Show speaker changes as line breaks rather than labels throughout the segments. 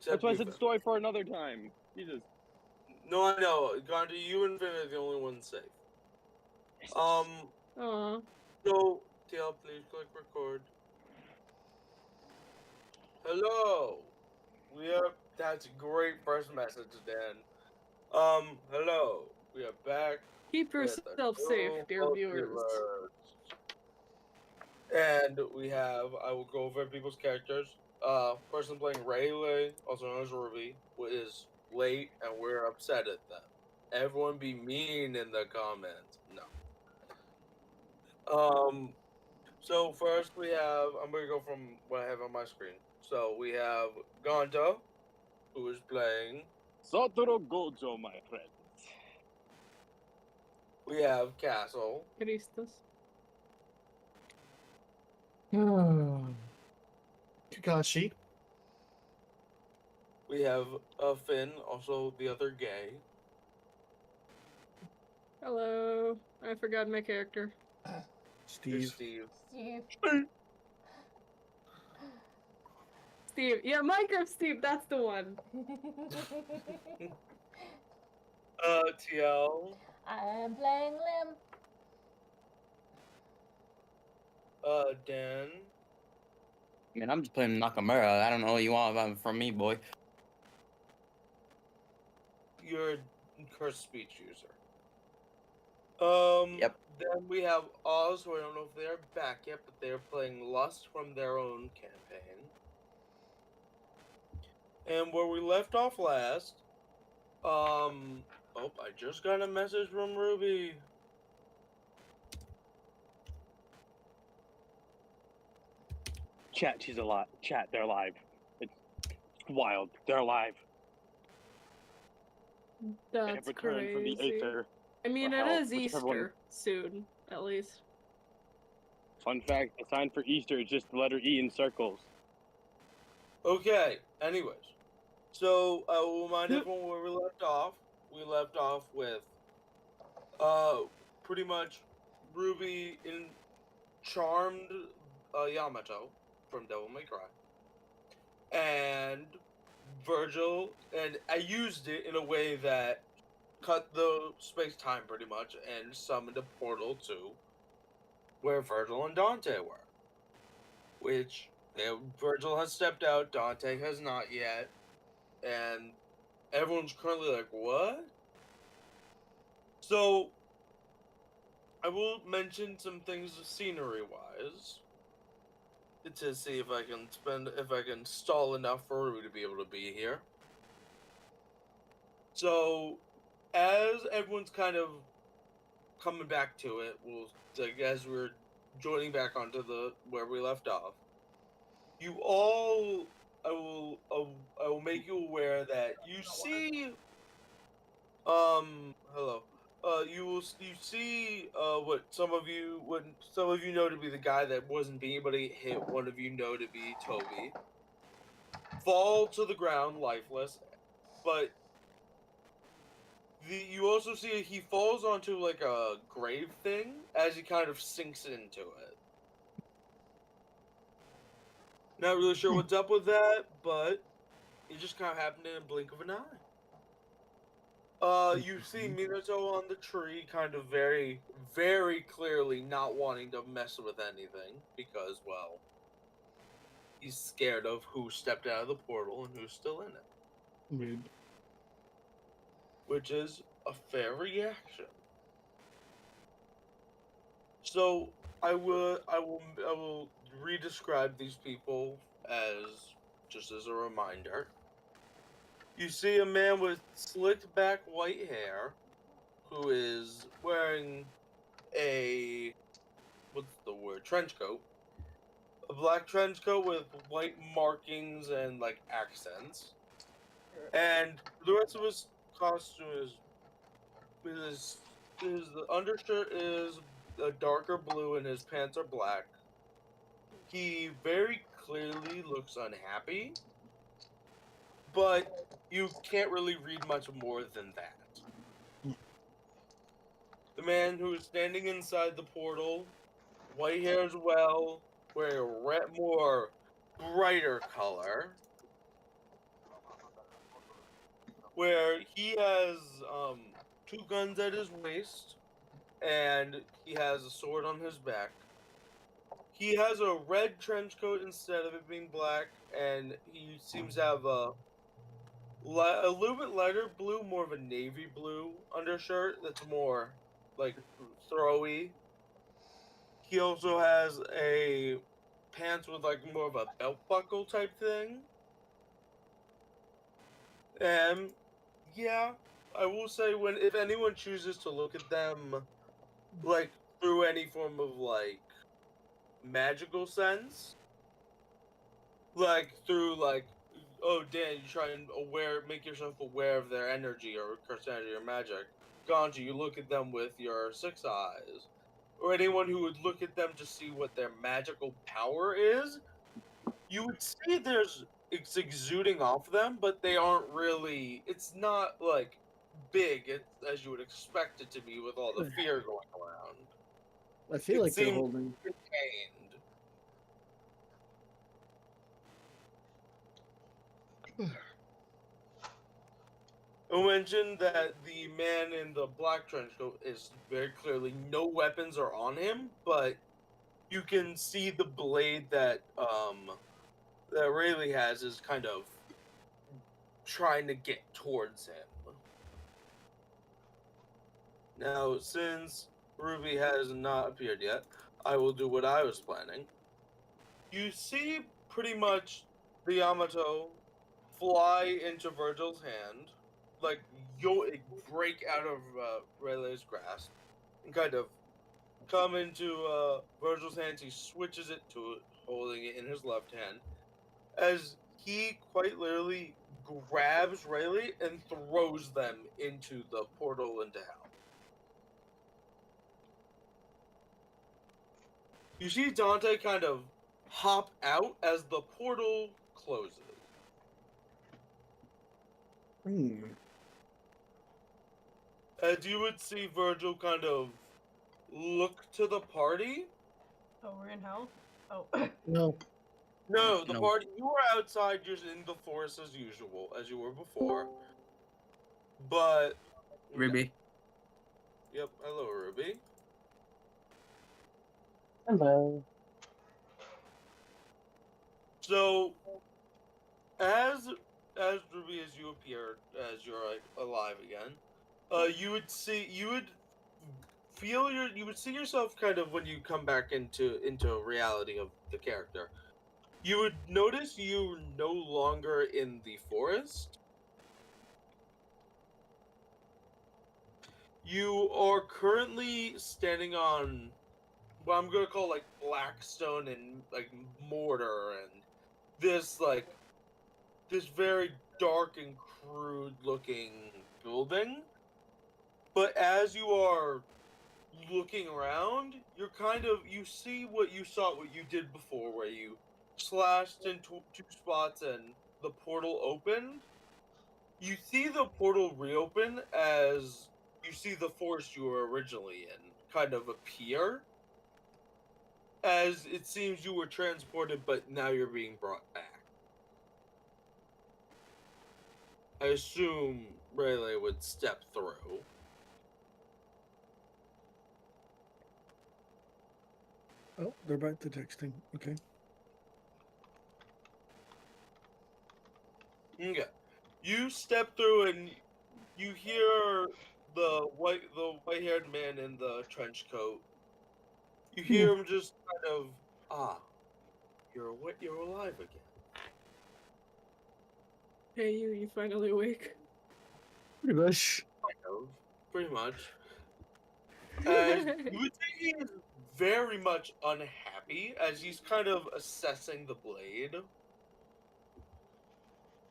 That's why I said the story for another time. Jesus.
No, I know. Gandhi, you and Finn are the only ones safe.
Aww.
So, TL, please click record. Hello. That's a great first message, Dan. Hello. We are back.
Keep yourself safe, dear viewers.
And we have, I will go over people's characters. Person playing Rayleigh, also known as Ruby, is late and we're upset at them. Everyone be mean in the comments. No. So first we have, I'm going to go from what I have on my screen. So we have Gonta, who is playing.
Satoru Gojo, my friends.
We have Castle.
Christus.
Kakashi.
We have Finn, also the other gay.
Hello. I forgot my character.
Steve.
Steve. Yeah, Minecraft Steve, that's the one.
TL.
I'm playing Lim.
Dan.
Man, I'm just playing Nakamura. I don't know what you want from me, boy.
You're a cursed speech user.
Yep.
Then we have Oz, who I don't know if they're back yet, but they're playing Lust from their own campaign. And where we left off last, oh, I just got a message from Ruby.
Chat, she's alive. Chat, they're alive. It's wild. They're alive.
That's crazy.
From the Aether.
I mean,
Or
it
hell,
is
whichever
Easter
one.
soon, at least.
Fun fact, the sign for Easter is just the letter E in circles.
Okay, anyways. So, I will remind everyone where we left off. We left off with, pretty much Ruby in charmed Yamato from Devil May Cry. And Virgil, and I used it in a way that cut the space-time pretty much and summoned a portal to where Virgil and Dante were. Which, Virgil has stepped out, Dante has not yet. And everyone's currently like, what? So, I will mention some things scenery-wise to see if I can stall enough for Ruby to be able to be here. So, as everyone's kind of coming back to it, as we're joining back onto where we left off, you all, I will make you aware that you see, hello. You see what some of you know to be the guy that wasn't being able to hit one of you know to be Toby fall to the ground lifeless, but you also see he falls onto like a grave thing as he kind of sinks into it. Not really sure what's up with that, but it just kind of happened in a blink of an eye. You see Minato on the tree, kind of very, very clearly not wanting to mess with anything, because, well, he's scared of who stepped out of the portal and who's still in it.
Weird.
Which is a fair reaction. So, I will re-describe these people just as a reminder. You see a man with slicked back white hair who is wearing a, trench coat. A black trench coat with white markings and, like, accents. And the rest of his costume is the undershirt is a darker blue and his pants are black. He very clearly looks unhappy, but you can't really read much more than that. The man who is standing inside the portal, white hair as well, wearing a more brighter color, where he has two guns at his waist, and he has a sword on his back. He has a red trench coat instead of it being black, and he seems to have a little bit lighter blue, more of a navy blue undershirt that's more like throwy. He also has a pants with like more of a belt buckle type thing. And yeah, I will say when if anyone chooses to look at them like through any form of like magical sense, like through like oh Dan, you try and make yourself aware of their energy or curse energy or magic. Ganji, you look at them with your six eyes. Or anyone who would look at them to see what their magical power is, you would see it's exuding off them, but they aren't really. It's not like big as you would expect it to be with all the fear going around.
I feel
It
like they're
seems
holding.
contained. I mentioned that the man in the black trench coat is very clearly no weapons are on him, but you can see the blade that Rayleigh has is kind of trying to get towards him. Now, since Ruby has not appeared yet, I will do what I was planning. You see pretty much the Yamato fly into Virgil's hand, like you'll break out of Rayleigh's grasp, and kind of come into Virgil's hands. He switches it to holding it in his left hand, as he quite literally grabs Rayleigh and throws them into the portal into hell. You see Dante kind of hop out as the portal closes. As you would see Virgil kind of look to the party.
Oh, we're in hell? Oh.
No.
No, the
No.
party. You were outside, just in the forest as usual, as you were before. But.
Ruby.
Yep, hello, Ruby.
Hello.
So, as Ruby, as you appear, as you're like, alive again, you would see yourself kind of when you come back into reality of the character. You would notice you're no longer in the forest. You are currently standing on what I'm gonna call like blackstone and like mortar and this very dark and crude looking building. But as you are looking around, you see what you did before, where you slashed into two spots and the portal opened. You see the portal reopen as you see the forest you were originally in kind of appear. As it seems you were transported, but now you're being brought back. I assume Rayleigh would step through.
Oh, they're back to texting. Okay.
Okay. You step through and you hear the white-haired man in the trench coat. You hear him just kind of, you're alive again.
Hey, you finally awake?
Pretty much.
Pretty much. And you would say he is very much unhappy as he's kind of assessing the blade.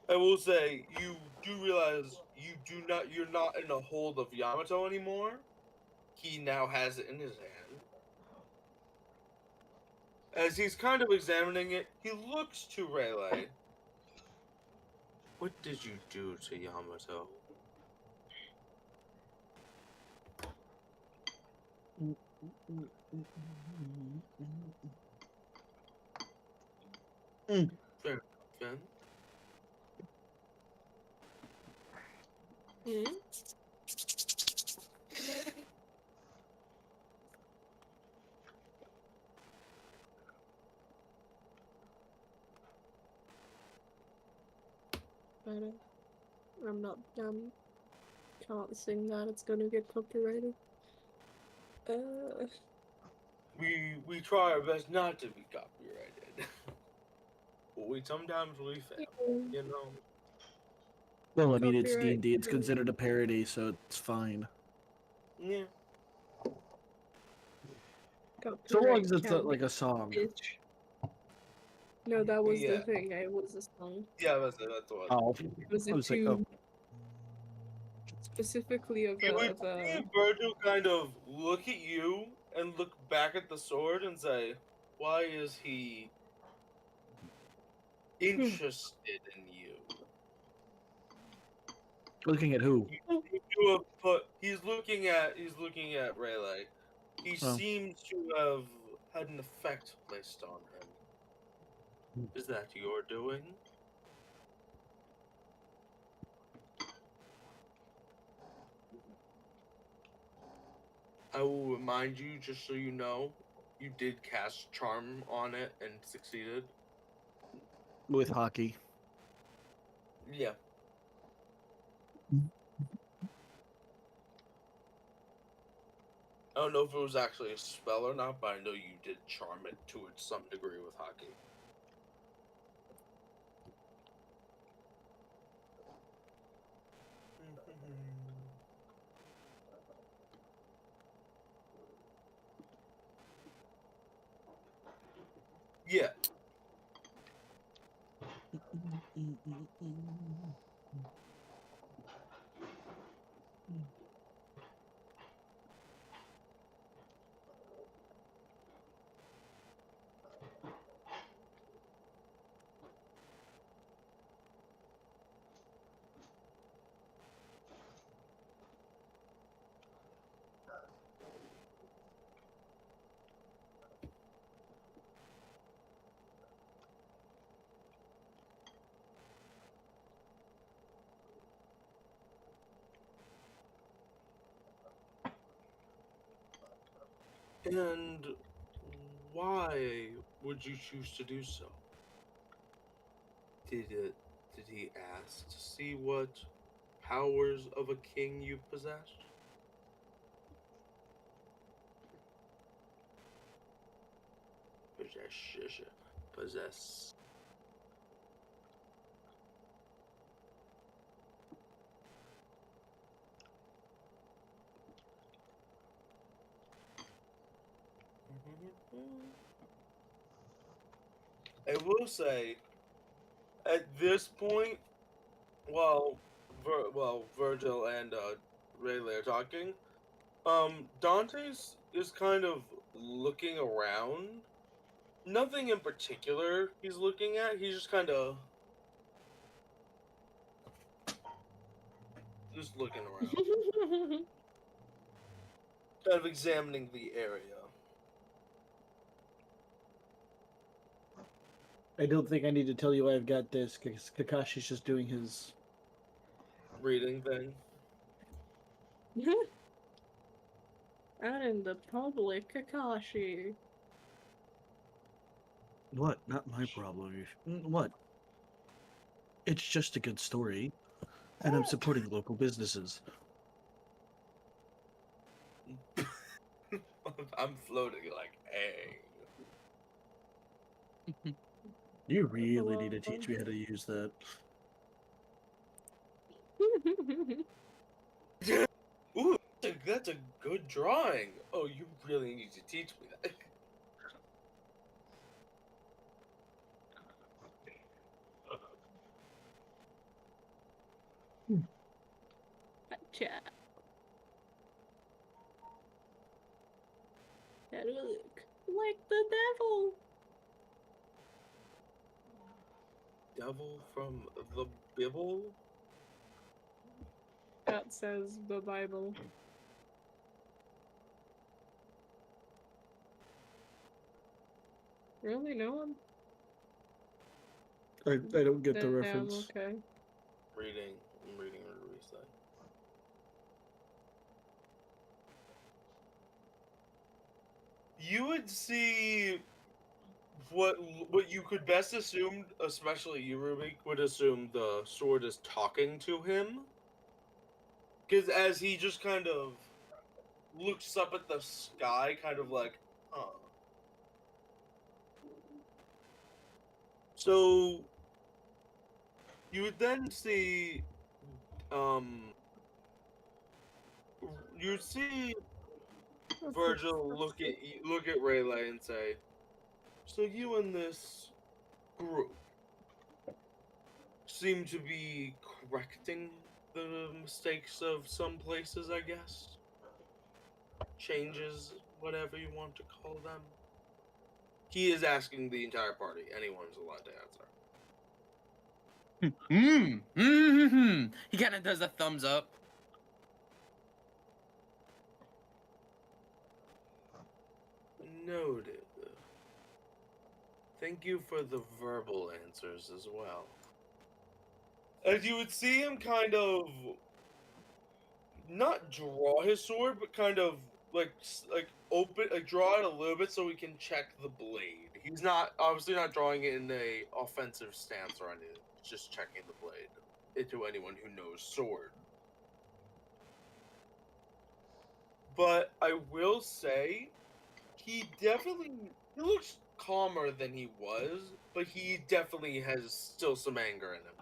I will say you do realize you're not in the hold of Yamato anymore. He now has it in his hand. As he's kind of examining it, he looks to Rayleigh. What did you do to Yamato? Fair enough, then.
Hmm? But I'm not can't sing that, it's gonna get copyrighted.
We try our best not to be copyrighted. But we sometimes fail, you know.
Well, I mean, it's
Copyright.
D&D. It's considered a parody, so it's fine.
Yeah.
So long
Copyright
as it's
can't
like a song.
bitch. No, that was
Yeah.
the thing. It was a song.
Yeah, that's what.
Oh,
It was
I
a
was like,
tune specifically of
You would
a
see Virgil kind of look at you and look back at the sword and say, "Why is he interested in you?"
looking at who?
You have put. He's looking at Rayleigh. He
Oh.
seems to have had an effect placed on him. Is that your doing? I will remind you, just so you know, you did cast charm on it and succeeded.
With hockey.
Yeah. I don't know if it was actually a spell or not, but I know you did charm it to some degree with hockey. Yeah. And why would you choose to do so? Did he ask to see what powers of a king you possess? Possess. I will say, at this point, while Virgil and Rayleigh are talking, Dante's is kind of looking around. Nothing in particular he's looking at. He's just kind of just looking around, kind of examining the area.
I don't think I need to tell you I've got this, because Kakashi's just doing his...
Reading thing.
Out in the public, Kakashi.
What? Not my problem. What? It's just a good story. And I'm supporting local businesses.
I'm floating like, hey.
You really need to teach me how to use that.
Ooh, that's a good drawing. Oh, you really need to teach me that.
Gotcha. That look like the devil.
Devil from the Bible?
That says the Bible. Really? No one?
I don't get the
Damn,
reference.
okay.
I'm reading a release thing. you would see what you could best assume, especially you, Ruby, would assume the sword is talking to him. Because as he just kind of looks up at the sky, kind of like, huh. So you would then see, you'd see Virgil look at Rayleigh and say, "So you and this group seem to be correcting the mistakes of some places, I guess. Changes, whatever you want to call them." He is asking the entire party. Anyone's allowed to answer.
He kind of does a thumbs up.
Noted. Thank you for the verbal answers as well. As you would see him kind of not draw his sword, but kind of like open, like draw it a little bit so we can check the blade. He's not obviously not drawing it in a offensive stance or anything. He's just checking the blade. To anyone who knows sword. But I will say, he looks calmer than he was, but he definitely has still some anger in him.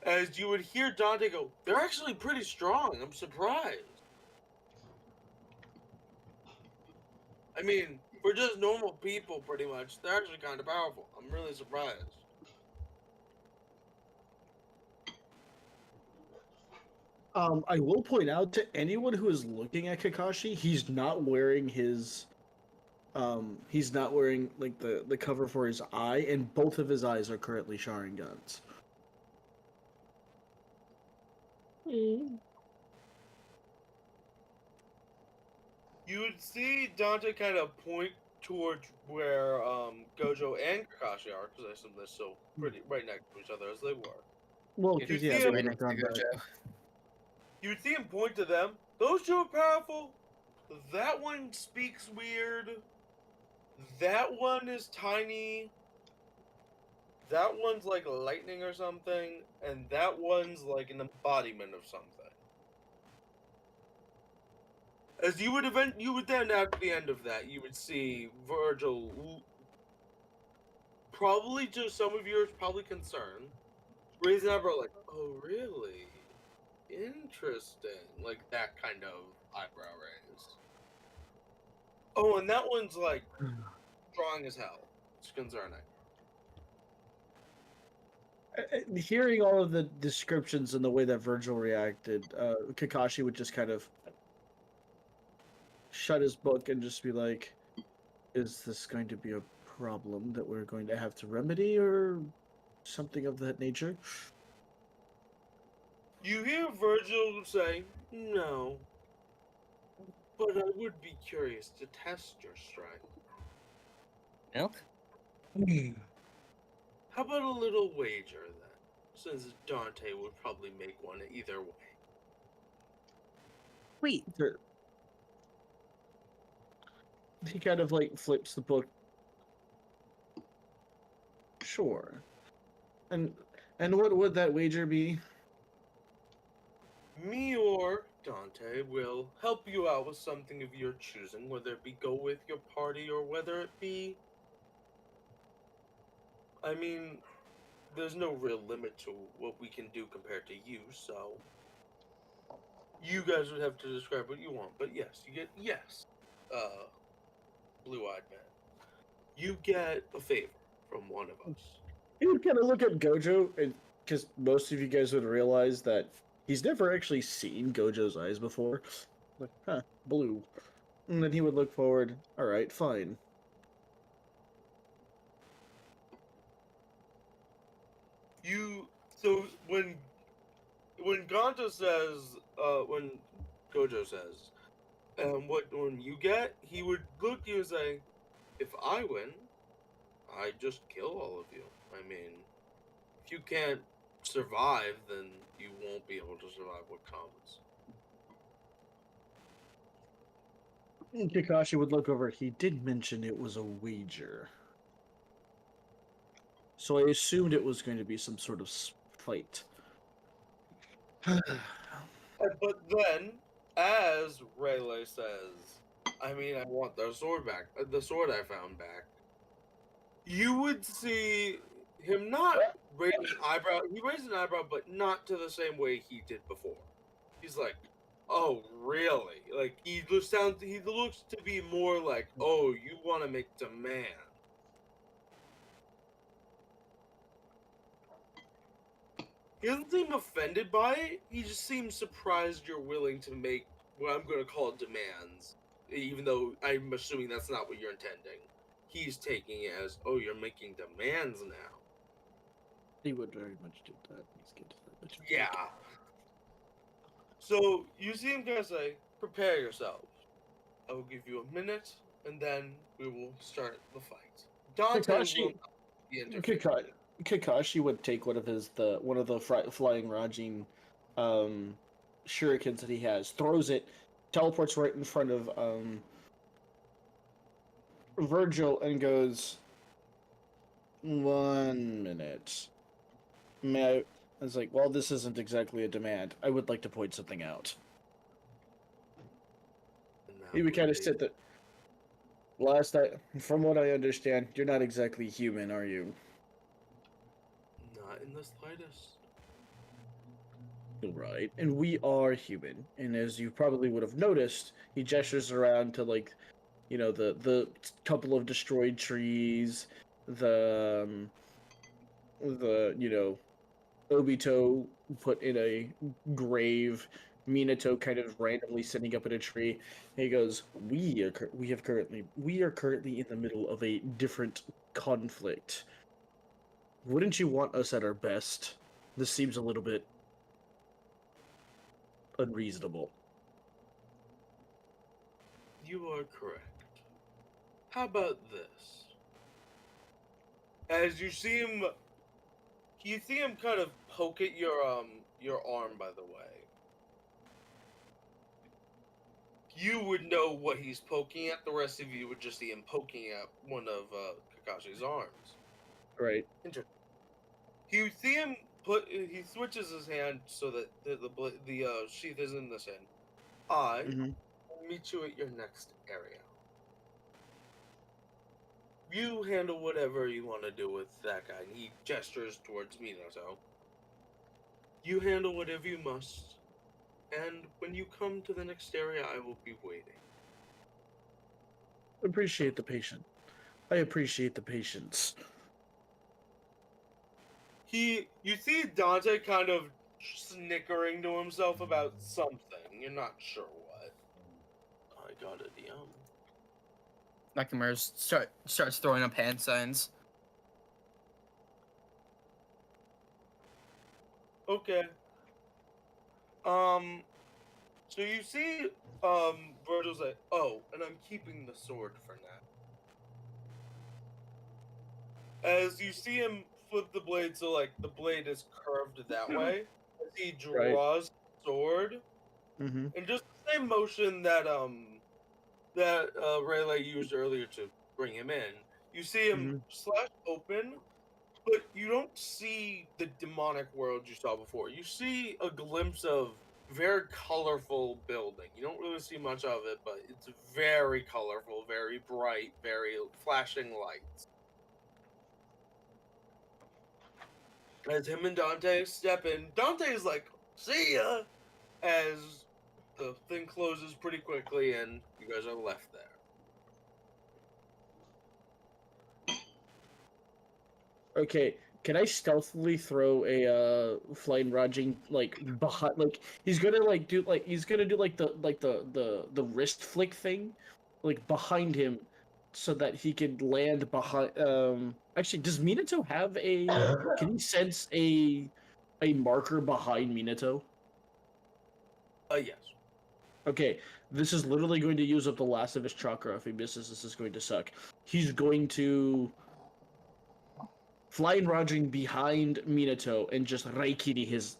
As you would hear Dante go, "They're actually pretty strong. I'm surprised. I mean, for just normal people, pretty much, they're actually kind of powerful. I'm really surprised."
I will point out to anyone who is looking at Kakashi, he's not wearing like the cover for his eye, and both of his eyes are currently Sharingans.
Mm.
You would see Dante kind of point towards where Gojo and Kakashi are, because I assume they're still pretty right next to each other as they were.
Well,
You
because
see
yeah,
him
they
right
would
next
have
to
done that.
Gojo.
You would see him point to them. "Those two are powerful. That one speaks weird. That one is tiny. That one's like lightning or something. And that one's like an embodiment of something." As you would then at the end of that, you would see Virgil, probably to some of yours, probably concerned, raise an eyebrow like, "Oh, really? Interesting." Like that kind of eyebrow raise. Oh, and that one's like strong as hell. It's concerning.
Hearing all of the descriptions and the way that Virgil reacted, Kakashi would just kind of shut his book and just be like, "Is this going to be a problem that we're going to have to remedy, or something of that nature?"
You hear Virgil say, "No, but I would be curious to test your strength.
Milk?
How about a little wager then? Since Dante would probably make one either way."
Wait.
He kind of like flips the book. Sure. And what would that wager be?
Me or Dante will help you out with something of your choosing, whether it be go with your party or whether it be... I mean, there's no real limit to what we can do compared to you, so... You guys would have to describe what you want, but yes, you get... Yes, Blue-Eyed Man. You get a favor from one of us.
He would kind of look at Gojo, and because most of you guys would realize that he's never actually seen Gojo's eyes before. Like, huh, blue. And then he would look forward. All right, fine.
So when Gonto says, when Gojo says, when you get, he would look at you and say, "If I win, I just kill all of you. I mean, if you can't survive, then you won't be able to survive what comes."
Kakashi would look over. He did mention it was a wager. So I assumed it was going to be some sort of fight.
But then, as Rayleigh says, I mean, I want the sword back. The sword I found back. You would see him not raise an eyebrow. He raised an eyebrow, but not to the same way he did before. He's like, "Oh, really?" Like he looks to be more like, "Oh, you want to make demand." He doesn't seem offended by it. He just seems surprised you're willing to make what I'm going to call demands, even though I'm assuming that's not what you're intending. He's taking it as, "Oh, you're making demands now."
He would very much do that. He's good at that.
Yeah. So you see him kind of say, "Prepare yourselves. I will give you a minute, and then we will start the fight." Dante will
Kakashi,
not be interfering.
Kakashi would take one of the flying Rajin shurikens that he has, throws it, teleports right in front of Virgil, and goes, "1 minute. May I?" I was like, "Well, this isn't exactly a demand. I would like to point something out."
And that
He would
would
kind of
be-
sit there. From what I understand, you're not exactly human, are you?
Not in the slightest.
Right. And we are human. And as you probably would have noticed, he gestures around to the couple of destroyed trees, the Obito put in a grave, Minato kind of randomly sitting up in a tree. He goes, we are currently in the middle of a different conflict. Wouldn't you want us at our best? This seems a little bit unreasonable."
You are correct. How about this? As you see him kind of poke at your arm, by the way. You would know what he's poking at. The rest of you would just see him poking at one of Kakashi's arms.
Right.
Interesting. You see him he switches his hand so that the sheath is in this hand. I
Mm-hmm.
will meet you at your next area. You handle whatever you want to do with that guy. And he gestures towards Minato. You handle whatever you must. And when you come to the next area, I will be waiting.
Appreciate the patience. I appreciate the patience.
You see Dante kind of snickering to himself about something. You're not sure what. I got it,
Nakamura starts throwing up hand signs.
Okay. So you see, Virgil's like, "Oh, and I'm keeping the sword for now." As you see him flip the blade, so like the blade is curved that way. As he draws the sword,
Mm-hmm.
and just the same motion that Rayleigh used earlier to bring him in. You see him slash open, but you don't see the demonic world you saw before. You see a glimpse of very colorful building. You don't really see much of it, but it's very colorful, very bright, very flashing lights. As him and Dante step in, Dante's like, "See ya!" As the thing closes pretty quickly and you guys are left there.
Okay, can I stealthily throw a flying Rajin behind? He's gonna do the wrist flick thing, behind him, so that he could land behind. Actually, does Minato have a? Can he sense a marker behind Minato?
Yes.
Okay, this is literally going to use up the last of his chakra. If he misses, this is going to suck. He's going to flying Rajin behind Minato and just Raikiri his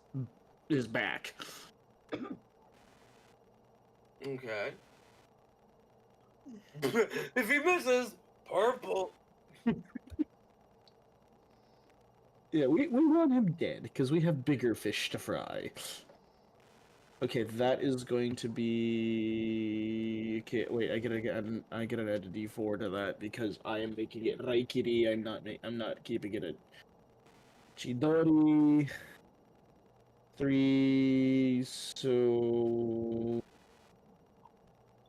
back.
Okay. If he misses, purple.
Yeah, we want him dead because we have bigger fish to fry. Okay, that is going to be. Okay, wait. I gotta add a D4 to that because I am making it Raikiri. I'm not keeping it at Chidori. 3, so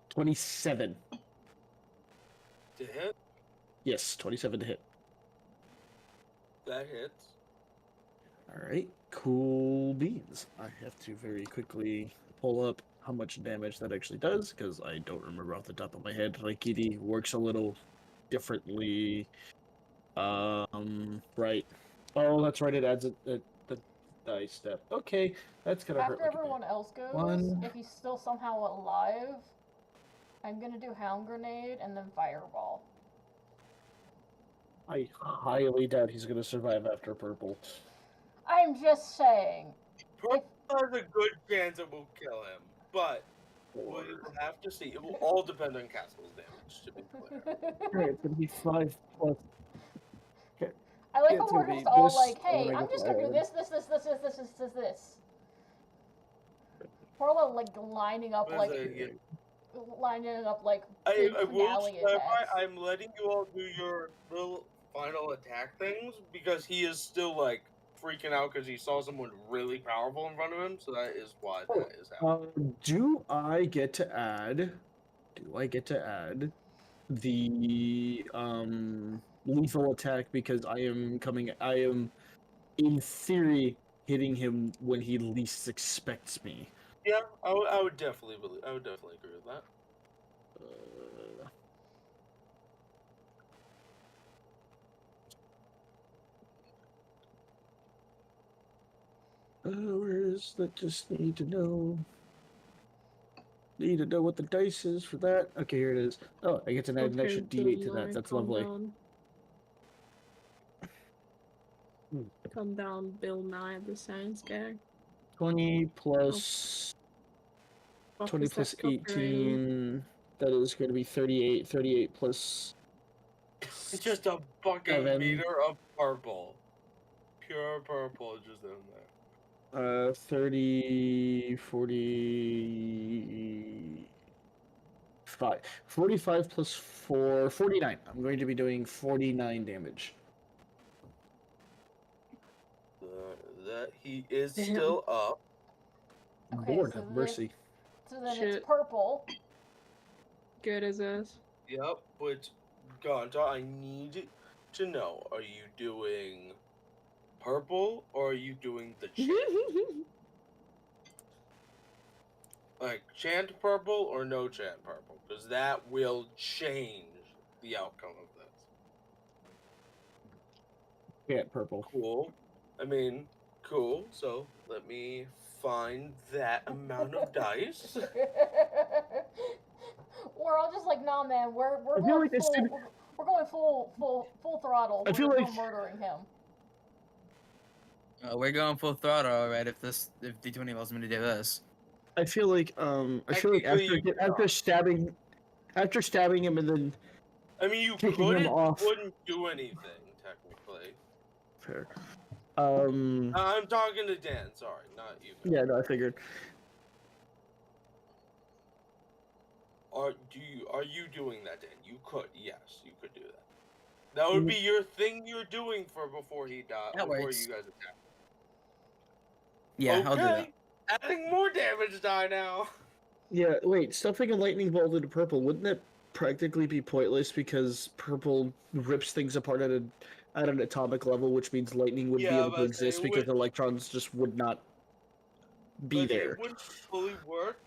27.
To hit,
Yes, 27 to hit.
that hits.
All right, cool beans. I have to very quickly pull up how much damage that actually does because I don't remember off the top of my head. Raikiri works a little differently. Right. Oh, that's right. It adds the dice step. Okay, that's gonna hurt.
After
Like a bit.
everyone else goes,
One.
if he's still somehow alive, I'm gonna do Hound Grenade and then Fireball.
I highly doubt he's gonna survive after purple.
I'm just saying.
Purple has a good chance it will kill him, but we'll have to see. It will all depend on Castle's damage, to be clear.
Alright, it's gonna be 5 plus. Okay.
I like
Yeah,
how
it's
we're
gonna
just
be
all
this,
like,
and
hey,
then I
I'm
get
just
the
gonna do
iron.
this. We're all like lining up like big
I will
finale
clarify,
attacks.
I'm letting you all do your little final attack things because he is still like freaking out because he saw someone really powerful in front of him, so that is why that is happening.
Do I get to add? Do I get to add the lethal attack because I am in theory hitting him when he least expects me.
Yeah, I would definitely agree with that.
Where is that? Just need to know. Need to know what the dice is for that. Okay, here it is. Oh, I get to add an extra D8 to that. That's lovely.
Calm down, Bill Nye, the science guy.
20 plus 20 plus 18. That is going to be 38. 38 plus.
It's just a fucking
7.
meter of purple. Pure purple just in there.
30, 45. 45 plus 4, 49. I'm going to be doing 49 damage.
That he is
Damn.
still up.
Okay,
Lord
so
have mercy.
So then
Shit.
it's purple.
Good as this.
Yep, but Ganta, I need to know, are you doing purple or are you doing the chant? Like, chant purple or no chant purple? Because that will change the outcome of this.
Yeah, purple.
Cool. I mean, cool. So, let me find that amount of dice.
We're all just like, nah, man. We're
I feel
going
like as
full.
soon-
We're going full throttle.
I feel
we're
like-
murdering him.
We're going full throttle, alright. If D20 allows me to do this.
I feel like
Technically, you
after stabbing him and then
I mean, you
Kicking him
couldn't,
off.
wouldn't do anything, technically.
fair.
I'm talking to Dan, sorry, not you.
Yeah, no, I figured.
Are you doing that, Dan? You could, yes, you could do that. That would be your thing you're doing for before he died,
That
before
works.
you guys attack.
Yeah,
Okay.
I'll do that.
Adding more damage die now.
Yeah, wait, stuffing a lightning bolt into purple, wouldn't that practically be pointless because purple rips things apart at an atomic level, which means lightning would be
Yeah,
able to
but
exist
it
because
would-
electrons just would not be
Like,
there.
it wouldn't fully work.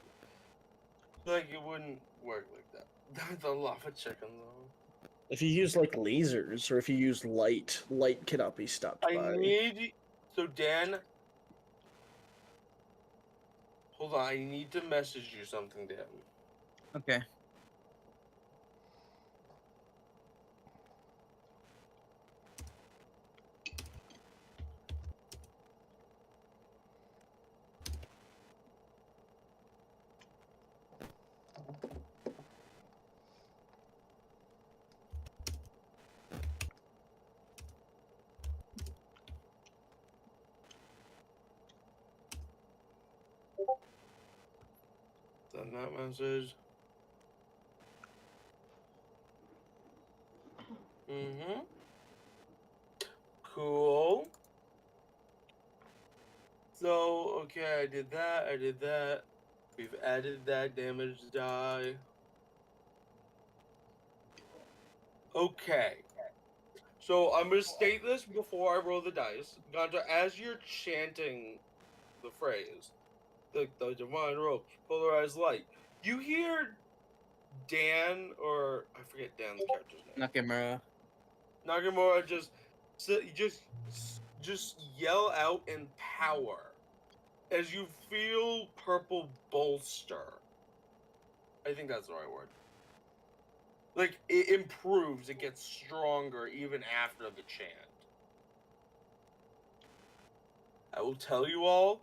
Like, it wouldn't work like that. The lava chicken, though.
If you use like lasers or if you use light cannot be stopped
I
by.
need... So, Dan... Hold on, I need to message you something, Dan.
Okay.
Send that message. Mm-hmm. Cool. So, okay, I did that. We've added that damage die. Okay. So I'm gonna state this before I roll the dice. Ganta, as you're chanting the phrase, the divine ropes, polarized light, you hear Dan, or I forget Dan's character's name.
Nakamura.
Nagamura just yell out in power as you feel purple bolster. I think that's the right word. Like it improves, it gets stronger even after the chant. I will tell you all,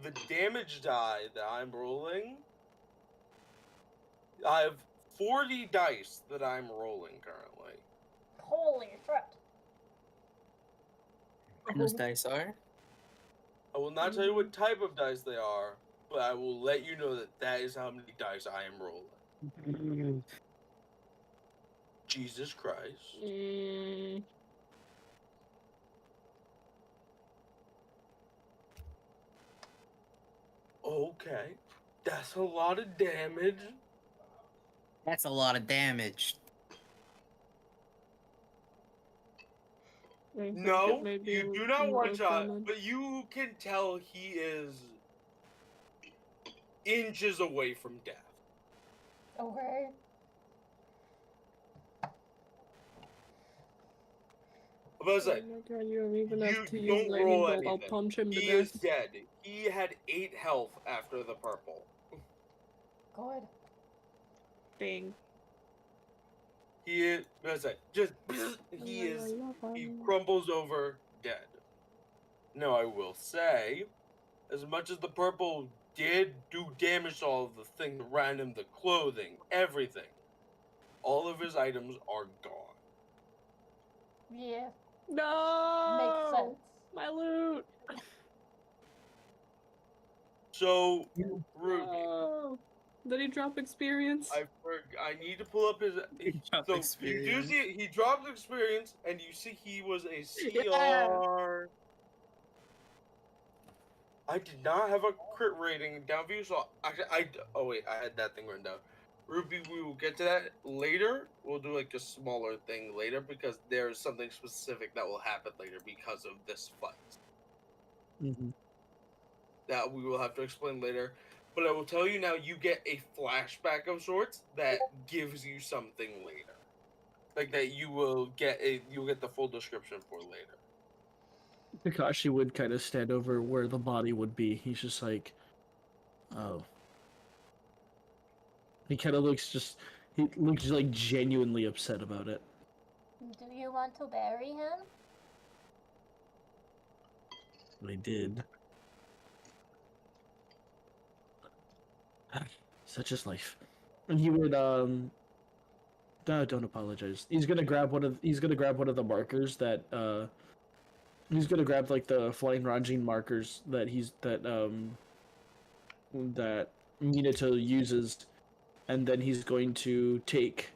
the damage die that I'm rolling, I have 40 dice that I'm rolling currently.
Holy shit.
Those dice are.
I will not tell you what type of dice they are, but I will let you know that that is how many dice I am rolling. Jesus Christ. Okay. That's a lot of damage.
That's a lot of damage.
No, you do not one shot, but you can tell he is inches away from death.
Okay.
But I say,
God, you don't even have to
you
use
don't
lightning
roll
bolt. I'll
anything.
punch him to
He is
death.
dead. He had 8 health after the purple.
Good.
Bang.
He is, I say, just he crumbles over dead. Now I will say, as much as the purple did do damage to all of the things around him, the clothing, everything, all of his items are gone.
Yeah.
No!
Makes sense.
My loot!
So, Ruby,
No! Did he drop experience?
I need to pull up his.
Drop
So
experience.
you do see he dropped experience, and you see he was a CR.
Yeah.
I did not have a crit rating down for you, so oh wait, I had that thing written down. Ruby, we will get to that later. We'll do like a smaller thing later because there's something specific that will happen later because of this fight
Mm-hmm.
that we will have to explain later. But I will tell you now, you get a flashback of sorts that gives you something later. Like that you'll get the full description for later.
Kakashi would kind of stand over where the body would be. He's just like, oh. He kind of he looks like genuinely upset about it.
Do you want to bury him?
They did. Such is life. And he would no, don't apologize. He's gonna grab one of the markers that he's gonna grab like the flying Ranjin markers that that Minato uses, and then he's going to take.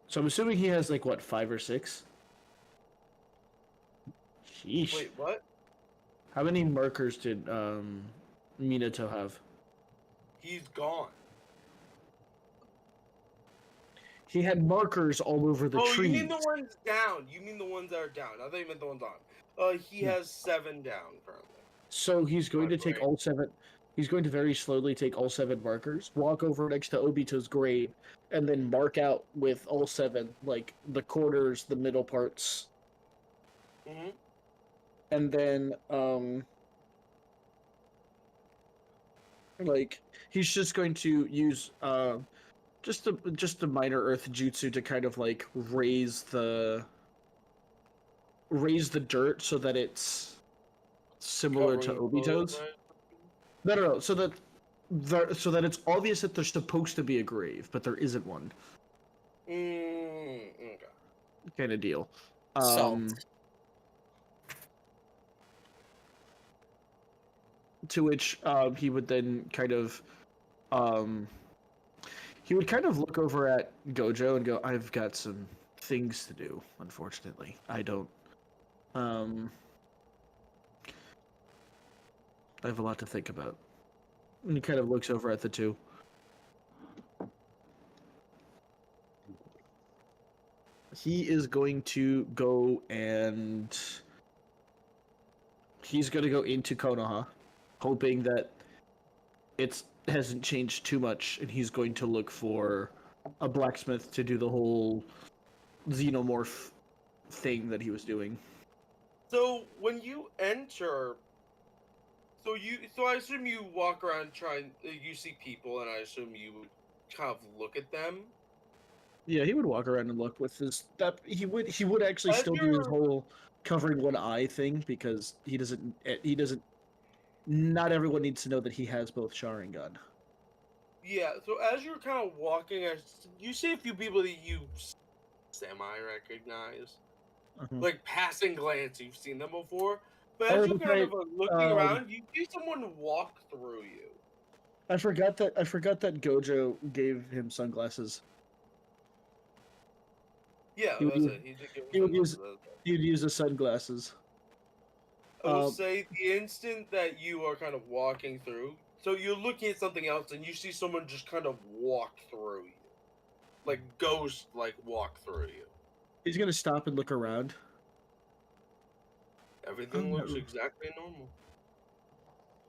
So I'm assuming he has like what, 5 or 6. Sheesh.
Wait, what?
How many markers did Minato have?
He's gone.
He had markers all over the trees.
You mean the ones down. You mean the ones that are down. I thought you meant the ones on. He has 7 down currently.
So he's going to take all 7. He's going to very slowly take all 7 markers, walk over next to Obito's grave, and then mark out with all 7, like the corners, the middle parts.
Mm-hmm.
And then, like, he's just going to use, just a minor earth jutsu to kind of like raise the dirt so that it's similar to Obito's. No. So that it's obvious that there's supposed to be a grave, but there isn't one.
Okay.
Kind of deal.
Salt.
To which he would then kind of um, he would kind of look over at Gojo and go, "I've got some things to do. Unfortunately, I don't. Um, I have a lot to think about." And he kind of looks over at the two. He is going to go and he's going to go into Konoha, hoping that it hasn't changed too much, and he's going to look for a blacksmith to do the whole xenomorph thing that he was doing.
So when you enter, so I assume you walk around trying. You see people, and I assume you would kind of look at them.
Yeah, he would walk around and look with his that he would actually
As
still do his
you're-
whole covering one eye thing because he doesn't not everyone needs to know that he has both Sharingan.
Yeah. So as you're kind of walking, you see a few people that you semi recognize,
Mhm.
like passing glance. You've seen them before, but
Oh,
as you
that's
kind
right.
of are looking around, you see someone walk through you.
I forgot that Gojo gave him sunglasses.
Yeah,
He would
that's
use
it. He did give
he would
sunglasses.
use he'd use the sunglasses.
I will
Um,
say the instant that you are kind of walking through, so you're looking at something else and you see someone just kind of walk through you, like ghost, like walk through you.
He's gonna stop and look around.
Everything
I'm not,
looks exactly normal.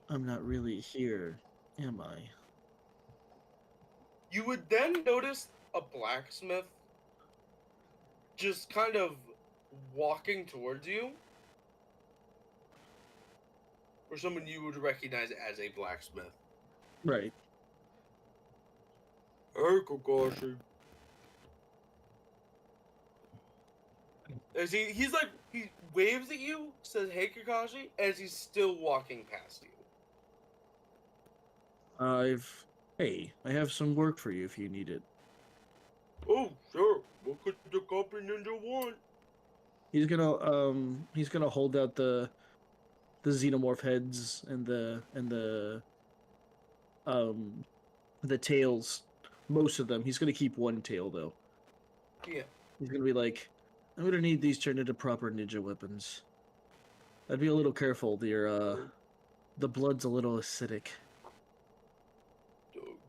I'm not really here, am I?
You would then notice a blacksmith just kind of walking towards you, or someone you would recognize as a blacksmith.
Right.
Hey, Kakashi. As he waves at you, says hey Kakashi, as he's still walking past you.
Hey, I have some work for you if you need it.
Oh, sure. What could the copy ninja want?
He's gonna hold out the xenomorph heads and the tails. Most of them. He's gonna keep one tail though.
Yeah.
He's gonna be like, I'm gonna need these turned into proper ninja weapons. I'd be a little careful. The blood's a little acidic.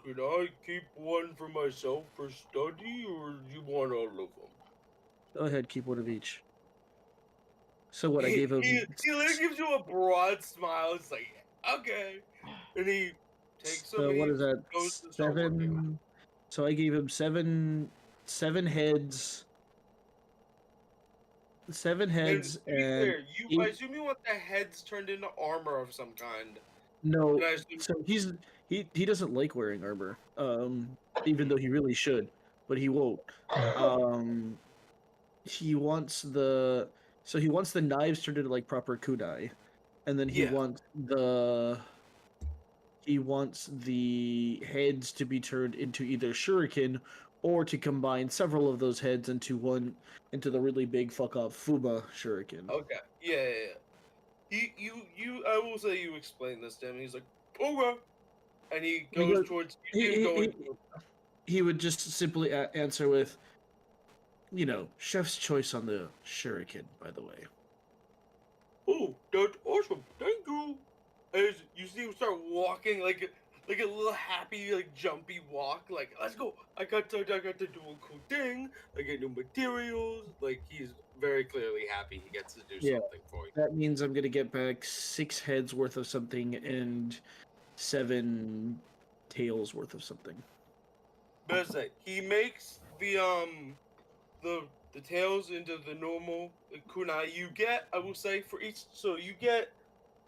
Could I keep one for myself for study, or do you want all of them?
Go ahead, keep one of each. So what? I gave him.
He literally gives you a broad smile. It's like, okay. And he takes them
So
and
what
he
is that?
goes to start working on
7. So I gave him seven heads. 7 heads
to be
and
clear, I
8
assume you want the heads turned into armor of some kind.
no.
And I assume,
So he doesn't like wearing armor. Even though he really should, but he won't. He wants the knives turned into like proper kunai, and then
Yeah.
he wants the heads to be turned into either shuriken or to combine several of those heads into the really big fuck off Fuma shuriken.
Okay. Yeah. I will say you explained this to him. He's like, okay. And he goes towards you.
He would just simply answer with, chef's choice on the shuriken, by the way.
Oh, that's awesome. Thank you. As you see him start walking like a little happy, like jumpy walk, like let's go. I got to do a cool thing. I get new materials. Like he's very clearly happy he gets to do something for you.
That means I'm gonna get back 6 heads worth of something and 7 tails worth of something.
But I say he makes the tails into the normal kunai. You get, I will say, for each. So you get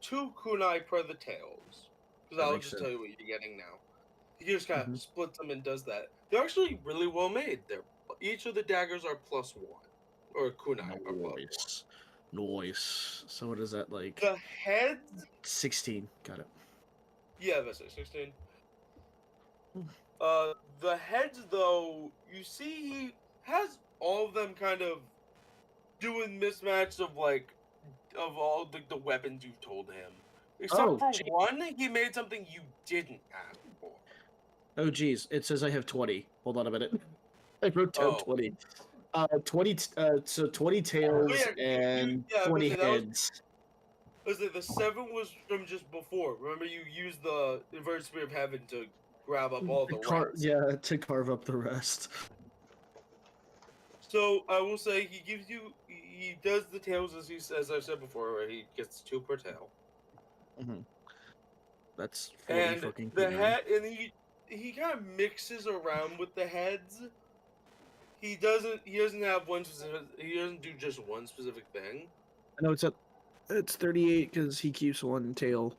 2 kunai per the tails. Because I'll just tell you what you're getting now. He just kind of splits them and does that. They're actually really well made. Each of the daggers are +1, or kunai are +1.
Nice. So what is that like?
The heads.
16. Got it.
Yeah, that's it. 16. The heads though, you see, he has all of them kind of doing mismatch of all the weapons you've told him. Except for one, he made something you didn't ask for.
Oh geez, it says I have 20. Hold on a minute. I wrote down
Oh.
20. 20. So 20 tails
Oh, yeah,
and
yeah, I was gonna
20
say, that was-
heads.
Listen, the 7 was from just before. Remember, you used the inverted spear of heaven to grab up all the rest.
Yeah, to carve up the rest.
So I will say he gives you. He does the tails as I said before, where he gets 2 per tail,
Mhm. That's 40
and
fucking
the
P9.
head, and he kind of mixes around with the heads. He doesn't. He doesn't have one specific. He doesn't do just one specific thing.
I know it's 38 because he keeps one tail.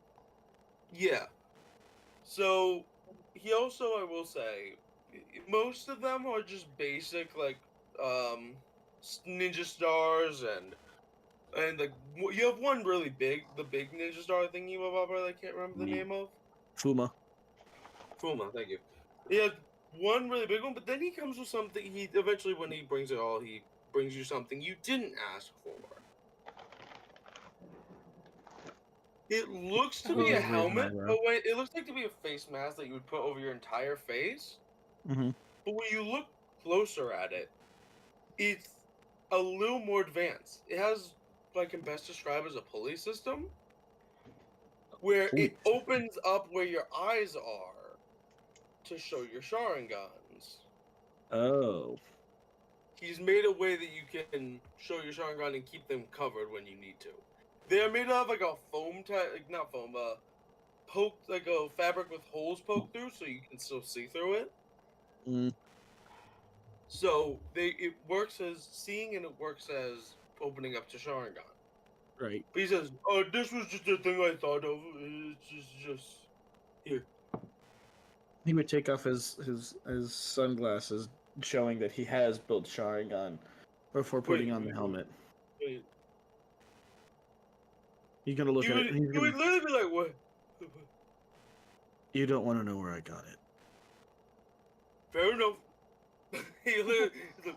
Yeah. So he also, I will say, most of them are just basic like ninja stars and like you have one really big, the big ninja star thingy that I can't remember the name of.
Fuma.
Fuma, thank you. He has one really big one, but then he comes with something. He eventually, when he brings it all, he brings you something you didn't ask for. It looks to be a
Just raise an
helmet.
eyebrow.
Oh wait, it looks like to be a face mask that you would put over your entire face.
Mm-hmm.
But when you look closer at it, it's a little more advanced. It has what I can best describe as a pulley system, where it opens up where your eyes are to show your Sharingans.
Oh.
He's made a way that you can show your Sharingan and keep them covered when you need to. They're made out of like a foam type, like not foam, poked like a fabric with holes poked through, so you can still see through it.
Mm.
So it works as seeing and it works as opening up to Sharingan.
Right.
But he says, "Oh, this was just a thing I thought of. It's just here."
He would take off his sunglasses, showing that he has built Sharingan before putting on the helmet.
Wait.
He's gonna look
You
at
would,
it. And he's
you
gonna,
would literally be like, "What?"
you don't want to know where I got it.
Fair enough. He's like,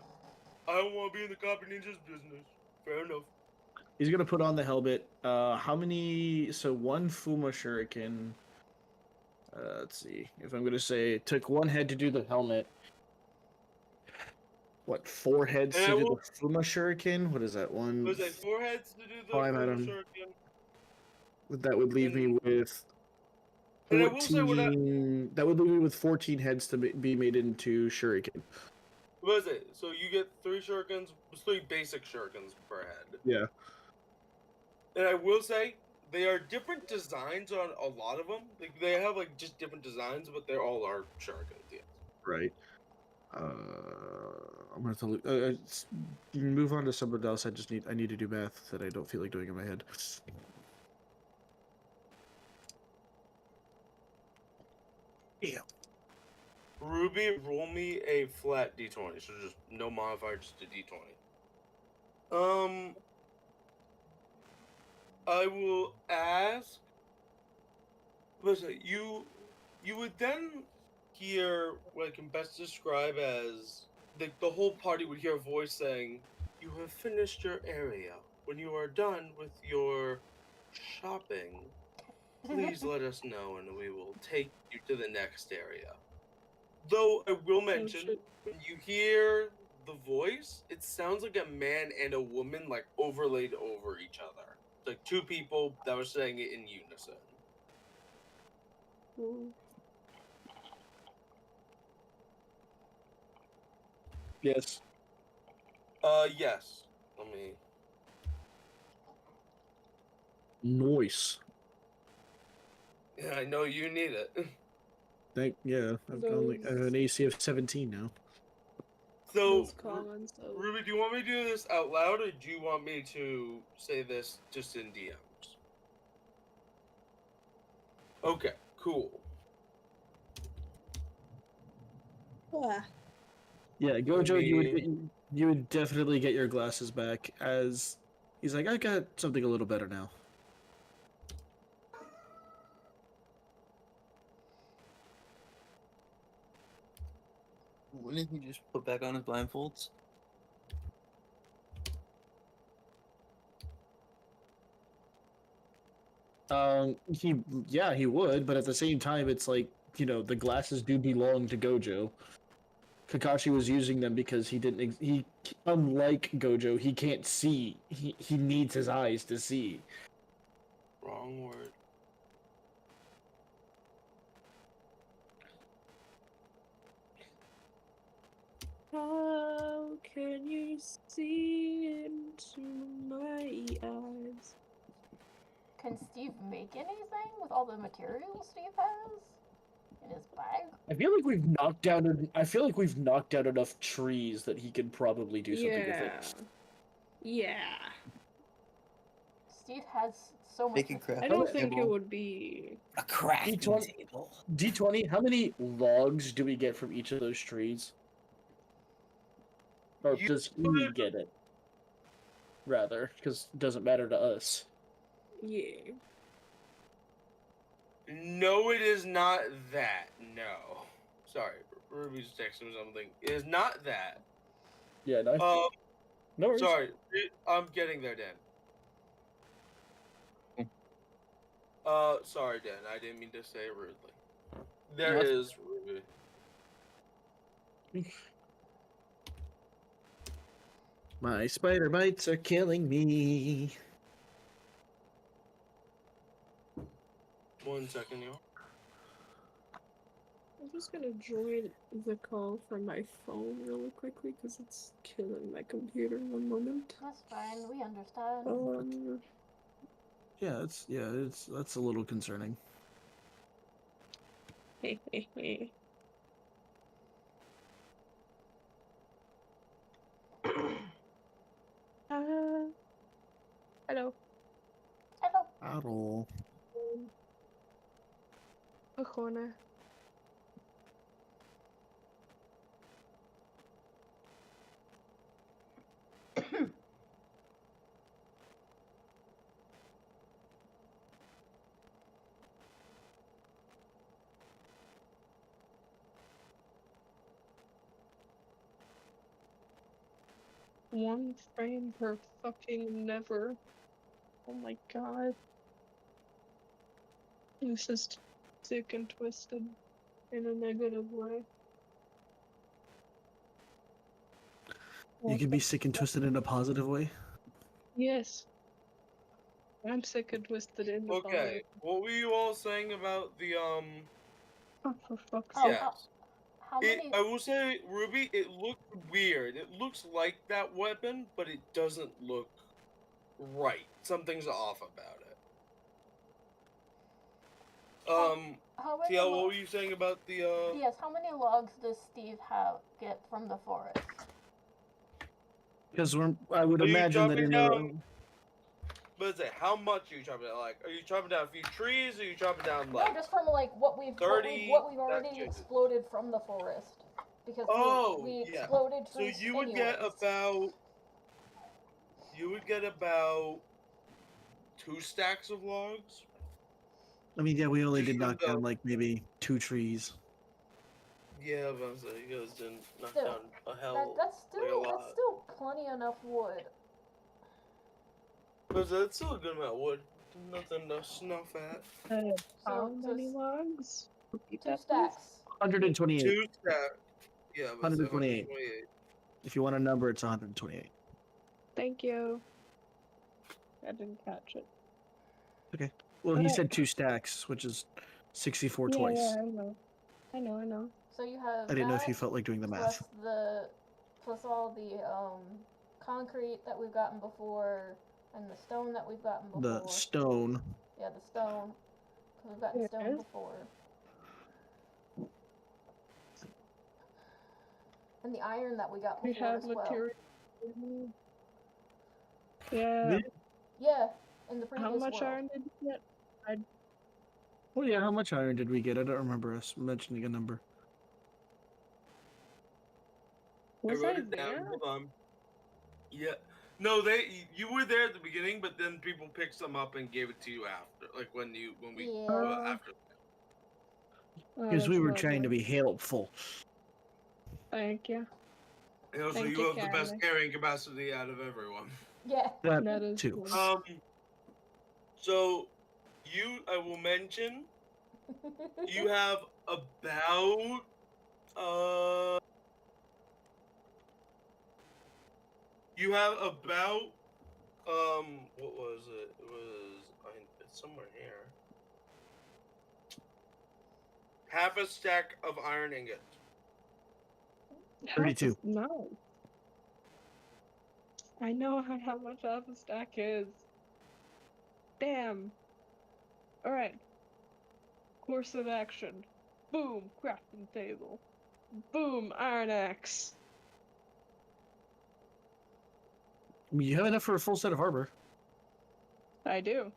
I don't want to be in the copy ninjas business. Fair enough.
He's gonna put on the helmet. How many? So one Fuma Shuriken. Let's see. If I'm gonna say it took one head to do the helmet. What, 4 heads
And
to
I
do
will-
the Fuma Shuriken? What is that? One.
Was it 4 heads to do the
Five,
full
Adam.
shuriken?
That would leave me with
And I will say what
14. That would leave me with 14 heads to be made into Shuriken.
what is it? So you get 3 shurikens, 3 basic shurikens per head.
Yeah.
And I will say they are different designs on a lot of them. Like they have like just different designs, but they're all are shurikens. Yes.
Right. I'm gonna have to move on to something else. I need to do math that I don't feel like doing in my head. Yeah.
Ruby, roll me a flat d20. So just no modifier, just a d20. I will ask. Listen, you would then hear what I can best describe as the whole party would hear a voice saying, "You have finished your area. When you are done with your shopping, please let us know and we will take you to the next area." Though I will mention,
shit.
when you hear the voice, it sounds like a man and a woman like overlaid over each other. Like 2 people that were saying it in unison.
Ooh.
Yes.
Yes. Let me.
Noise.
Yeah, I know you need it.
I've only an AC of 17 now.
So,
Those cons, so-
Ruby, do you want me to do this out loud, or do you want me to say this just in DMs? Okay, cool.
Ah.
Yeah, Gojo,
Maybe-
you would definitely get your glasses back as he's like, I got something a little better now.
Wouldn't he just put back on his blindfolds?
He would, but at the same time, it's like the glasses do belong to Gojo. Kakashi was using them because he didn't. He unlike Gojo, he can't see. He needs his eyes to see.
Wrong word.
How can you see into my eyes?
Can Steve make anything with all the materials Steve has in his bag?
I feel like we've knocked down. I feel like we've knocked down enough trees that he could probably do something with it.
Yeah.
Steve has so much.
Make it craft
I
a
don't think it
table.
would be.
A crafting
D20.
table.
D20. How many logs do we get from each of those trees? Or
You
does he get it? Rather, because it doesn't matter to us.
Yeah.
No, it is not that. No. Sorry, Ruby's texting something. It is not that.
Yeah, no. No worries.
Sorry, I'm getting there, Dan. Sorry, Dan. I didn't mean to say it rudely. There
No.
is Ruby.
My spider bites are killing me.
1 second, y'all.
I'm just gonna join the call from my phone really quickly because it's killing my computer. One moment.
That's fine. We understand.
Yeah, that's a little concerning.
Hey. Hello.
Hello.
Ow.
Ojona. One frame per fucking never. Oh my god. This is sick and twisted in a negative way.
You can be sick and twisted in a positive way.
Yes. I'm sick and twisted in the
Okay, what were you all saying about the
Oh, for fuck's
Oh,
sake.
Yes.
How many?
I will say, Ruby, it looks weird. It looks like that weapon, but it doesn't look right. Something's off about it.
How many?
TL, what were you saying about the
Yes. How many logs does Steve get from the forest?
Because I would
Are you
imagine that
chopping
in
down? What is it? How much are you chopping down? Like, are you chopping down a few trees, or are you chopping down
No,
like?
just from like what we've
30,
already
that changes.
exploded from the forest. Because
Oh,
we
yeah.
exploded
So
trees
you would get
anyways.
about. You would get about 2 stacks of logs.
I mean, yeah, we only did
Just
knock
from
down like maybe 2 trees.
Yeah, but you guys didn't knock
Still,
down a hell
That's
like a
still
lot.
plenty enough wood.
But that's still a good amount of wood. Nothing to snuff at.
How
So
many logs? Repeat
2
that, please.
stacks.
128.
2 stacks. Yeah, but it's
128.
128.
If you want a number, it's 128.
Thank you. I didn't catch it.
Okay. Well, he said 2 stacks, which is 64 twice.
Yeah, I know.
So you have
I didn't know if
that
you felt like doing the math.
plus all the concrete that we've gotten before and the stone that we've gotten before.
The stone.
Yeah, the stone. Because we've gotten stone
Yes.
before. And the iron that we got
We
before
have
as well.
material. Yeah.
Yeah, in the previous
How much
world.
iron did you get?
Well, yeah, how much iron did we get? I don't remember us mentioning a number.
Was
I
I
wrote it down.
there?
Hold on. Yeah. No, you were there at the beginning, but then people picked some up and gave it to you after, like when we
Yeah.
after.
Oh,
Because we
that's
were trying to
lovely.
be helpful.
Thank you.
And also,
Thank
you
you,
have the best
Callie.
carrying capacity out of everyone.
Yeah.
That is
too.
true.
So I will mention You have about what was it? It's somewhere here. Half a stack of iron ingots.
32.
No. I know how much half a stack is. Damn. Alright. Course of action. Boom, crafting table. Boom, iron axe.
I mean, you have enough for a full set of armor.
I do.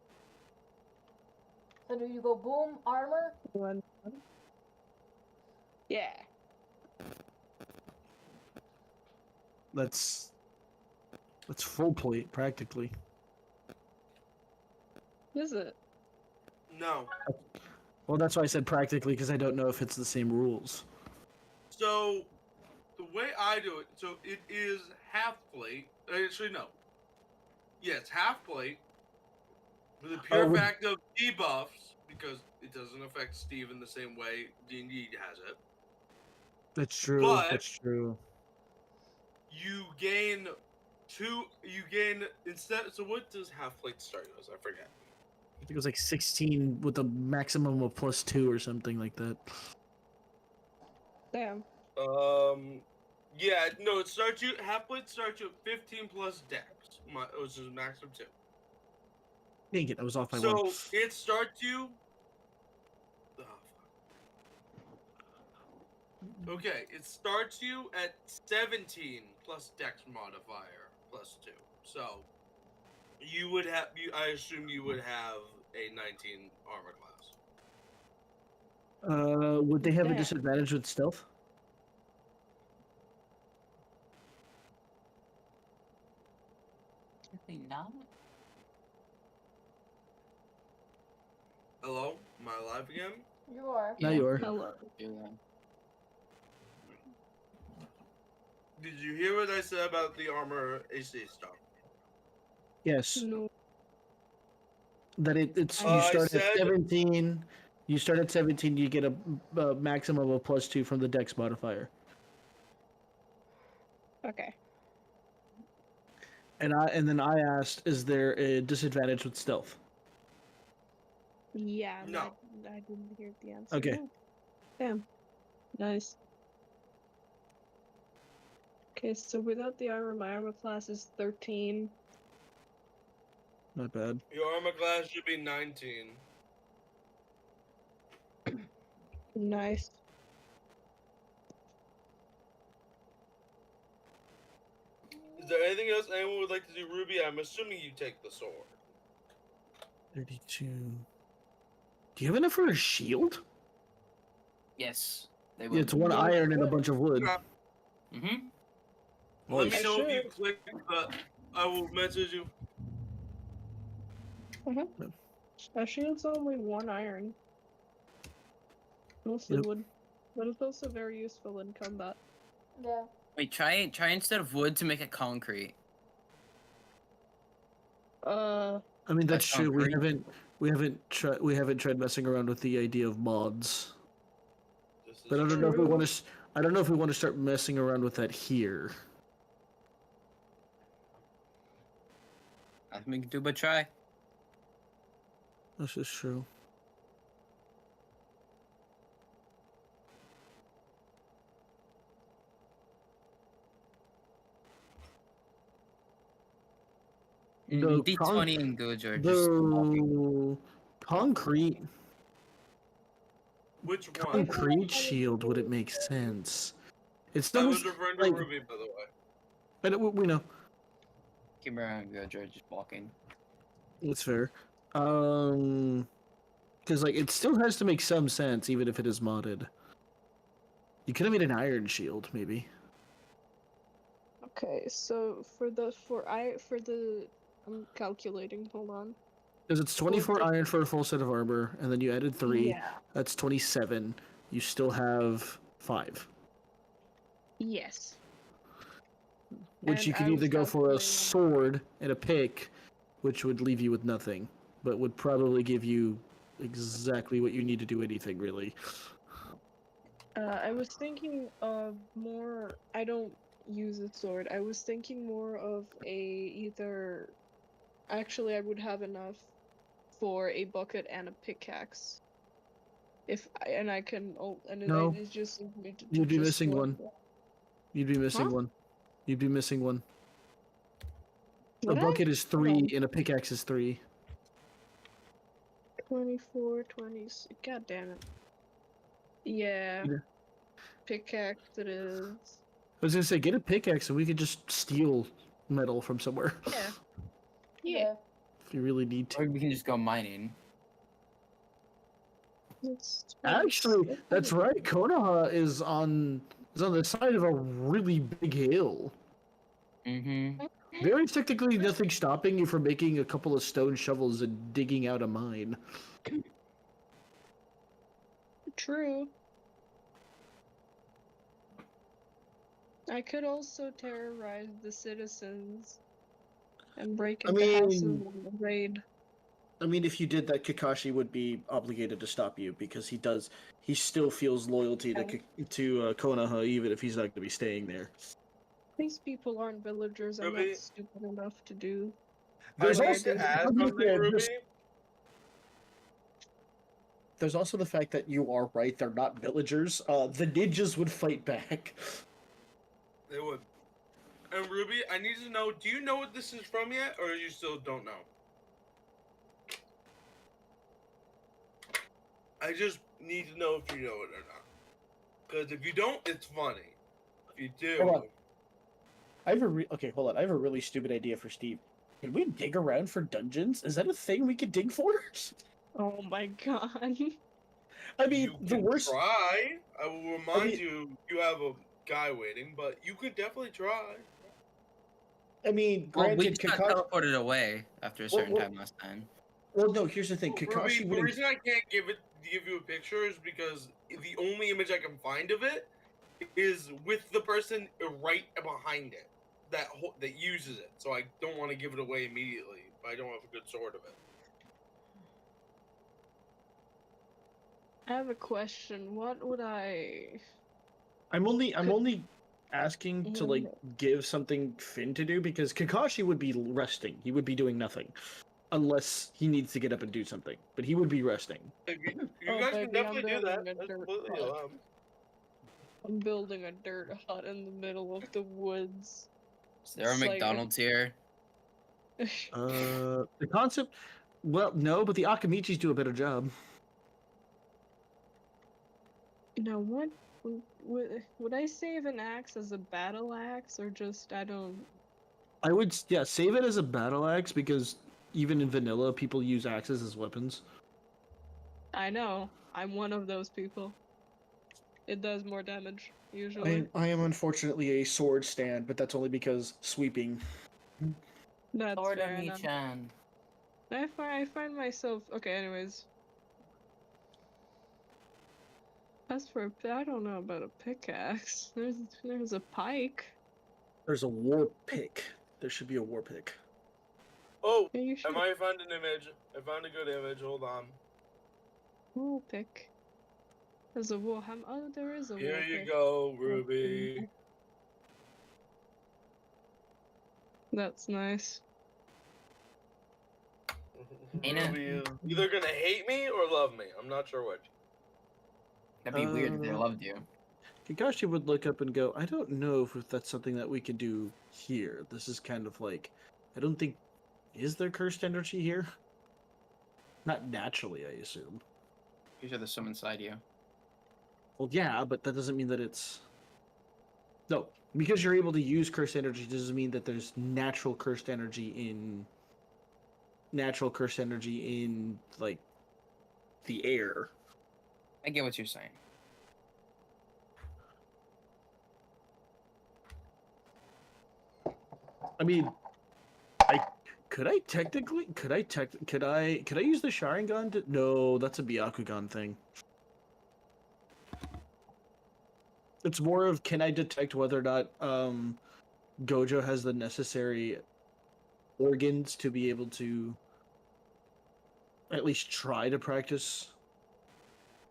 So do you go boom, armor?
One. Yeah.
That's full plate practically.
Is it?
No.
Well, that's why I said practically, because I don't know if it's the same rules.
So, the way I do it, so it is half plate. Actually, no. Yeah, it's half plate. For the pure
would-
fact of debuffs, because it doesn't affect Steve in the same way D&D has it.
That's true.
But-
That's true.
You gain instead. So what does half plate start you as? I forget.
I think it was like 16 with a maximum of +2 or something like that.
Damn.
Yeah, no, half plate starts you at 15 plus dex, which is max of 2.
Dang it, I was off by
So
one.
it starts you. Oh, fuck. Okay, it starts you at 17 plus dex modifier plus 2. So you would have. I assume you would have a 19 armor class.
Would they have a
Damn.
disadvantage with stealth?
I think not.
Hello, am I alive again?
You are.
Now you are.
Hello.
Yeah.
Did you hear what I said about the armor AC stuff?
Yes.
No.
That it's you
I
start
said-
at 17. You start at 17. You get a maximum of +2 from the dex modifier.
Okay.
And then I asked, is there a disadvantage with stealth?
Yeah.
No.
I didn't hear the answer.
Okay.
No. Damn. Nice. Okay, so without the armor, my armor class is 13.
Not bad.
Your armor class should be 19.
Nice.
Is there anything else anyone would like to do, Ruby? I'm assuming you take the sword.
32. Do you have enough for a shield?
Yes. They
Yeah,
will.
it's one iron and a bunch of wood.
Mm-hmm.
Let me
Nice.
know if you
Sure.
click the. I will message you.
A shield's only 1 iron. Mostly
Yep.
wood. But it's also very useful in combat.
Yeah.
Wait, try instead of wood to make it concrete.
Uh,
I mean, that's
That's
true. We
concrete.
haven't tried messing around with the idea of mods.
This is
But I don't know if we
true.
want to. I don't know if we want to start messing around with that here.
I think we can do but try.
This is true. No,
D20 and Gojo are just walking.
The concrete
Which one?
concrete shield would it make sense? It's
I
not
was referring to
like,
Ruby, by the way.
we know.
Kimura and Gojo are just walking.
That's fair. Because like it still has to make some sense, even if it is modded. You could have made an iron shield, maybe.
okay, so I'm calculating, hold on.
Because it's 24 iron for a full set of armor, and then you added 3.
Yeah.
That's 27. You still have 5.
Yes.
Which you
And
could
I
either
was
go for a
calculating-
sword and a pick, which would leave you with nothing, but would probably give you exactly what you need to do anything really.
I was thinking of more. I don't use a sword. I was thinking more of a either. Actually, I would have enough for a bucket and a pickaxe. And I can. Oh, and then
No.
it's just need to
You'd be
just
missing
work
one.
that.
You'd be missing
Huh?
one. You'd be missing one. A
Would I?
bucket is
Hold
3
on.
and a pickaxe is 3.
24, 20. God damn it. Yeah.
Yeah.
Pickaxe it is.
I was gonna say, get a pickaxe and we could just steal metal from somewhere.
Yeah. Yeah.
If you really need to.
Or we can just go mining.
It's
Actually, that's right. Konoha is on the side of a really big hill.
Mm-hmm.
There is technically nothing stopping you from making a couple of stone shovels and digging out a mine.
True. I could also terrorize the citizens and break
I
into houses
mean-
and raid.
I mean, if you did that, Kakashi would be obligated to stop you because he still feels loyalty to Konoha, even if he's not going to be staying there.
These people aren't villagers. I'm
Ruby?
not stupid enough to do.
There's
I need
also,
to ask
I'm just
something,
saying,
Ruby.
there's also the fact that you are right; they're not villagers. The ninjas would fight back.
They would. And Ruby, I need to know, do you know what this is from yet, or you still don't know? I just need to know if you know it or not. Because if you don't, it's funny. If you do,
Hold on. I have okay. Hold on. I have a really stupid idea for Steve. Can we dig around for dungeons? Is that a thing we could dig for?
Oh my god.
I mean,
you
the
can
worst.
try. I will remind
mean-
you, you have a guy waiting, but you could definitely try.
I mean,
Well, we
granted,
just got
Kakashi.
teleported away after a certain
well-
time last time.
Well, no. Here's the thing.
Ruby,
Kakashi
the
wouldn't.
reason I can't give you a picture is because the only image I can find of it is with the person right behind it that uses it. So I don't want to give it away immediately, but I don't have a good sword of it.
I have a question. What would I?
I'm only
Could-
asking to
Yeah.
like give something Finn to do because Kakashi would be resting. He would be doing nothing, unless he needs to get up and do something. But he would be resting.
You
Oh,
guys
baby,
can definitely
I'm
do that.
building a
That's
dirt
completely
hut.
allowed.
I'm building a dirt hut in the middle of the woods.
Is there a
It's like-
McDonald's here?
The concept. Well, no, but the Akamichis do a better job.
You know what? Would I save an axe as a battle axe or just I don't?
I would, yeah, save it as a battle axe because even in vanilla, people use axes as weapons.
I know. I'm one of those people. It does more damage usually.
I am unfortunately a sword stand, but that's only because sweeping.
That's
Sword
fair enough.
Chan.
I find myself okay. Anyways, as for I don't know about a pickaxe. There's a pike.
There's a war pick. There should be a war pick.
Oh,
Yeah, you
I
should.
might find an image. I found a good image. Hold on.
Wool pick. There's a wool ham. Oh, there is a wool
Here you
pick.
go, Ruby.
That's nice.
Ain't it?
Ruby is either gonna hate me or love me. I'm not sure which.
That'd be weird if they
Uh,
loved you.
Kakashi would look up and go, I don't know if that's something that we could do here. This is kind of like, I don't think, is there cursed energy here? Not naturally, I assume.
Usually there's some inside you.
Well, yeah, but that doesn't mean that it's... No, because you're able to use cursed energy doesn't mean that there's natural cursed energy in... like, the air.
I get what you're saying.
I mean, could I use the Sharingan to... No, that's a Byakugan thing. It's more of, can I detect whether or not Gojo has the necessary organs to be able to at least try to practice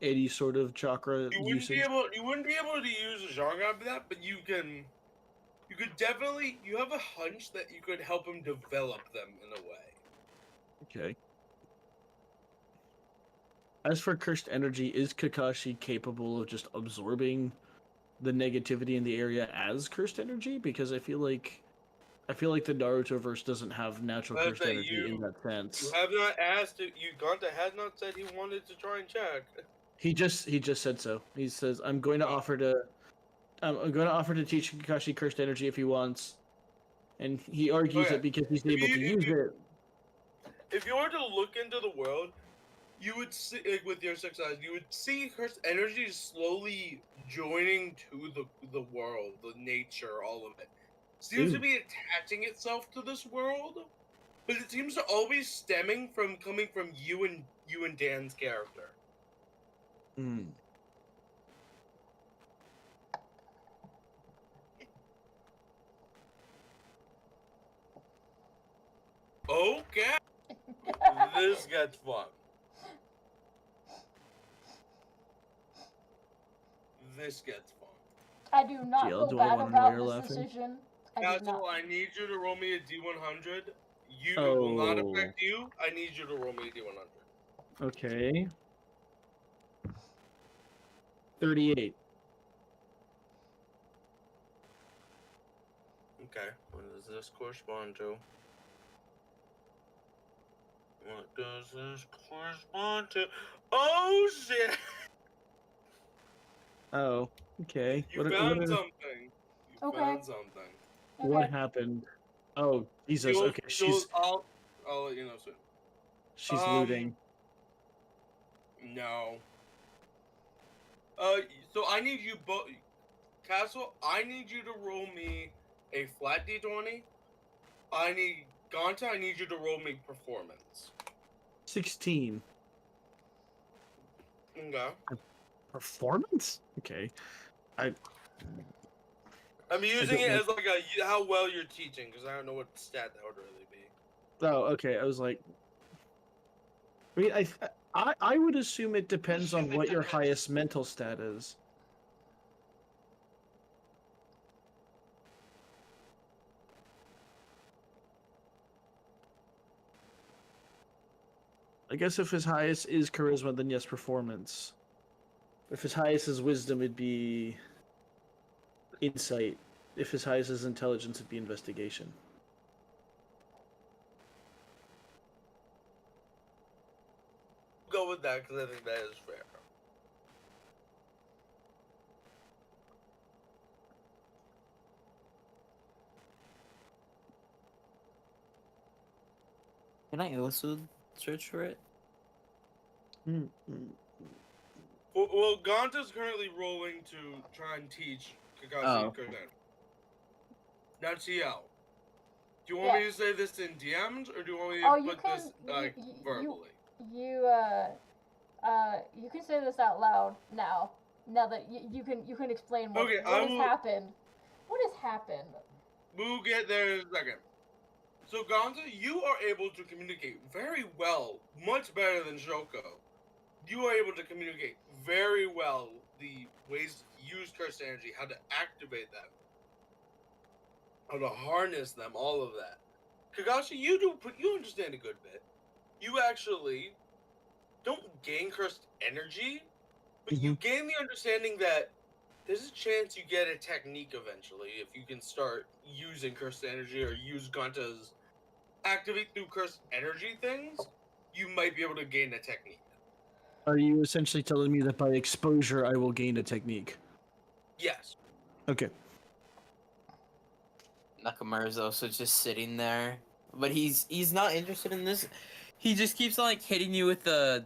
any sort of chakra
You
usage.
wouldn't be able to use a genre of that, but you could definitely, you have a hunch that you could help him develop them in a way.
Okay. As for cursed energy, is Kakashi capable of just absorbing the negativity in the area as cursed energy? Because I feel like the Naruto-verse doesn't have natural
But
cursed
that
energy in that sense.
you have not asked it. Ganta has not said he wanted to try and check.
He just said so. He says, I'm going to offer to teach Kakashi cursed energy if he wants. And he argues
Okay.
that because he's able to use it.
If you were to look into the world, you would see, like, with your 6 eyes, you would see cursed energy slowly joining to the world, the nature, all of it. Seems to
Ooh.
be attaching itself to this world, but it seems to always coming from you and Dan's character.
Hmm.
Okay, this gets fun. This gets fun.
I do not
GL,
feel
do I
bad
wanna know why
about
you're
this
laughing?
decision. I do
Castle,
not.
I need you to roll me a D100. It will not
Oh.
affect you. I need you to roll me a D100.
Okay. 38.
Okay, what does this correspond to? What does this correspond to? Oh shit!
Oh, okay.
You found something. You
Okay.
found something.
What
Okay.
happened? Oh, Jesus. Okay,
I'll let you know soon.
she's looting.
No. So I need you both, Castle. I need you to roll me a flat D20. Ganta. I need you to roll me performance.
16.
Okay.
Performance? Okay.
I'm using it as like how well you're teaching, because I don't know what stat that would really be.
Oh, okay. I was like, I mean, I would assume it depends on what your highest mental stat is. I guess if his highest is charisma, then yes, performance. If his highest is wisdom, it'd be insight. If his highest is intelligence, it'd be investigation.
Go with that because I think that is fair.
Can I also search for it?
Well, Ganta's currently rolling to try and teach Kakashi
Oh.
Kurden. Now, TL, do you want me to say this in DMs or do you want me to put this verbally?
You can say this out loud now. Now that you can explain what has happened. What has happened?
We'll get there in a second. So Ganta, you are able to communicate very well, much better than Shoko. You are able to communicate very well the ways to use cursed energy, how to activate them, how to harness them, all of that. Kakashi, you understand a good bit. You actually don't gain cursed energy, but you gain the understanding that there's a chance you get a technique eventually if you can start using cursed energy or use Ganta's activate through cursed energy things. You might be able to gain a technique.
Are you essentially telling me that by exposure I will gain a technique?
Yes.
Okay.
Nakamura's also just sitting there, but he's not interested in this. He just keeps like hitting you with the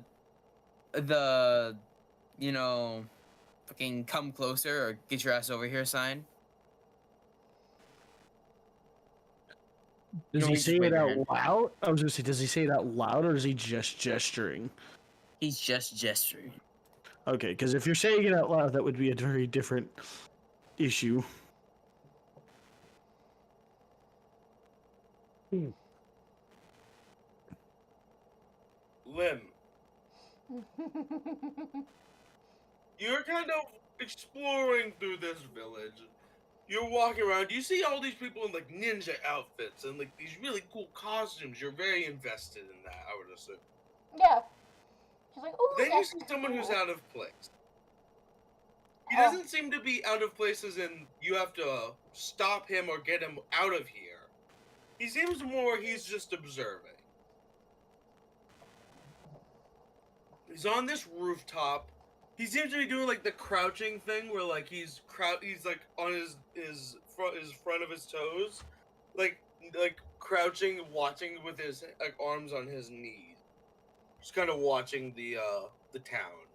fucking come closer or get your ass over here sign.
Does he
Just
say
wave
it
your
out
hand.
loud? I was gonna say, does he say it out loud or is he just gesturing?
He's just gesturing.
Okay, because if you're saying it out loud, that would be a very different issue.
Lim, you're kind of exploring through this village. You're walking around. You see all these people in like ninja outfits and like these really cool costumes. You're very invested in that, I would assume.
Yeah. She's like, oh,
Then you
that's
see someone who's
cool.
out of place. He
Oh.
doesn't seem to be out of place as in you have to stop him or get him out of here. He seems more he's just observing. He's on this rooftop. He seems to be doing like the crouching thing where like he's like on his front of his toes, like crouching, watching with his like arms on his knees. Just kind of watching the town.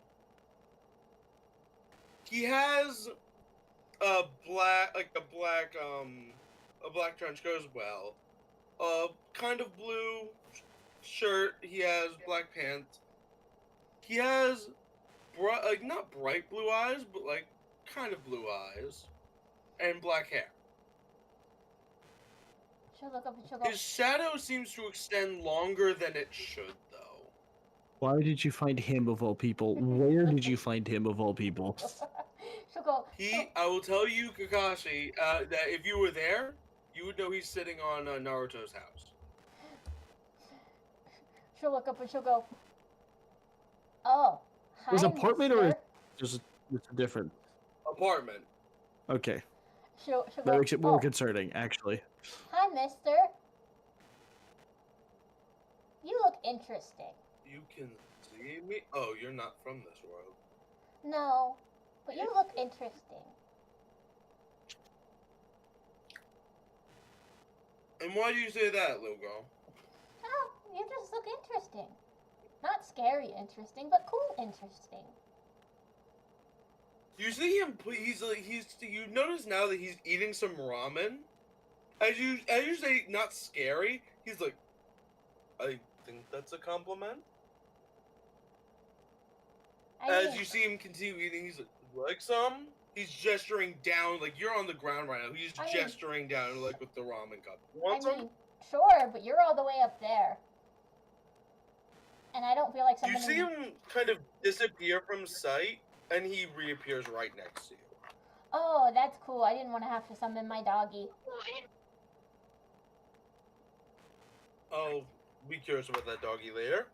He has a black trench coat as well. Kind of blue shirt. He has black pants. He has not bright blue eyes, but like kind of blue eyes, and black hair.
She'll look up and she'll go,
His shadow seems to extend longer than it should, though.
Why did you find him of all people? Where did you find him of all people?
she'll go,
I will tell you, Kakashi, that if you were there, you would know he's sitting on Naruto's house.
she'll look up and she'll go, oh, hi,
His apartment or
mister.
just it's different?
Apartment.
Okay,
She'll
that
go,
makes it more
oh,
concerning, actually.
hi, mister. You look interesting.
You can see me? Oh, you're not from this world.
No, but you look interesting.
And why do you say that, little girl?
Oh, you just look interesting. Not scary interesting, but cool interesting.
You see him? You notice now that he's eating some ramen. As you say, not scary. He's like, I think that's a compliment. As you see him continue eating, he's like some. He's gesturing down, like you're on the ground right now. He's gesturing down, like with the ramen cup. Want some?
Sure, but you're all the way up there. And I don't feel like something.
You see him kind of disappear from sight, and he reappears right next to you.
Oh, that's cool. I didn't want to have to summon my doggy.
I'll be curious about that doggy later.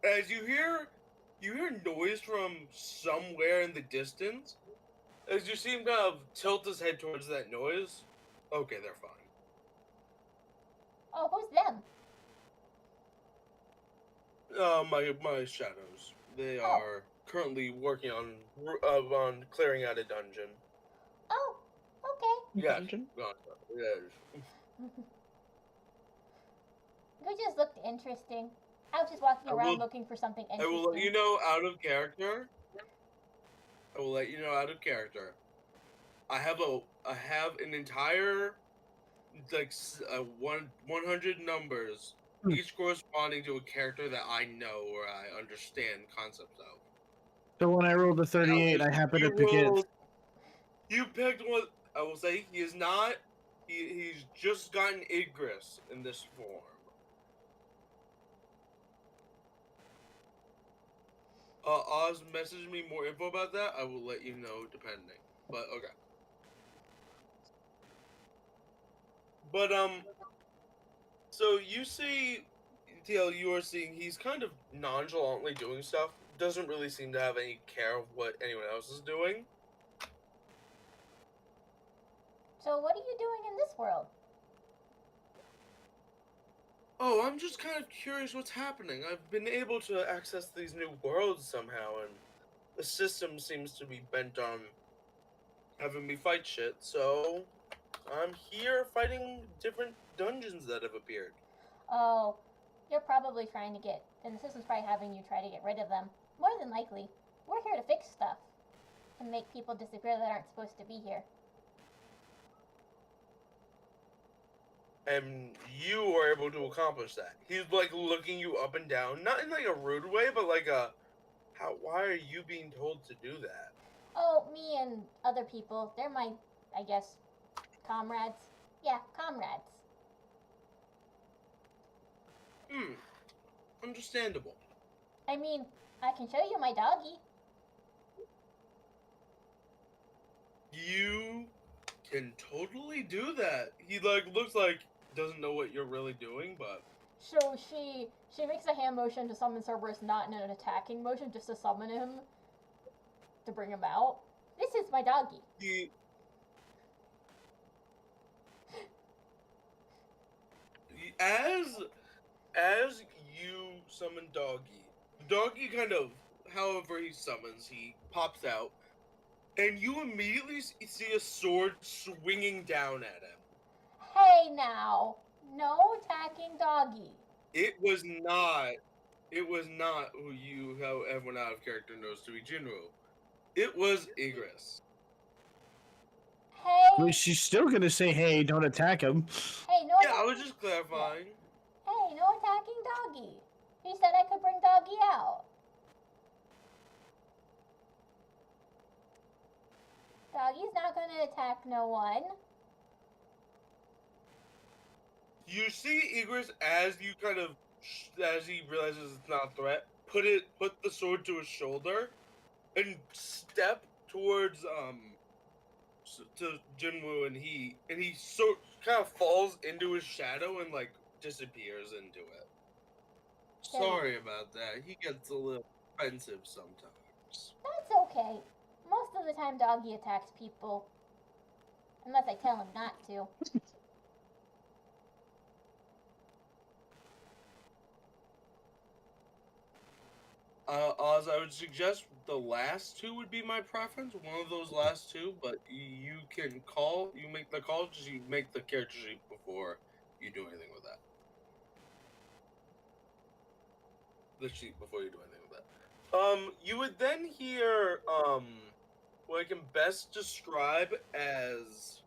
As you hear noise from somewhere in the distance. As you see him kind of tilt his head towards that noise. Okay, they're fine.
Oh, who's them?
My shadows. They are currently working on clearing out a dungeon.
Oh, okay.
Yes.
Dungeon?
Yes.
You just looked interesting. I was just walking around looking for something interesting.
I will let you know out of character. I have an entire 100 numbers, each corresponding to a character that I know or I understand concepts of.
So when I rolled a 38, I happened to pick it.
You picked one. I will say he is not. He's just gotten Igris in this form. Oz messaged me more info about that. I will let you know depending. But okay. But so you see, TL, you are seeing he's kind of nonchalantly doing stuff. Doesn't really seem to have any care of what anyone else is doing.
So what are you doing in this world?
Oh, I'm just kind of curious what's happening. I've been able to access these new worlds somehow, and the system seems to be bent on having me fight shit, so I'm here fighting different dungeons that have appeared.
Oh, you're probably trying to get, and the system's probably having you try to get rid of them. More than likely. We're here to fix stuff. To make people disappear that aren't supposed to be here.
And you are able to accomplish that. He's like looking you up and down, not in like a rude way, but like why are you being told to do that?
Oh, me and other people. They're my, I guess, comrades. Yeah, comrades.
understandable.
I mean, I can show you my doggy.
You can totally do that. He like looks like doesn't know what you're really doing, but
So she makes a hand motion to summon Cerberus, not in an attacking motion, just to summon him, to bring him out. This is my doggy.
he as you summon doggy kind of however he summons, he pops out, and you immediately see a sword swinging down at him.
Hey now, no attacking doggy.
It was not how everyone out of character knows to be Jinru. It was Igris.
I mean,
Hey,
she's still gonna say, "Hey, don't attack him."
hey, no
Yeah, I
attacking.
was just clarifying.
Hey, no attacking doggy. He said I could bring doggy out. Doggy's not gonna attack no one.
You see Igris as you kind of as he realizes it's not a threat, put the sword to his shoulder, and step towards to Jinwoo, and he so kind of falls into his shadow and like disappears into it. Sorry about that. He gets a little offensive sometimes.
That's okay. Most of the time, doggy attacks people. Unless I tell him not to.
Oz, I would suggest the last two would be my preference. One of those last two, but you can call. You make the call. Just you make the character sheet before you do anything with that. The sheet before you do anything with that. You would then hear what I can best describe as.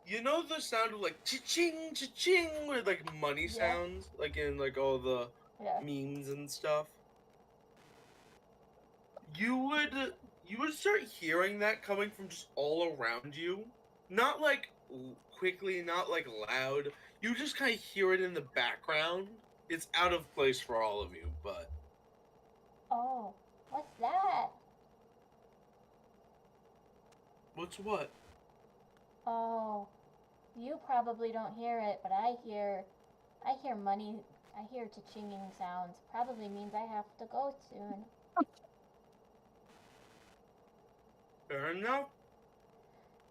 You know the sound of like cha-ching, cha-ching, where like money
Yeah.
sounds, like in like all the
Yeah.
memes and stuff. You would start hearing that coming from just all around you. Not like quickly, not like loud. You just kind of hear it in the background. It's out of place for all of you, but
Oh, what's that?
what's what?
Oh, you probably don't hear it, but I hear money. I hear cha-chinging sounds. Probably means I have to go soon.
Fair enough.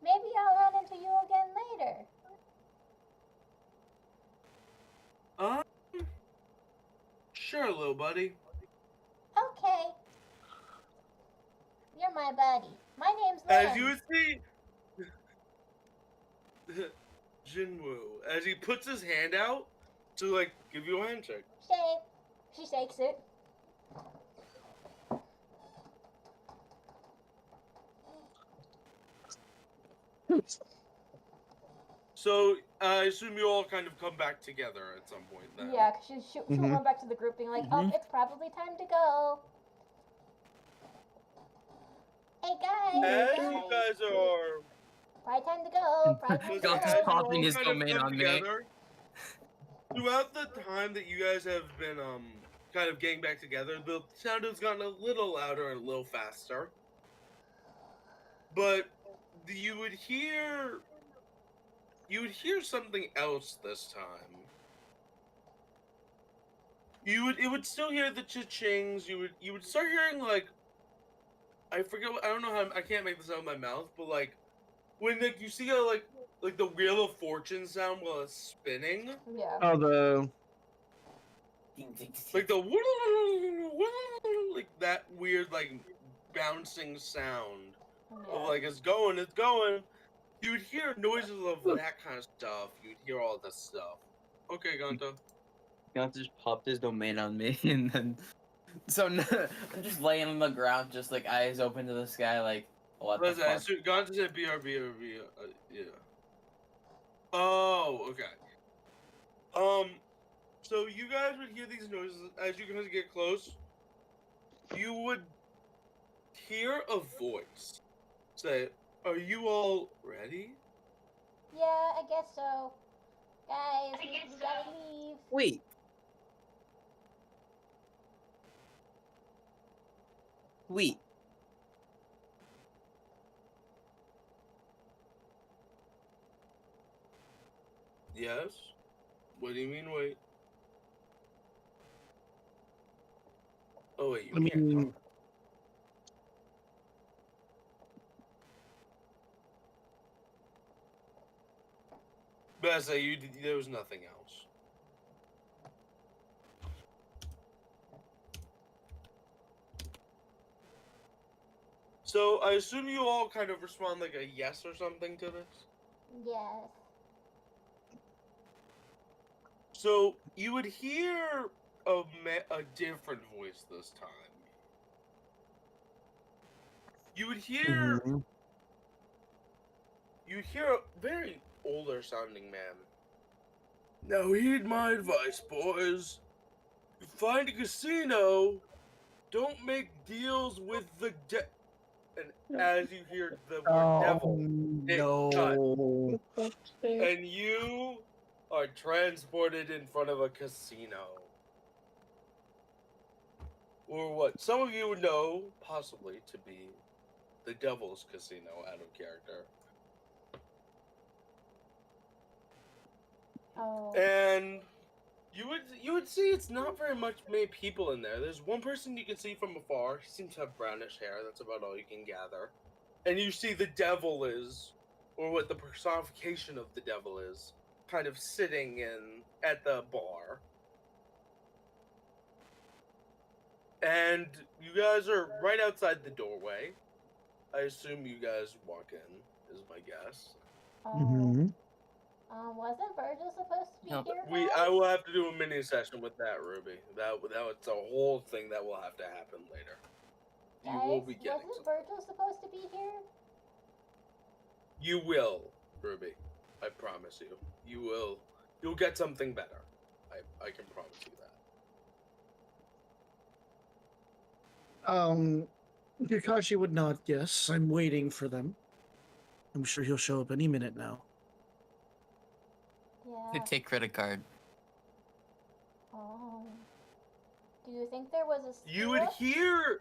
Maybe I'll run into you again later.
Sure, little buddy.
Okay. You're my buddy. My name's
As you
Lynn.
would see, Jinwoo, as he puts his hand out to like give you a handshake.
Shake. She shakes it.
So I assume you all kind of come back together at some point then.
Yeah, 'cause she'll
Mhm.
run back to the group being like, oh,
Mhm.
it's probably time to go. Hey guys,
As
guys.
you guys are
Probably time to go. Probably time to
listen,
Got
as
this
you
go.
popping
all
his
kind of
domain
come
on me.
together, throughout the time that you guys have been kind of getting back together, the sound has gotten a little louder and a little faster. But you would hear something else this time. It would still hear the cha-chings. You would start hearing like I don't know how I can't make this out of my mouth, but like when like you see a like the Wheel of Fortune sound while it's spinning,
Yeah.
Oh, the
like the like that weird like bouncing sound of
Yeah.
like it's going. You would hear noises of that kind of stuff. You'd hear all this stuff. Okay, Gonto.
Got just popped his domain on me, and then I'm just laying on the ground, just like eyes open to the sky, like what the
Listen,
fuck?
Gonto said BRB. Yeah. Oh, okay. So you guys would hear these noises as you guys get close. You would hear a voice say, "Are you all ready?"
Yeah, I guess so. Guys, we gotta leave.
Wait, Sweet.
Yes? What do you mean, wait? Oh, wait, you
I
can't
mean,
talk. But I say, there was nothing else. So, I assume you all kind of respond like a yes or something to this?
Yes.
So, you would hear a different voice this time. You would hear
mhm.
you hear a very older sounding man. Now heed my advice, boys. You find a casino, don't make deals with the and as you hear the word devil, it cuts,
No.
and you are transported in front of a casino. Or what some of you would know, possibly, to be the Devil's Casino out of character.
Oh.
And you would see it's not very much many people in there. There's one person you can see from afar. He seems to have brownish hair. That's about all you can gather. And you see the devil is, or what the personification of the devil is, kind of sitting in at the bar. And you guys are right outside the doorway. I assume you guys walk in, is my guess.
Oh.
Mhm.
Wasn't Virgil supposed to be
No,
here,
I
guys?
will have to do a mini session with that, Ruby. That was a whole thing that will have to happen later. You will
Guys,
be getting
wasn't
some.
Virgil supposed to be here?
You will, Ruby. I promise you. You will. You'll get something better. I can promise you that.
Kakashi would not guess. I'm waiting for them. I'm sure he'll show up any minute now.
Yeah.
take credit card.
Oh. Do you think there was a
You would
screw-up?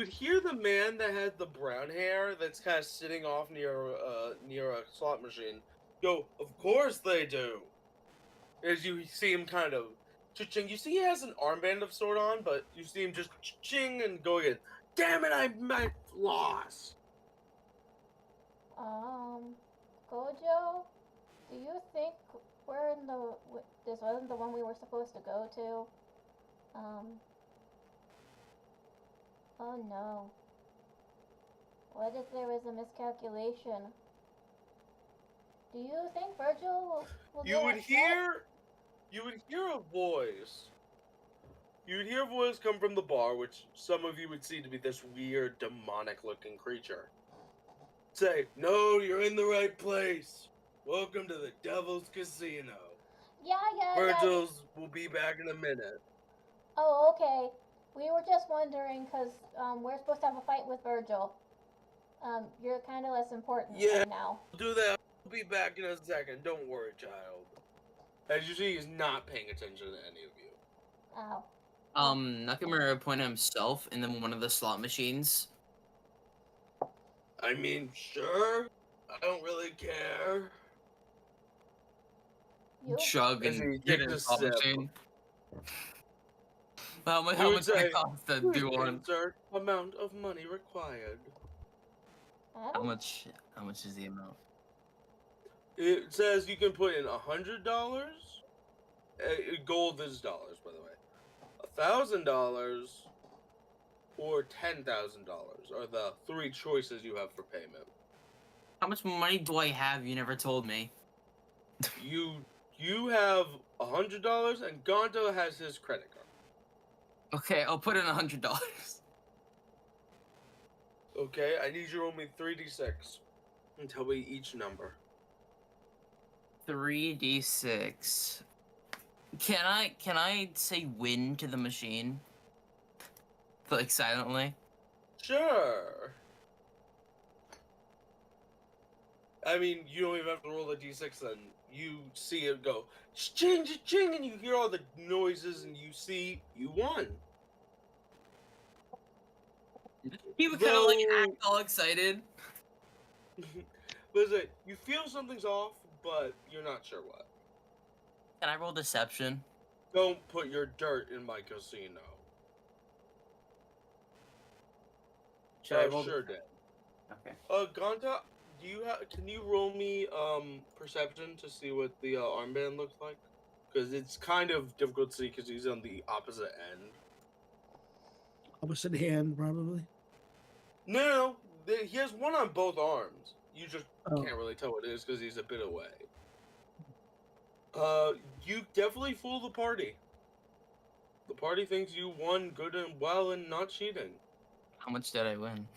hear the man that has the brown hair that's kind of sitting off near a slot machine go, of course they do. As you see him kind of ching. You see he has an armband of sort on, but you see him just ching and go again. Damn it, I lost.
Gojo, do you think we're in the... This wasn't the one we were supposed to go to? Oh no. What if there was a miscalculation? Do you think Virgil will
You
get
would
upset?
hear a voice. You would hear a voice come from the bar, which some of you would see to be this weird, demonic-looking creature. Say, no, you're in the right place. Welcome to the Devil's Casino.
Yeah.
Virgil's will be back in a minute.
Oh, okay. We were just wondering, because we're supposed to have a fight with Virgil. You're kind of less important
Yeah.
right now.
I'll do that. I'll be back in a second. Don't worry, child. As you see, he's not paying attention to any of you.
Ow.
Nakamura point himself in one of the slot machines.
I mean, sure. I don't really care.
You?
Chug
As he
and get in
takes
the
a
slot
sip.
machine. How much
would
would
say,
it cost to
"Please
do one?
insert amount of money required."
I
How
don't...
much is the amount?
It says you can put in $100. Gold is dollars, by the way. $1,000 or $10,000 are the three choices you have for payment.
How much money do I have? You never told me.
You have $100 and Gonto has his credit card.
Okay, I'll put in $100.
Okay, I need you to roll me 3d6 and tell me each number.
3d6. Can I say win to the machine? Like silently?
Sure. I mean, you don't even have to roll the d6 then. You see it go, ching, ching, and you hear all the noises and you see you won.
He would kind of like
Though-
act all excited.
Listen, you feel something's off, but you're not sure what.
Can I roll deception?
Don't put your dirt in my casino.
Should I roll?
Sure did.
Okay.
Ganta, can you roll me perception to see what the armband looks like? Because it's kind of difficult to see because he's on the opposite end.
Opposite hand, probably.
No, he has one on both arms. You just
Oh.
can't really tell what it is because he's a bit away. You definitely fool the party. The party thinks you won good and well and not cheating.
How much did I win?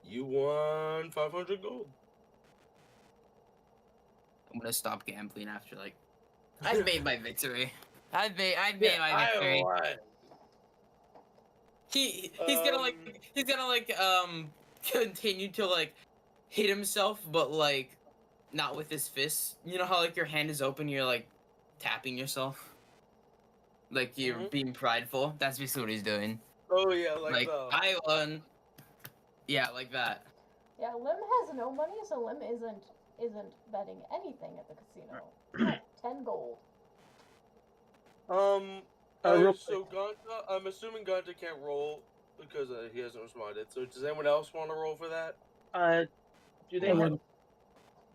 You won 500 gold.
I'm gonna stop gambling after like I've made my victory. I've made my victory.
won.
He's gonna continue to like hit himself, but like not with his fists. You know how like your hand is open, you're like tapping yourself, like you're being prideful. That's basically what he's doing.
Oh yeah, like the...
I won. Yeah, like that.
Yeah, Lim has no money, so Lim isn't betting anything at the casino. Not 10 gold.
So Ganta, I'm assuming Ganta can't roll because he hasn't responded. So does anyone else want to roll for that?
Do they have?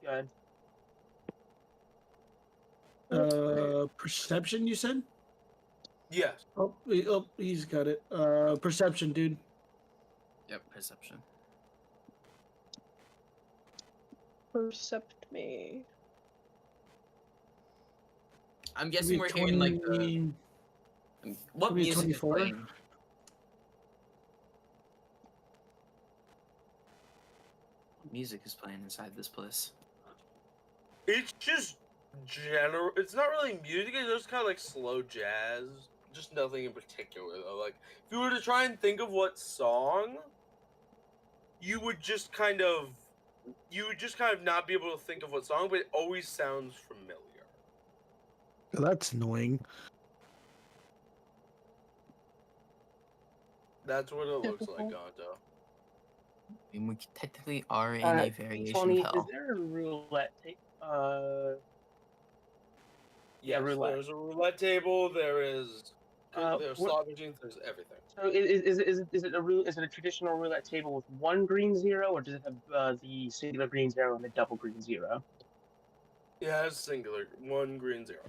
Go ahead.
Perception, you said?
Yes.
Oh, he's got it. Perception, dude.
Yep, perception.
Percept me.
I'm guessing we're hearing like the what
maybe
music is
24?
playing. What music is playing inside this place?
It's just general. It's not really music. It's just kind of like slow jazz. Just nothing in particular though. Like if you were to try and think of what song, you would just kind of not be able to think of what song, but it always sounds familiar.
That's annoying.
That's what it looks like, Gonto.
I mean, we technically are in a variation
Tony,
of hell.
is there a roulette
Yes,
roulette.
there's a roulette table. There's
what-
slot machines. There's everything.
So is it a traditional roulette table with one green zero, or does it have the singular green zero and the double green zero?
Yeah, it's singular. One green zero.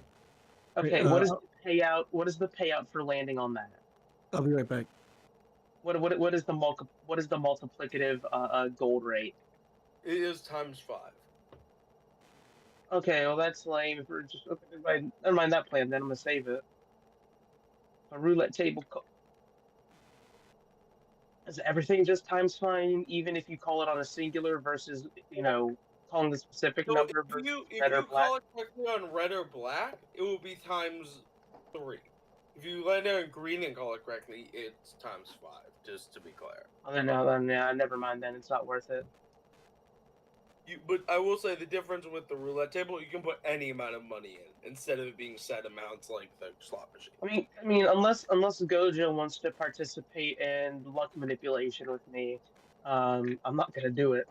Okay,
Wait,
what is the payout? What is the payout for landing on that?
I'll be right back.
What is the multiplicative gold rate?
It is ×5.
Okay, well that's lame. If we're just okay, never mind that plan. Then I'm gonna save it. A roulette table. Is everything just ×5, even if you call it on a singular versus calling the specific
So
number
if
versus
you
red or black?
call it correctly on red or black, it will be ×3. If you land it on green and call it correctly, it's ×5. Just to be clear.
Oh, then yeah, never mind. Then it's not worth it.
But I will say the difference with the roulette table, you can put any amount of money in instead of it being set amounts like the slot machine.
I mean, unless Gojo wants to participate in luck manipulation with me, I'm not gonna do it.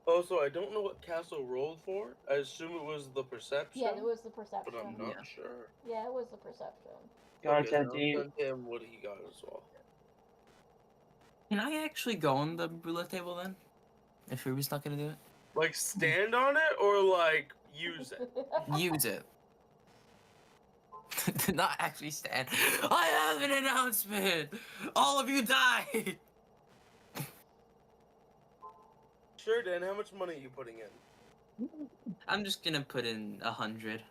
Also, I don't know what Castle rolled for. I assume it was the perception.
Yeah, it was the perception.
But I'm not sure.
Yeah, it was the perception.
Content,
I'll
do you-
send him what he got as well.
Can I actually go on the roulette table then? If Ruby's not gonna do it?
Like stand on it or like use it?
Use it. Not actually stand. I have an announcement! All of you died!
Sure, Dan. How much money are you putting in?
I'm just gonna put in 100.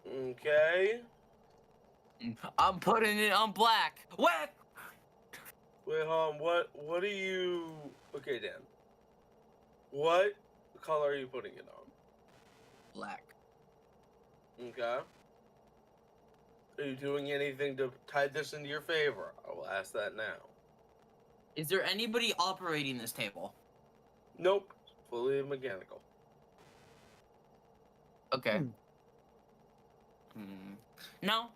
Okay.
I'm putting it on black. Whack!
Wait, hold on. What are you? Okay, Dan. What color are you putting it on?
Black.
Okay. Are you doing anything to tie this into your favor? I will ask that now.
Is there anybody operating this table?
Nope. Fully mechanical.
Okay. No.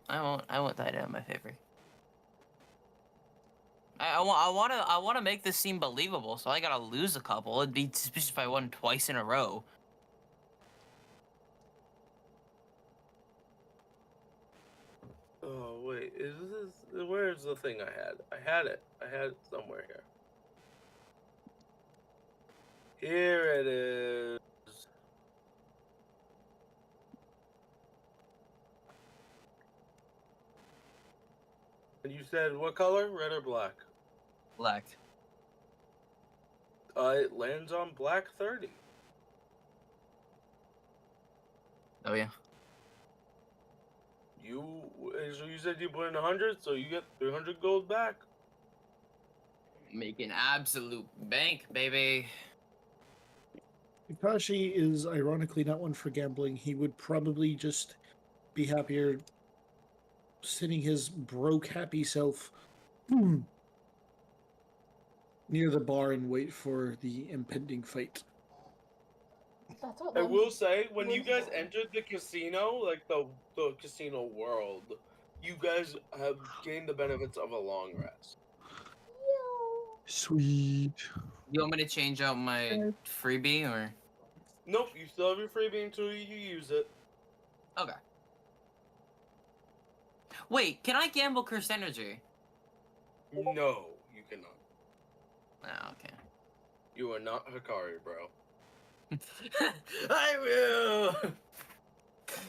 I won't die down my favor. I want to make this seem believable, so I gotta lose a couple. It'd be suspicious if I won twice in a row.
Oh wait, is this? Where's the thing I had? I had it. I had it somewhere here. Here it is. And you said what color? Red or black?
Black.
It lands on black 30.
Oh yeah.
So you said you put in 100, so you get 300 gold back.
Making absolute bank, baby.
Kakashi is ironically not one for gambling. He would probably just be happier sitting his broke happy self near the bar and wait for the impending fight.
That's what
I
Lim-
will say, when you
Lim's
guys
doing.
entered the casino, like the casino world, you guys have gained the benefits of a long rest.
Yo.
Sweet.
You want me to change out my freebie or?
Nope, you still have your freebie until you use it.
Okay. Wait, can I gamble cursed energy?
No, you cannot.
Oh, okay.
You are not Hikari, bro.
I will.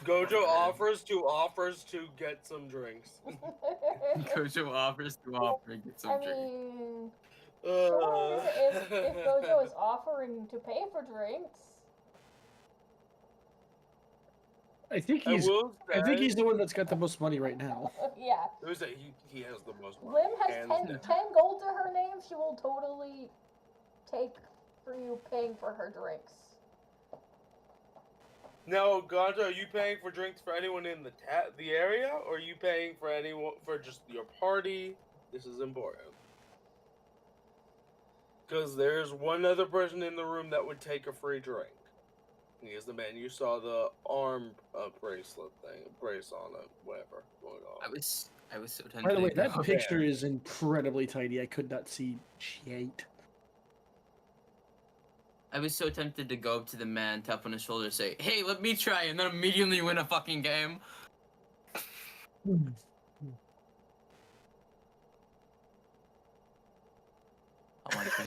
Gojo offers to get some drinks.
Gojo offers to offer and get some
I
drink.
mean, sure, if Gojo is offering to pay for drinks.
I think
I
he's
will say,
I think he's the one that's got the most money right now.
Yeah.
I would say he has the most money.
Lim has
hands
10
down.
gold to her name. She will totally take for you paying for her drinks.
Now, Gojo, are you paying for drinks for anyone in the area, or are you paying for anyone for just your party? This is important. Because there's one other person in the room that would take a free drink. He is the man you saw the arm brace on it, whatever going on.
I was so tempted.
By the way,
to
that
go.
picture is incredibly tiny. I could not see shit.
I was so tempted to go up to the man, tap on his shoulder, say, "Hey, let me try," and then immediately win a fucking game. I want to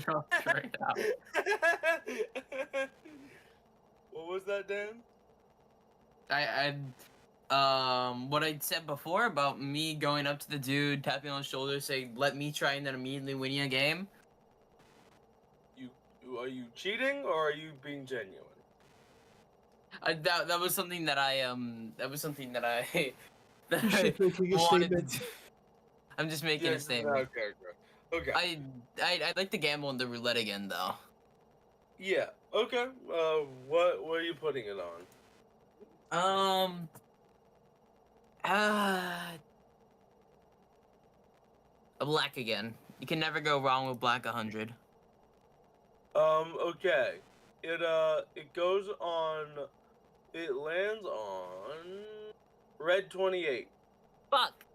go straight out.
What was that, Dan?
What I said before about me going up to the dude, tapping on his shoulder, saying, "Let me try," and then immediately winning a game.
Are you cheating or are you being genuine?
That was something that I that
You're
I
just making a
wanted
statement.
to do. I'm just making
Yeah,
a statement.
Okay.
I'd like to gamble in the roulette again though.
Yeah. Okay. What are you putting it on?
A black again. You can never go wrong with black 100.
Okay. It goes on. It lands on red 28.
Fuck.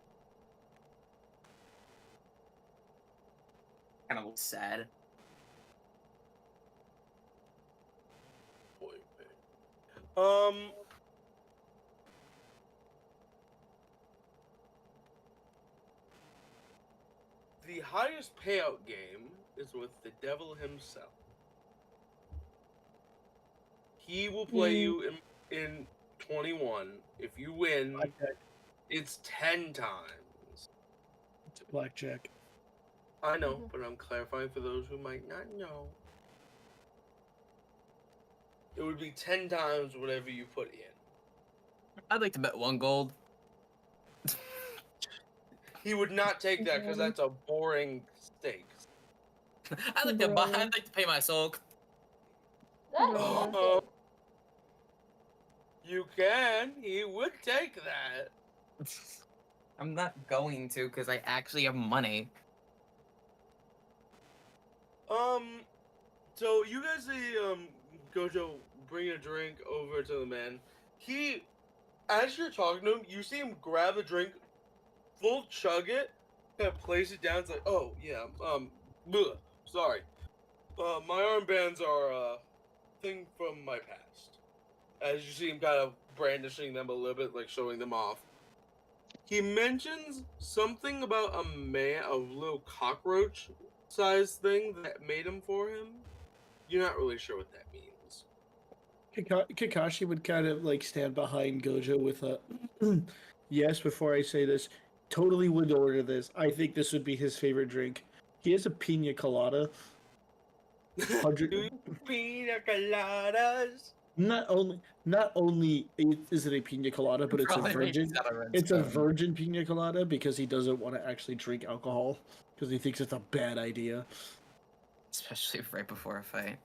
Kind of sad.
The highest payout game is with the devil himself. He will play you in 21. If you win, it's 10 times.
It's blackjack.
I know, but I'm clarifying for those who might not know. It would be 10 times whatever you put in.
I'd like to bet 1 gold.
He would not take that because that's a boring stake.
I'd like to pay my soul.
That's
Oh, you can. He would take that.
I'm not going to because I actually have money.
So you guys see Gojo bring a drink over to the man. He as you're talking to him, you see him grab a drink, full chug it, kind of place it down. It's like, oh yeah, bleh, sorry. My armbands are a thing from my past. As you see him kind of brandishing them a little bit, like showing them off. He mentions something about a little cockroach-sized thing that made him for him. You're not really sure what that means.
Kakashi would kind of like stand behind Gojo with a yes, before I say this, totally would order this. I think this would be his favorite drink. He has a pina colada. 100
Pina coladas.
Not only is it a pina colada, but it's a
Probably
virgin.
makes out of red
It's a
spoon.
virgin pina colada because he doesn't want to actually drink alcohol because he thinks it's a bad idea.
Especially right before a fight.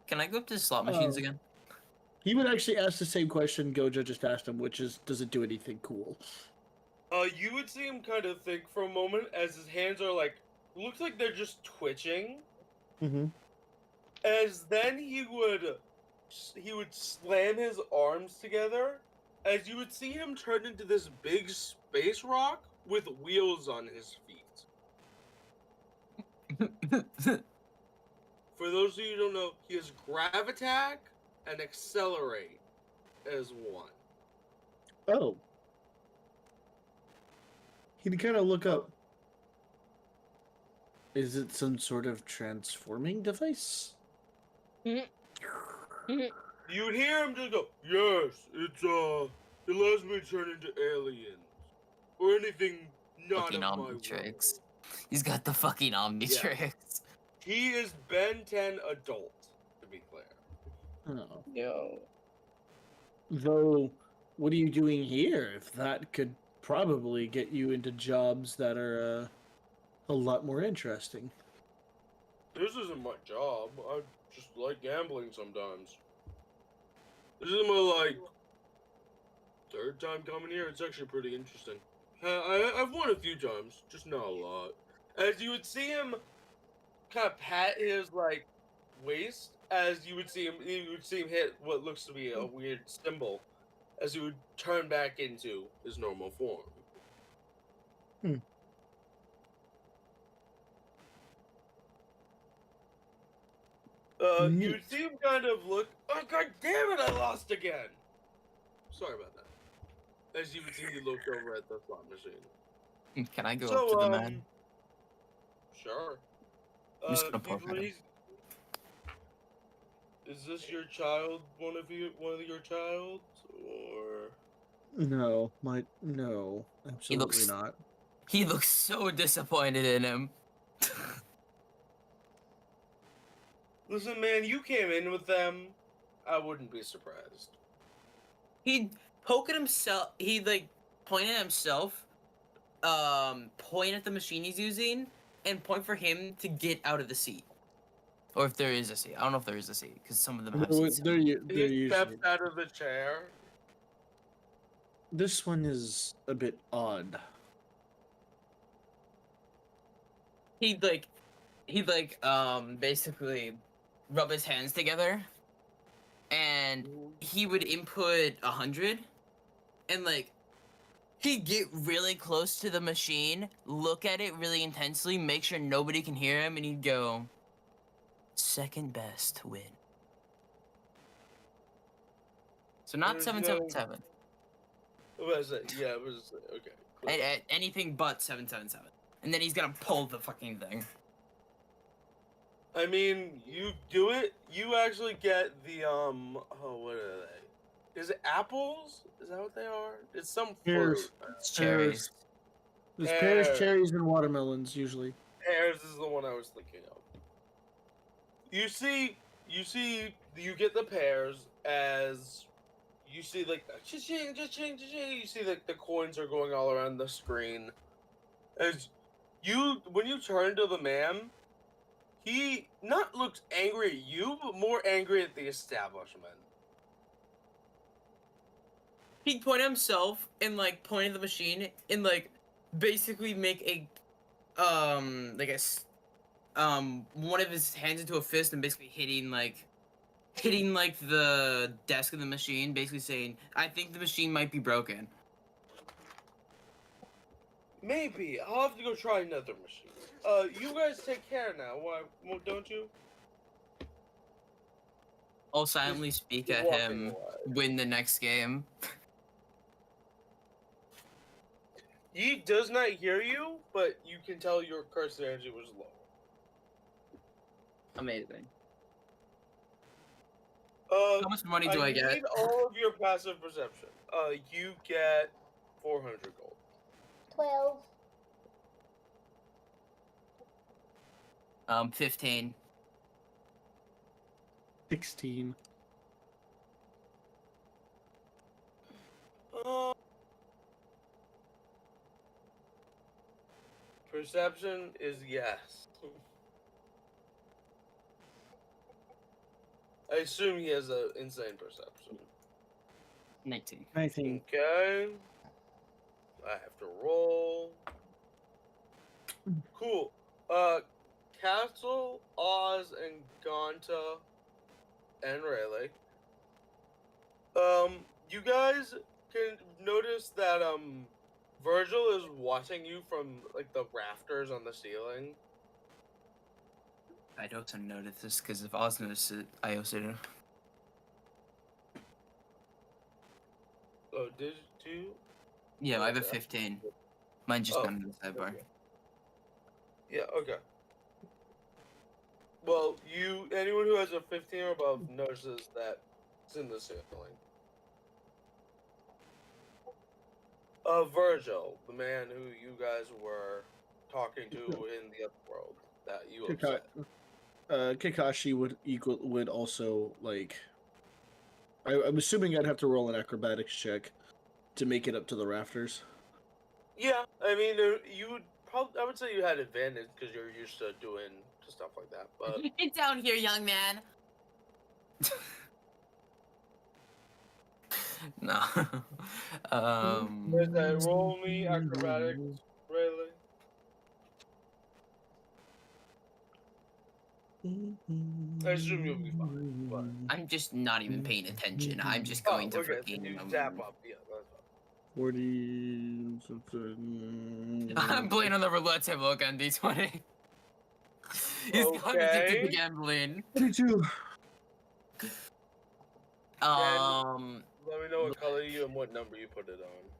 Can I go up to slot machines
Oh.
again?
He would actually ask the same question Gojo just asked him, which is, does it do anything cool?
You would see him kind of think for a moment as his hands are like, looks like they're just twitching.
Mm-hmm.
As then he would slam his arms together, as you would see him turn into this big space rock with wheels on his feet. For those of you who don't know, he has gravitate and accelerate as one.
Oh. He'd kind of look up. Is it some sort of transforming device?
You'd hear him just go, yes, it allows me to turn into aliens. Or anything not
Fucking
of my
Omnitrix.
world.
He's got the fucking Omnitrix.
He is Ben 10 adult, to be clear.
Oh.
Yo.
Though, what are you doing here? If that could probably get you into jobs that are a lot more interesting.
This isn't my job. I just like gambling sometimes. This is my, like, third time coming here. It's actually pretty interesting. I've won a few times, just not a lot. As you would see him kind of pat his, like, waist, as you would see him hit what looks to be a weird symbol, as he would turn back into his normal form. You would see him kind of look, oh god damn it, I lost again! Sorry about that. As you would see, he looked over at the slot machine.
Can I go up to the man?
Sure.
I'm just gonna poke at him.
Is this your child, one of your childs, or?
No, absolutely
looks-
not.
He looks so disappointed in him.
Listen, man, you came in with them. I wouldn't be surprised.
He'd poke at himself. He'd like point at himself, point at the machine he's using, and point for him to get out of the seat. Or if there is a seat. I don't know if there is a seat because some of them have seats.
They're
He
usually.
steps out of the chair.
This one is a bit odd.
He'd basically rub his hands together, and he would input 100, and like he'd get really close to the machine, look at it really intensely, make sure nobody can hear him, and he'd go, second best win. So not
There's
777.
What was it? Yeah, it was okay. Cool.
Anything but 777. And then he's gonna pull the fucking thing.
I mean, you do it. You actually get the oh, what are they? Is it apples? Is that what they are? It's some fruit.
Pears.
It's cherries.
There's pears,
Pear.
cherries, and watermelons usually.
Pears is the one I was thinking of. You get the pears as you see like cha-ching, cha-ching, cha-ching. You see like the coins are going all around the screen. As when you turn to the man, he not looks angry at you, but more angry at the establishment.
He'd point at himself and like point at the machine and like basically make one of his hands into a fist and basically hitting like the desk of the machine, basically saying, "I think the machine might be broken."
Maybe I'll have to go try another machine. You guys take care now. Why? Well, don't you?
I'll silently speak
He's
at
walking
him.
away.
Win the next game.
He does not hear you, but you can tell your curse energy was low.
Amazing.
How
How much money do I get?
need all of your passive perception. You get 400 gold.
12.
15.
16.
Perception is yes. I assume he has an insane perception.
19.
19.
Okay. I have to roll. Cool. Castle, Oz, and Ganta, and Rayleigh. You guys can notice that, Virgil is watching you from, like, the rafters on the ceiling.
I'd also notice this because if Oz noticed it, I also do.
Oh, did you?
Yeah, I have a
Okay.
15. Mine just
Oh,
got in the sidebar.
okay. Yeah, okay. Well, anyone who has a 15 or above notices that it's in the ceiling. Virgil, the man who you guys were talking to in the other world that you upset.
Kakashi would also like. I'm assuming I'd have to roll an acrobatics check to make it up to the rafters.
Yeah, I mean, you would probably. I would say you had advantage because you're used to doing stuff like that. But
Get down here, young man. No.
there's that roll me acrobatics, really. I assume you'll be fine. But
I'm just not even paying attention. I'm just going to
okay,
freaking.
then you zap up. Yeah, that's fine.
40 something.
I'm playing on the roulette table again, D20. He's got addicted to gambling.
42.
Let me know what color you and what number you put it on.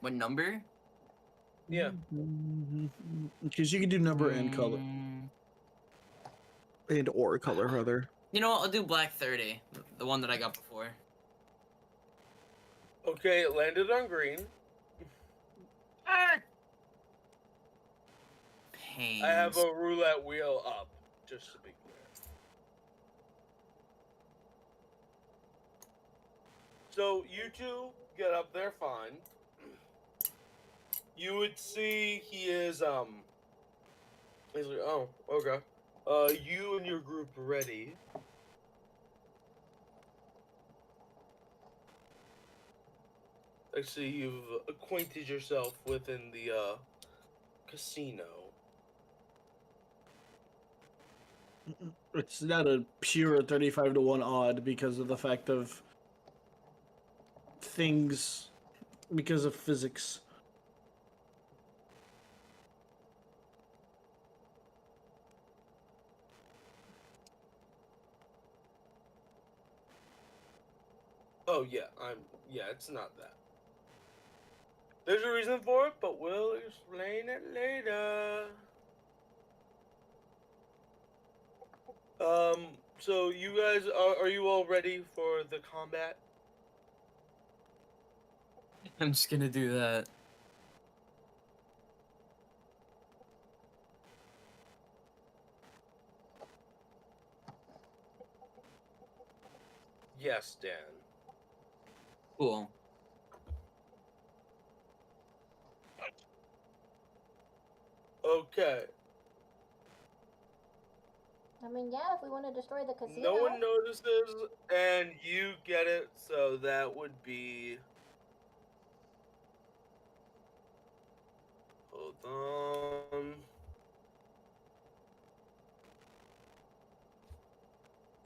What number?
Yeah.
Because you can do number and color. And or color, rather.
You know what? I'll do black 30. The one that I got before.
Okay, it landed on green.
Pain.
I have a roulette wheel up, just to be clear. So you two get up there fine. You would see he is he's like, oh, okay. You and your group ready. I see you've acquainted yourself within the casino.
It's not a pure 35 to 1 odd because of the fact of things, because of physics.
Oh yeah, it's not that. There's a reason for it, but we'll explain it later. So you guys are you all ready for the combat?
I'm just gonna do that.
Yes, Dan.
Cool.
Okay.
I mean, yeah, if we want to destroy the casino.
No one notices, and you get it, so that would be... Hold on.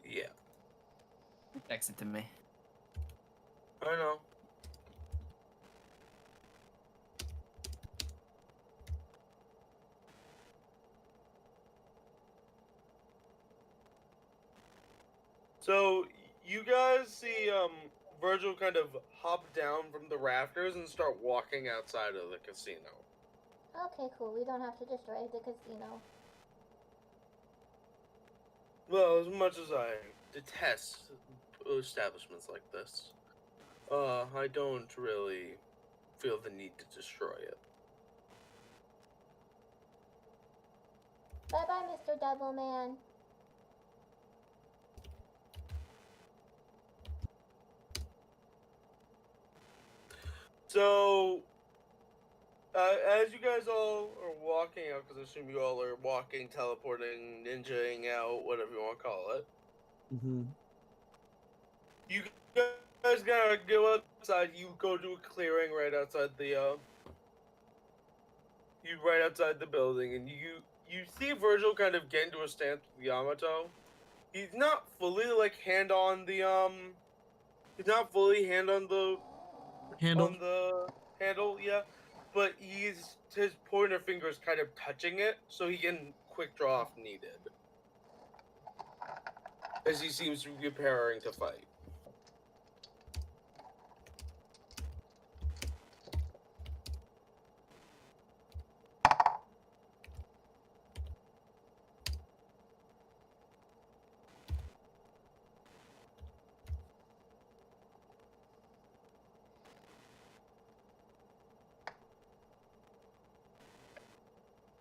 Yeah.
Text it to me.
I know. So you guys see Virgil kind of hop down from the rafters and start walking outside of the casino.
Okay, cool. We don't have to destroy the casino.
Well, as much as I detest establishments like this, I don't really feel the need to destroy it.
Bye bye, Mr. Devilman.
So, as you guys all are walking out, because I assume you all are walking, teleporting, ninjaing out, whatever you want to call it,
Mm-hmm.
you guys gotta go outside. You go to a clearing right outside the right outside the building, and you see Virgil kind of get into a stance with Yamato. He's not fully like hand on the He's not fully hand on the handle, yeah, but his pointer finger is kind of touching it, so he can quick draw if needed, as he seems to be preparing to fight.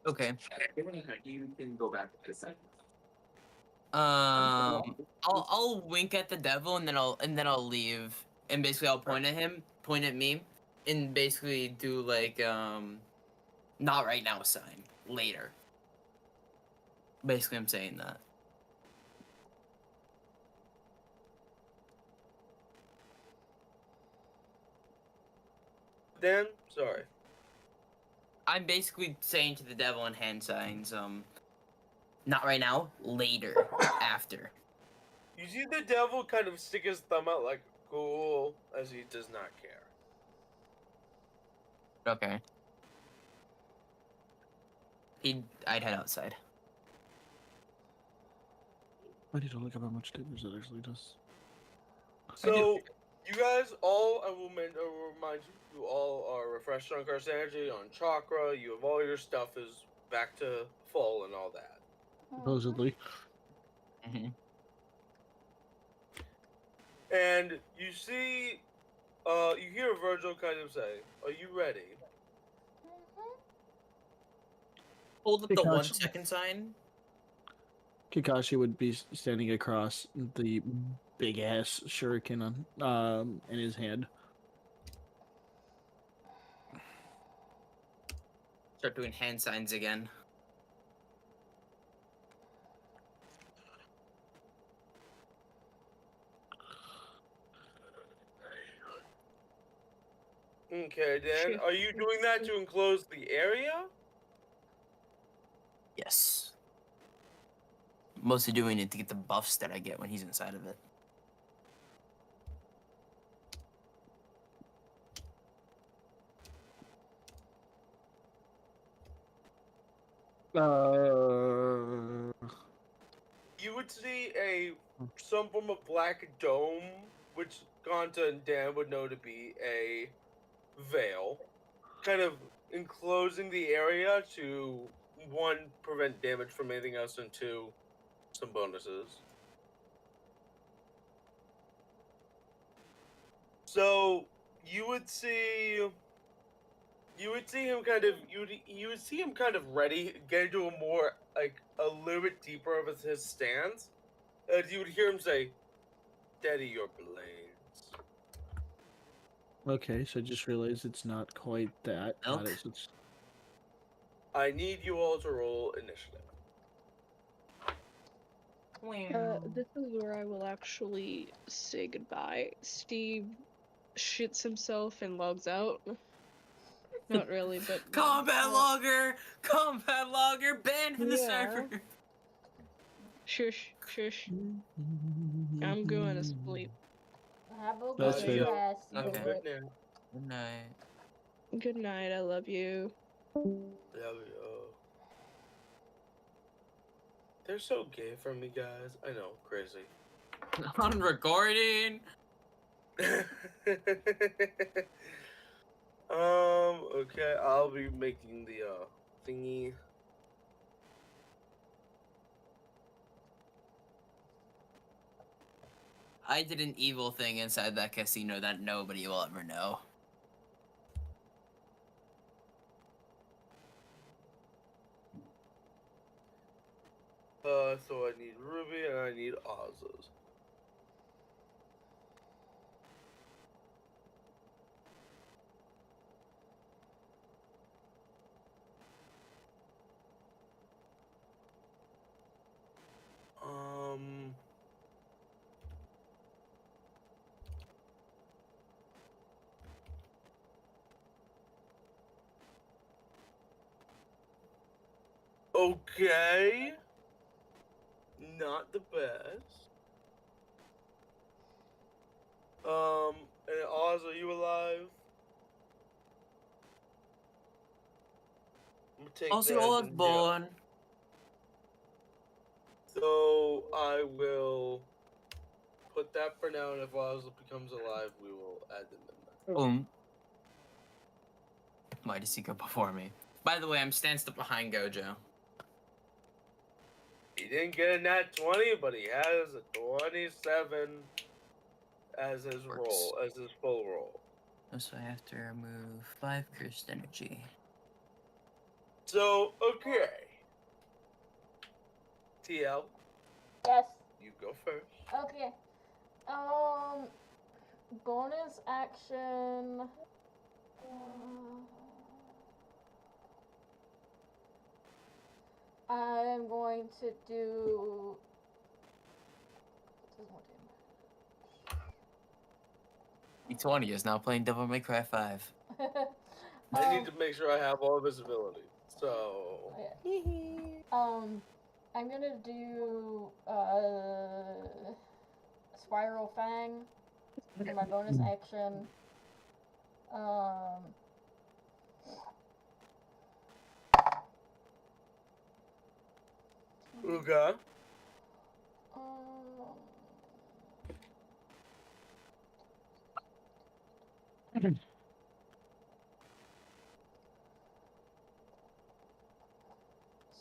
Okay.
You can go back to the second.
I'll wink at the devil and then I'll leave and basically I'll point at him, point at me, and basically do like not right now sign later. Basically, I'm saying that.
Dan, sorry.
I'm basically saying to the devil in hand signs, not right now, later, after.
You see the devil kind of stick his thumb out like, cool, as he does not care.
Okay. I'd head outside.
I need to look up how much damage that actually does.
So, you guys all, I will remind you, you all are refreshed on Curse Energy, on Chakra, you have all your stuff is back to full and all that.
Supposedly.
Mm-hmm.
And you see, you hear Virgil kind of say, "Are you ready?"
Hold up
Hey,
the
Koch.
1 second sign.
Kakashi would be standing across the big ass shuriken on in his hand.
Start doing hand signs again.
Okay, Dan.
Shift.
Are you doing that to enclose the area?
Yes. Mostly doing it to get the buffs that I get when he's inside of it.
You would see some form of black dome, which Gonta and Dan would know to be a veil, kind of enclosing the area to, one, prevent damage from anything else, and two, some bonuses. So you would see him kind of you would see him kind of ready, get into a more like a little bit deeper of his stance, and you would hear him say, "Steady your blades."
Okay, so I just realized it's not quite that.
Milk?
It's
I need you all to roll initiative.
This is where I will actually say goodbye. Steve shits himself and logs out. Not really, but
Combat logger! Combat logger! Banned from the
Yeah.
server!
Shush, shush. I'm going to sleep.
Have a
That's
good
fair.
rest.
Okay.
Good now.
Good night.
Good night. I love you.
There we go. They're so gay for me, guys. I know, crazy.
On recording.
Okay, I'll be making the thingy.
I did an evil thing inside that casino that nobody will ever know.
So I need Ruby and I need Oz's. Okay. Not the best. And Oz, are you alive? I'm gonna take
Also,
that
all
as
was
a no.
born.
So I will put that for now, and if Oz becomes alive, we will add them in there.
Boom. Why does he go before me? By the way, I'm stanced up behind Gojo.
He didn't get a nat 20, but he has a 27 as his
Works.
roll, as his full roll.
So I have to remove 5 cursed energy.
So, okay. TL,
Yes.
you go first.
Okay. Bonus action. I'm going to do.
E20 is now playing Devil May Cry 5.
I need to make sure I have all visibility. So,
I'm gonna do Spiral Fang for my bonus action.
okay.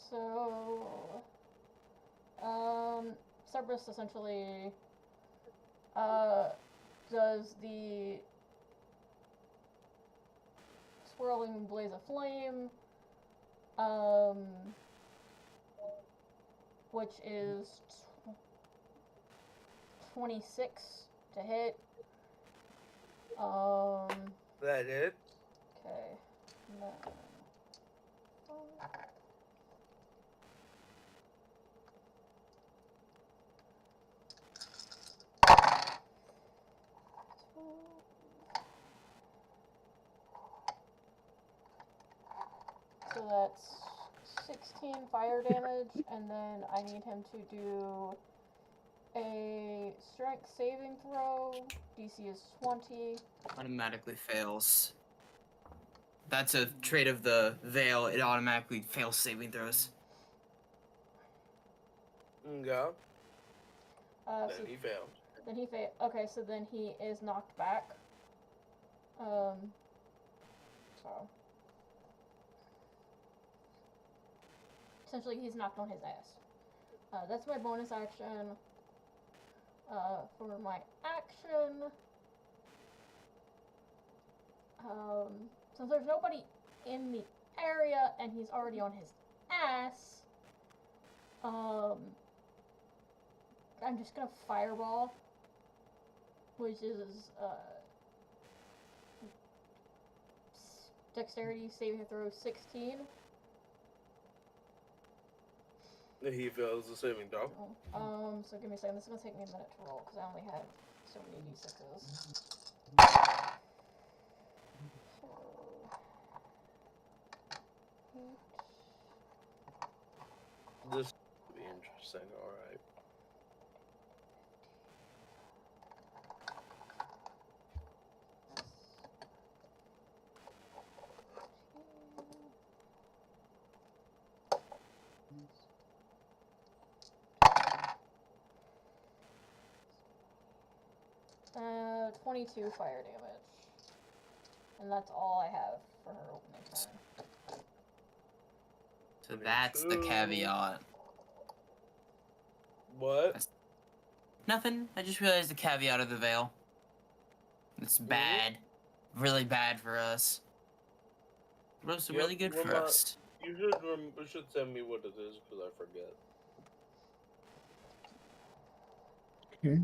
So, Cerberus essentially does the swirling blaze of flame, which is 26 to hit.
That it.
Okay. So that's 16 fire damage, and then I need him to do a strength saving throw. DC is 20.
Automatically fails. That's a trait of the Veil. It automatically fails saving throws.
Okay.
So
Then he failed.
then he failed. Okay, so then he is knocked back. So essentially he's knocked on his ass. That's my bonus action. For my action, since there's nobody in the area and he's already on his ass, I'm just gonna fireball, which is dexterity saving throw 16.
He fails the saving throw.
So give me a second. This is gonna take me a minute to roll because I only have so many d6s.
This will be interesting. Interesting. All right.
Uh, 22 fire damage. And that's all I have for her opening turn.
So that's the
22.
caveat.
What?
Nothing. I just realized the caveat of the veil. It's bad. Really bad for us. But also really good for us.
You should send me what it is because I forget. Okay.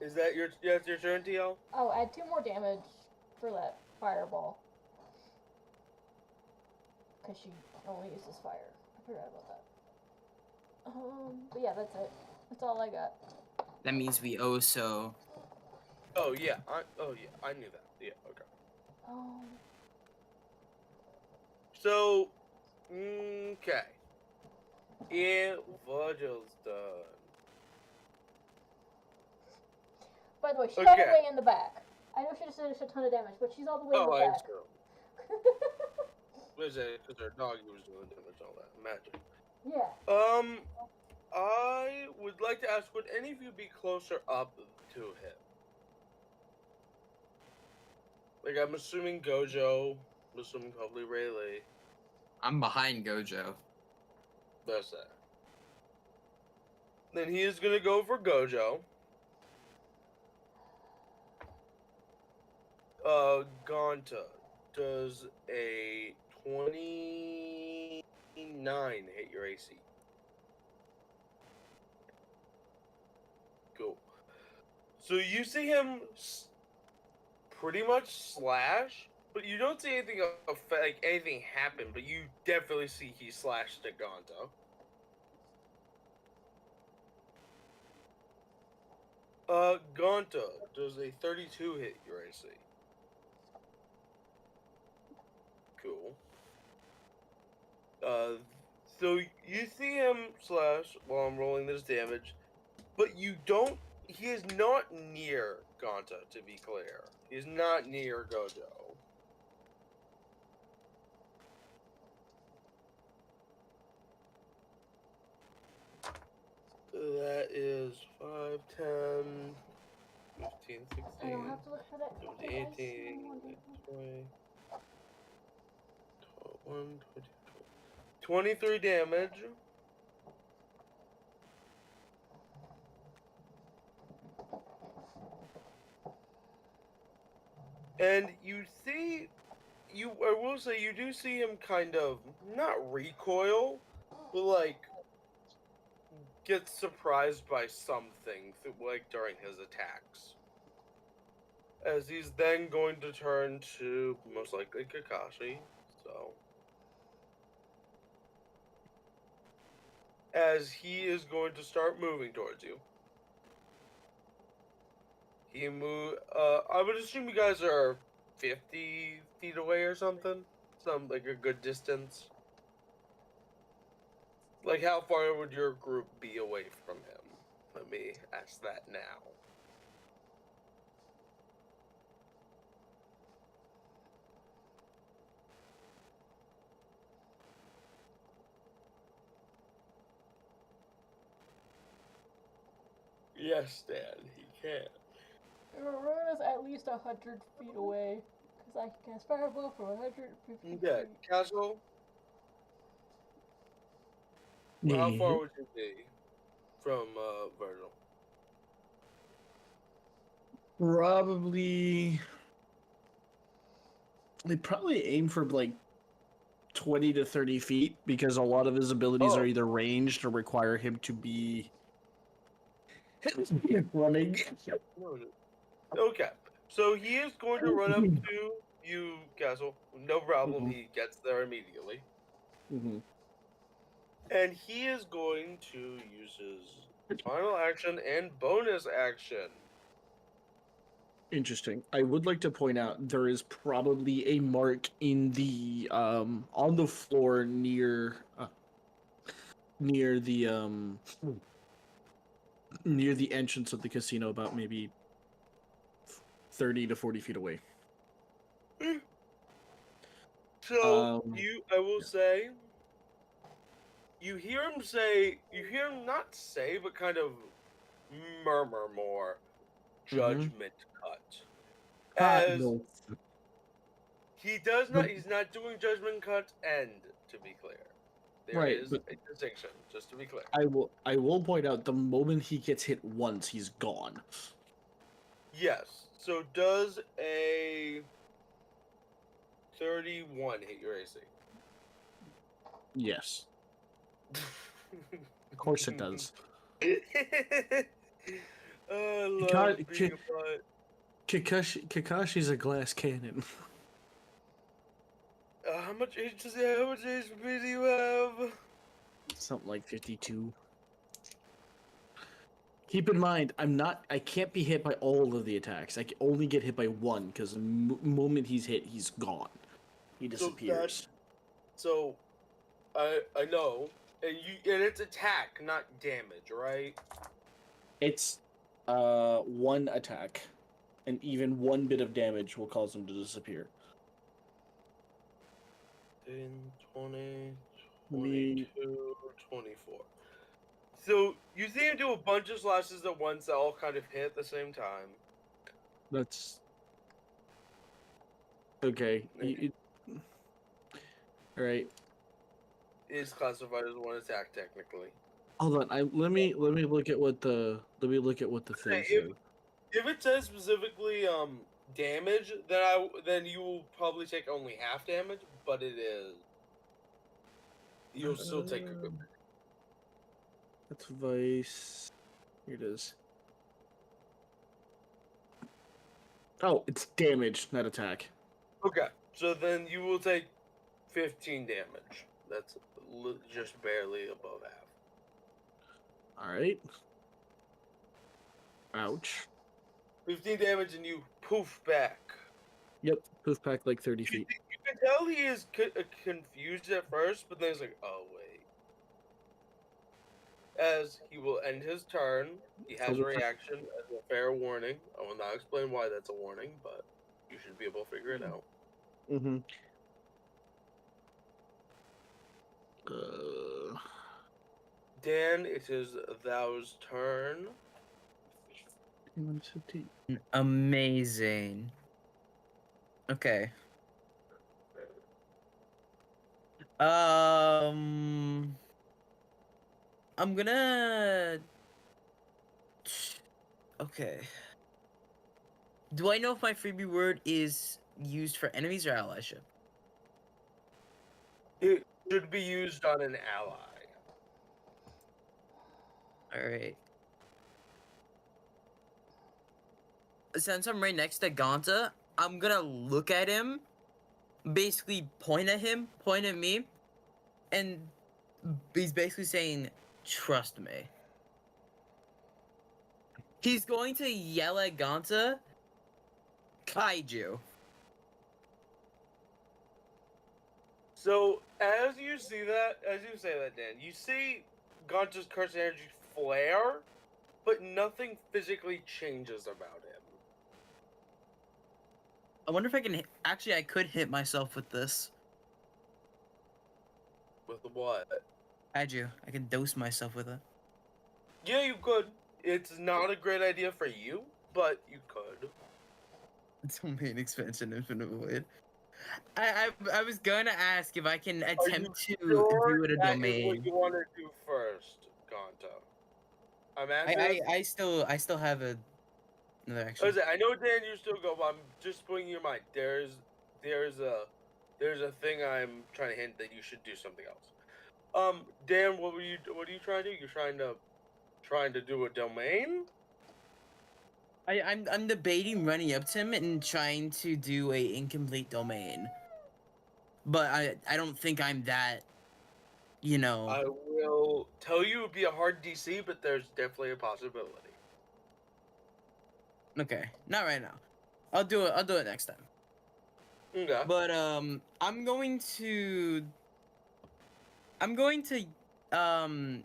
Is that your turn, TL?
Oh, add 2 more damage for that fireball. Because she only uses fire. I forgot about that. But yeah, that's it. That's all I got.
That means we also.
Oh yeah, I knew that. Yeah, okay. So, okay. Yeah, Virgil's done.
By the way, she's all the
Okay.
way in the back. I know she just did a ton of damage, but she's all the way in the
I
back.
Was it because her dog was doing damage and all that? Imagine.
Yeah.
I would like to ask, would any of you be closer up to him? Like, I'm assuming Gojo. I'm assuming probably Rayleigh.
I'm behind Gojo.
That's that. Then he is gonna go for Gojo. Gonta does a 29 hit your AC. Cool. So you see him pretty much slash, but you don't see anything like anything happen. But you definitely see he slashed at Gonta. Gonta does a 32 hit your AC. Cool. So you see him slash while I'm rolling this damage, but you don't. He is not near Gonta, to be clear. He is not near Gojo. That is 5, 10, 15, 16,
I don't have to look for that.
17, 18, 20, 21, 22, 23 damage. And you see, I will say, you do see him kind of, not recoil, but like, get surprised by something, like during his attacks. As he's then going to turn to, most likely, Kakashi, so. As he is going to start moving towards you. He I would assume you guys are 50 feet away or something? Like a good distance? Like, how far would your group be away from him? Let me ask that now. Yes, Dad, he can.
Aurora's at least 100 feet away. Because I can cast Fireball from 150
Yeah,
feet.
Castle? How far would you be from Virgil?
Probably. They probably aim for like 20 to 30 feet because a lot of his abilities are either ranged or require him to be running.
Okay, so he is going to run up to you, Castle. No problem, he gets there immediately. And he is going to use his final action and bonus action
Interesting. I would like to point out there is probably a mark in the on the floor near near the entrance of the casino, about maybe 30 to 40 feet away.
So
Um,
I will say, you hear him not say, but kind of murmur more, judgment cut. As
no.
he's not doing judgment cut end, to be clear. There
Right,
is
but
a distinction, just to be clear.
I will point out the moment he gets hit once, he's gone.
Yes. So does a 31 hit your AC?
Yes, of course it does.
I love
God,
being a butt.
Kakashi's a glass cannon.
How much HP do you have?
Something like 52. Keep in mind, I can't be hit by all of the attacks. I can only get hit by one, because the moment he's hit, he's gone. He disappears.
So I know, and it's attack, not damage, right?
It's one attack, and even one bit of damage will cause him to disappear.
10, 20, 22, 24. So you see him do a bunch of slashes at once that all kind of hit at the same time.
That's okay. All right.
It is classified as one attack technically.
Hold on. Let me look at what the thing
Okay,
says.
if it says specifically damage, then you will probably take only half damage, but it is. You'll still take a good bit.
That's Vice. Here it is. Oh, it's damage, not attack.
Okay, so then you will take 15 damage. That's just barely above half.
All right. Ouch.
15 damage and you poof back.
Yep, poof back like 30 feet.
You can tell he is confused at first, but then he's like, oh, wait. As he will end his turn, he has a reaction as a fair warning. I will not explain why that's a warning, but you should be able to figure it out.
Mm-hmm.
Dan, it is thou's turn.
Amazing. Okay. I'm gonna. Okay. Do I know if my freebie word is used for enemies or allyship?
It should be used on an ally.
Alright. Since I'm right next to Ganta, I'm gonna look at him, basically point at him, point at me, and he's basically saying, trust me. He's going to yell at Ganta, Kaiju.
So, as you say that, Dan, you see Ganta's curse energy flare, but nothing physically changes about him.
I wonder if I can actually I could hit myself with this.
With what?
Kaiju. I can dose myself with it.
Yeah, you could. It's not a great idea for you, but you could.
Domain expansion, infinite void. I was gonna ask if I can attempt to do it a
that
domain.
is what you want to do first, Ganta? I'm asking.
I still have another action.
Listen, I know, Dan, you still go, but I'm just putting in your mind. There's a thing I'm trying to hint that you should do something else. Dan, what are you trying to do? You're trying to do a domain?
I'm debating running up to him and trying to do a incomplete domain. But I don't think I'm that, you know.
I will tell you it would be a hard DC, but there's definitely a possibility.
Okay, not right now. I'll do it. I'll do it next time.
Okay.
But I'm going to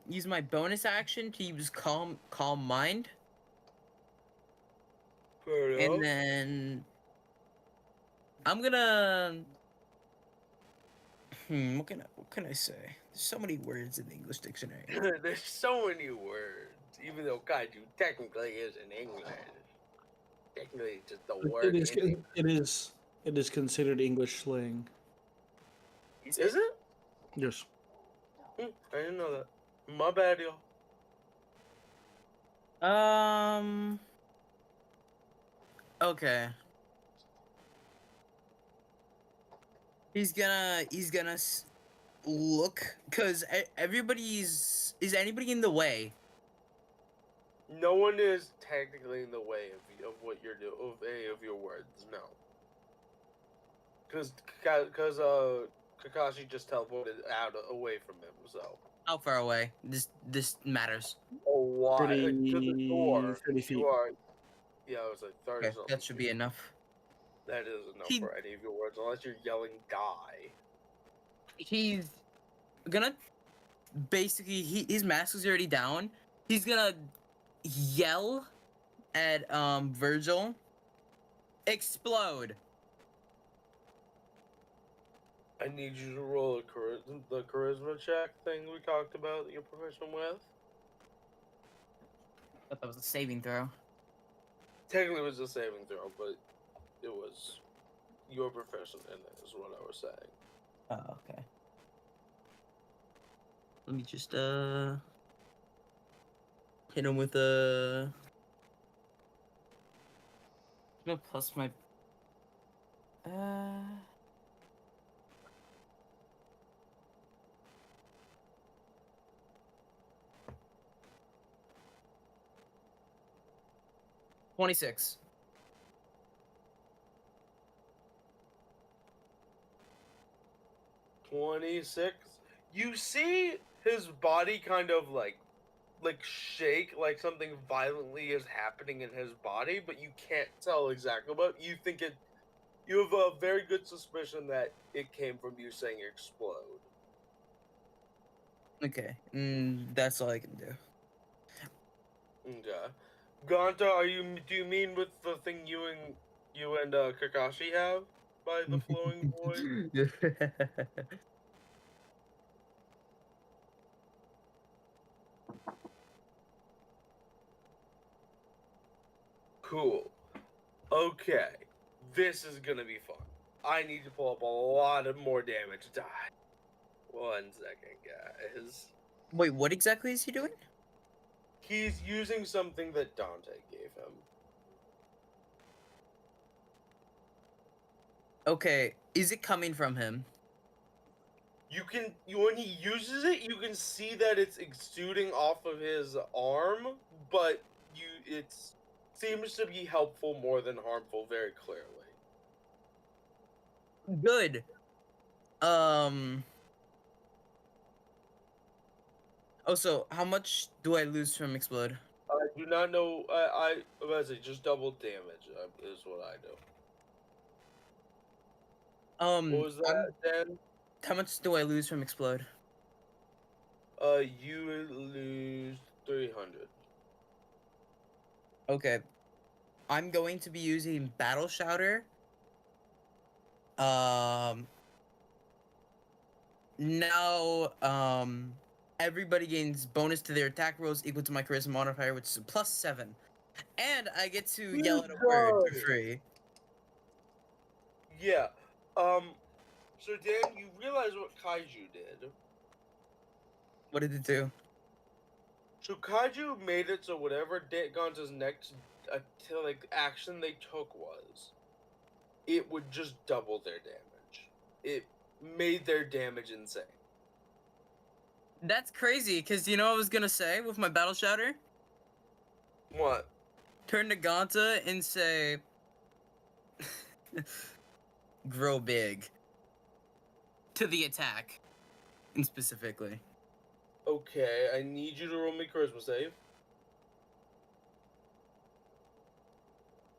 use my bonus action to use calm mind,
Fair
and
enough.
then I'm gonna what can I say? There's so many words in the English dictionary.
There's so many words, even though kaiju technically isn't English. Technically, it's just the word.
It is considered English slang.
Is it?
Yes.
I didn't know that. My bad, y'all.
Okay. He's gonna look, cause everybody's. Is anybody in the way?
No one is technically in the way of what you're doing, of any of your words. No. Because Kakashi just teleported out away from him. So.
How far away? This matters.
Oh, why?
30,
To the door.
30 feet.
You are. Yeah, it was like 30
Okay,
something.
that should be enough.
That is enough
He-
for any of your words, unless you're yelling "die."
He's gonna basically his mask is already down. He's gonna yell at Virgil. Explode.
I need you to roll the charisma check thing we talked about that you're proficient with.
I thought that was a saving throw.
Technically, it was a saving throw, but it was you're proficient in it, is what I was saying.
Oh, okay. Let me just hit him with a. I'm gonna plus my. Uh. 26.
26. You see his body kind of like shake, like something violently is happening in his body, but you can't tell exactly what. You think it. You have a very good suspicion that it came from you saying "explode."
Okay, that's all I can do.
Okay. Ganta, do you mean with the thing you and Kakashi have by the flowing void? Cool. Okay. This is gonna be fun. I need to pull up a lot of more damage die. 1 second, guys.
Wait, what exactly is he doing?
He's using something that Dante gave him.
Okay, is it coming from him?
When he uses it, you can see that it's exuding off of his arm, but it seems to be helpful more than harmful very clearly.
Good. Also, how much do I lose from explode?
I do not know. I was it just double damage is what I do. What was that, Dan?
How much do I lose from explode?
You lose 300.
Okay. I'm going to be using Battle Shouter. Now, everybody gains bonus to their attack rolls equal to my charisma modifier, which is +7. And I get to yell at a word for free.
Yeah. So Dan, you realize what Kaiju did?
What did it do?
So Kaiju made it so whatever Ganta's next action they took was, it would just double their damage. It made their damage insane.
That's crazy, because you know what I was gonna say with my Battle Shouter?
What?
Turn to Ganta and say... grow big. To the attack. And specifically.
Okay, I need you to roll me charisma save.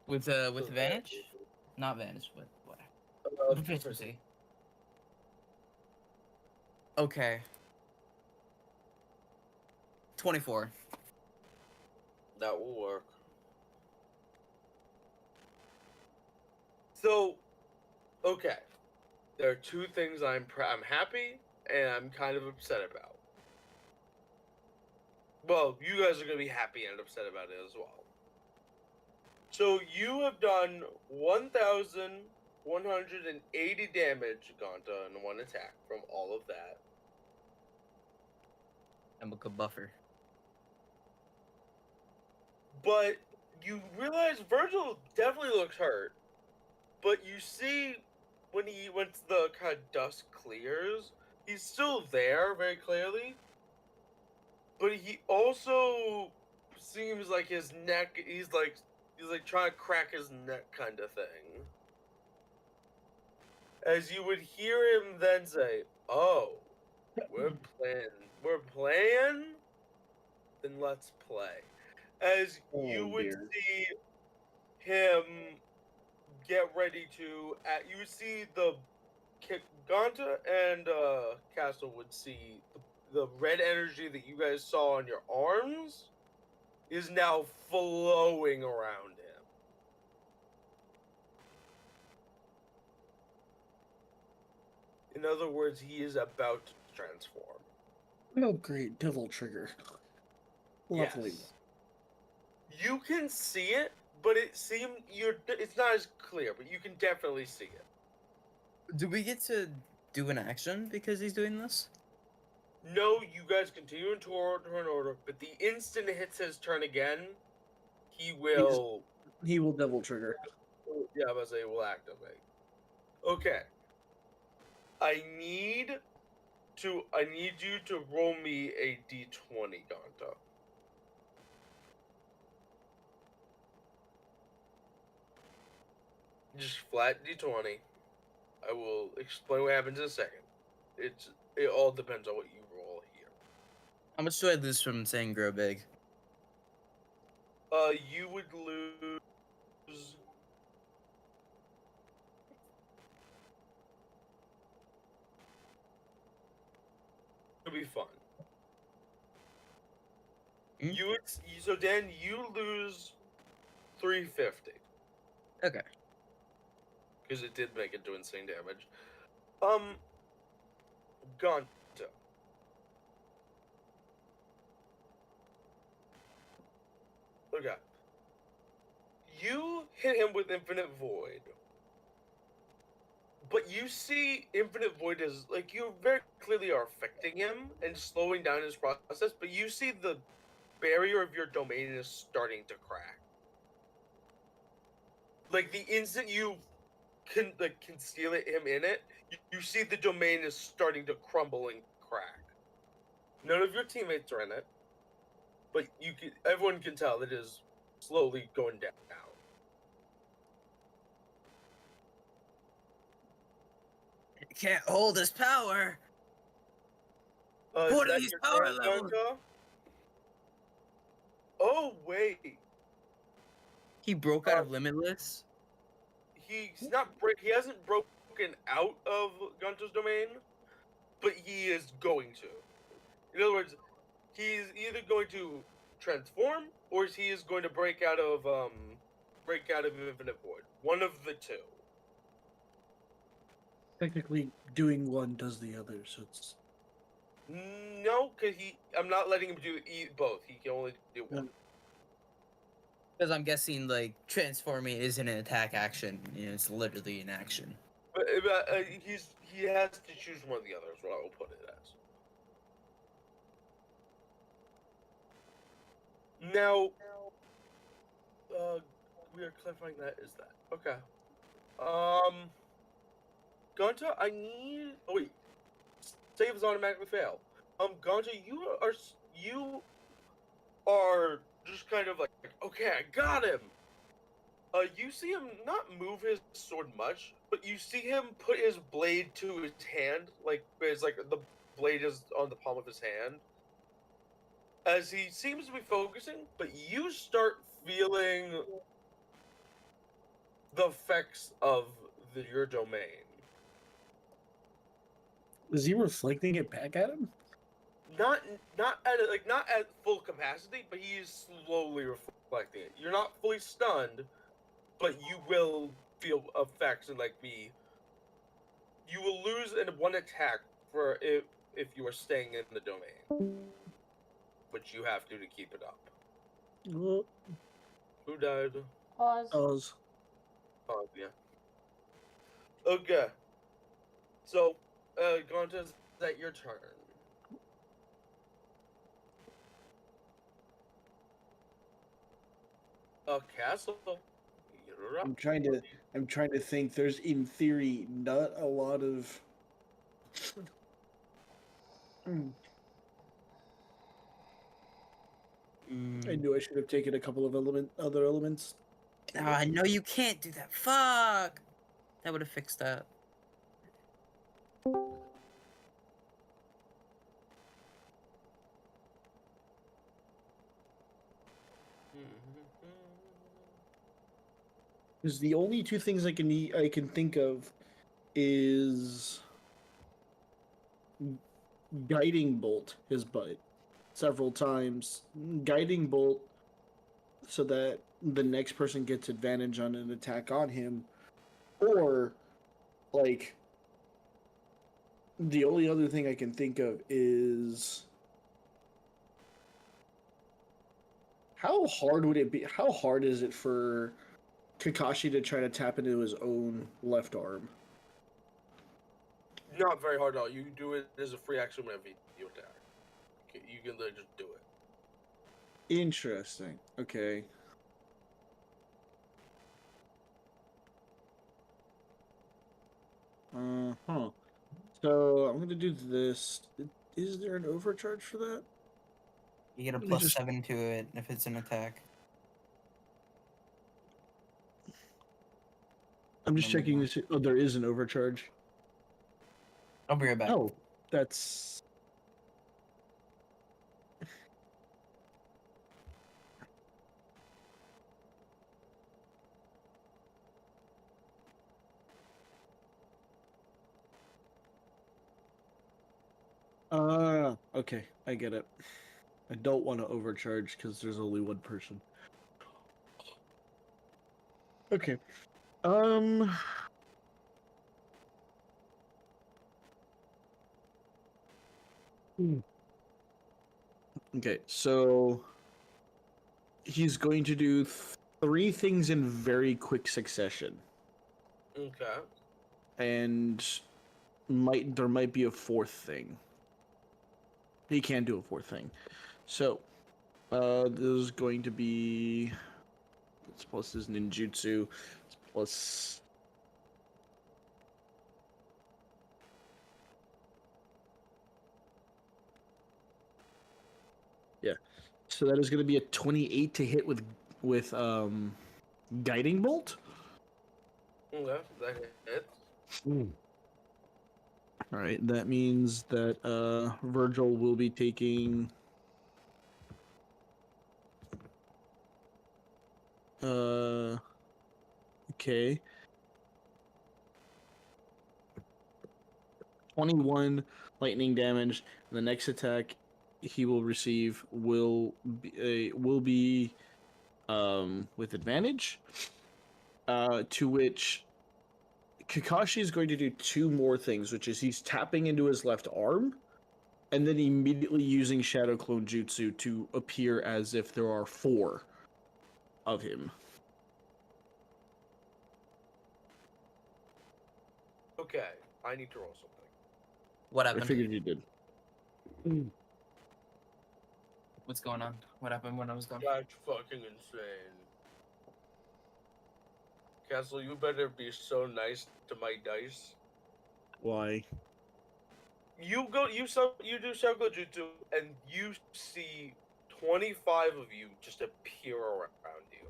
With advantage? Not Vanish, but what?
Proficiency.
Proficiency. Okay. 24.
That will work. So, okay. There are two things I'm happy and I'm kind of upset about. Well, you guys are going to be happy and upset about it as well. So, you have done 1,180 damage, Gonta, in one attack from all of that.
I'm a good buffer.
But you realize Virgil definitely looks hurt. But you see, once the kind of dust clears, he's still there very clearly. But he also seems like his neck. He's like trying to crack his neck, kind of thing. As you would hear him then say, "Oh, we're playing. Then let's play." As you
Oh,
would
dear.
see him get ready to. You would see the Ganta and Castle would see the red energy that you guys saw on your arms is now flowing around him. In other words, he is about to transform.
Oh, great. Devil trigger. Lovely.
Yes. You can see it, but it's not as clear, but you can definitely see it.
Do we get to do an action because he's doing this?
No, you guys continue in turn order, but the instant it hits his turn again, he will.
He will devil trigger.
Yeah, I was say will activate. Okay. I need you to roll me a d20, Ganta. Just flat d20. I will explain what happens in a second. It all depends on what you roll here.
How much do I lose from saying grow big?
You would lose. It'll be fun.
Hmm?
So Dan, you lose 350
Okay.
because it did make it do insane damage. Ganta. Okay. You hit him with Infinite Void. But you see Infinite Void as, like, you very clearly are affecting him and slowing down his process, but you see the barrier of your domain is starting to crack. Like, the instant you conceal him in it, you see the domain is starting to crumble and crack. None of your teammates are in it, but everyone can tell it is slowly going down.
Can't hold his power.
Is
What are
that
these
your
power
turn,
levels?
Gonka? Oh, wait.
He broke out of Limitless.
He hasn't broken out of Gunter's domain, but he is going to. In other words, he's either going to transform or he is going to break out of Infinite Void. One of the two.
Technically, doing one does the other, so it's.
No, because I'm not letting him do both. He can only do one.
Because I'm guessing, like, transforming isn't an attack action. You know, it's literally an action.
But he has to choose one or the other. Is what I will put it as. Now, we are clarifying that is that okay. Gunta, I need. Oh wait, saves automatically fail. Gunta, you are just kind of like, okay, I got him. You see him not move his sword much, but you see him put his blade to his hand, like it's like the blade is on the palm of his hand. As he seems to be focusing, but you start feeling the effects of your domain.
Is he reflecting it back at him?
Not at full capacity, but he is slowly reflecting it. You're not fully stunned, but you will feel effects and you will lose in one attack for if you are staying in the domain, which you have to keep it up.
Well,
Who died?
Pause.
Oz.
Oh yeah. Okay. So, Gonta, is that your turn? Castle. You're up.
I'm trying to think. There's in theory not a lot of. I knew I should have taken a couple of other elements.
Ah, no, you can't do that. Fuck. That would have fixed that.
Because the only two things I can think of is guiding bolt his butt several times. Guiding bolt so that the next person gets advantage on an attack on him, or like the only other thing I can think of is how hard would it be? How hard is it for Kakashi to try to tap into his own left arm?
Not very hard at all. You do it as a free action whenever you attack. You can literally just do it.
Interesting. Okay. Huh. So I'm gonna do this. Is there an overcharge for that?
You get a
Let me
plus
just-
7 to it if it's an attack.
I'm just checking this. Oh, there is an overcharge.
I'll be right back.
Oh, that's. Okay, I get it. I don't want to overcharge because there's only one person. Okay. Okay, so he's going to do three things in very quick succession,
Okay.
and there might be a fourth thing. He can do a fourth thing. So, this is going to be it's plus his ninjutsu, it's plus. Yeah, so that is going to be a 28 to hit with guiding bolt.
Okay, that hits.
All right, that means that Virgil will be taking okay. 21 lightning damage. The next attack he will receive will be with advantage. To which Kakashi is going to do two more things, which is he's tapping into his left arm, and then immediately using Shadow Clone Jutsu to appear as if there are four of him.
Okay, I need to roll something.
What
I
happened?
figured you did.
What's going on? What happened when I was gone?
That's fucking insane. Castle, you better be so nice to my dice.
Why?
You do Shadow Jutsu, and you see 25 of you just appear around you.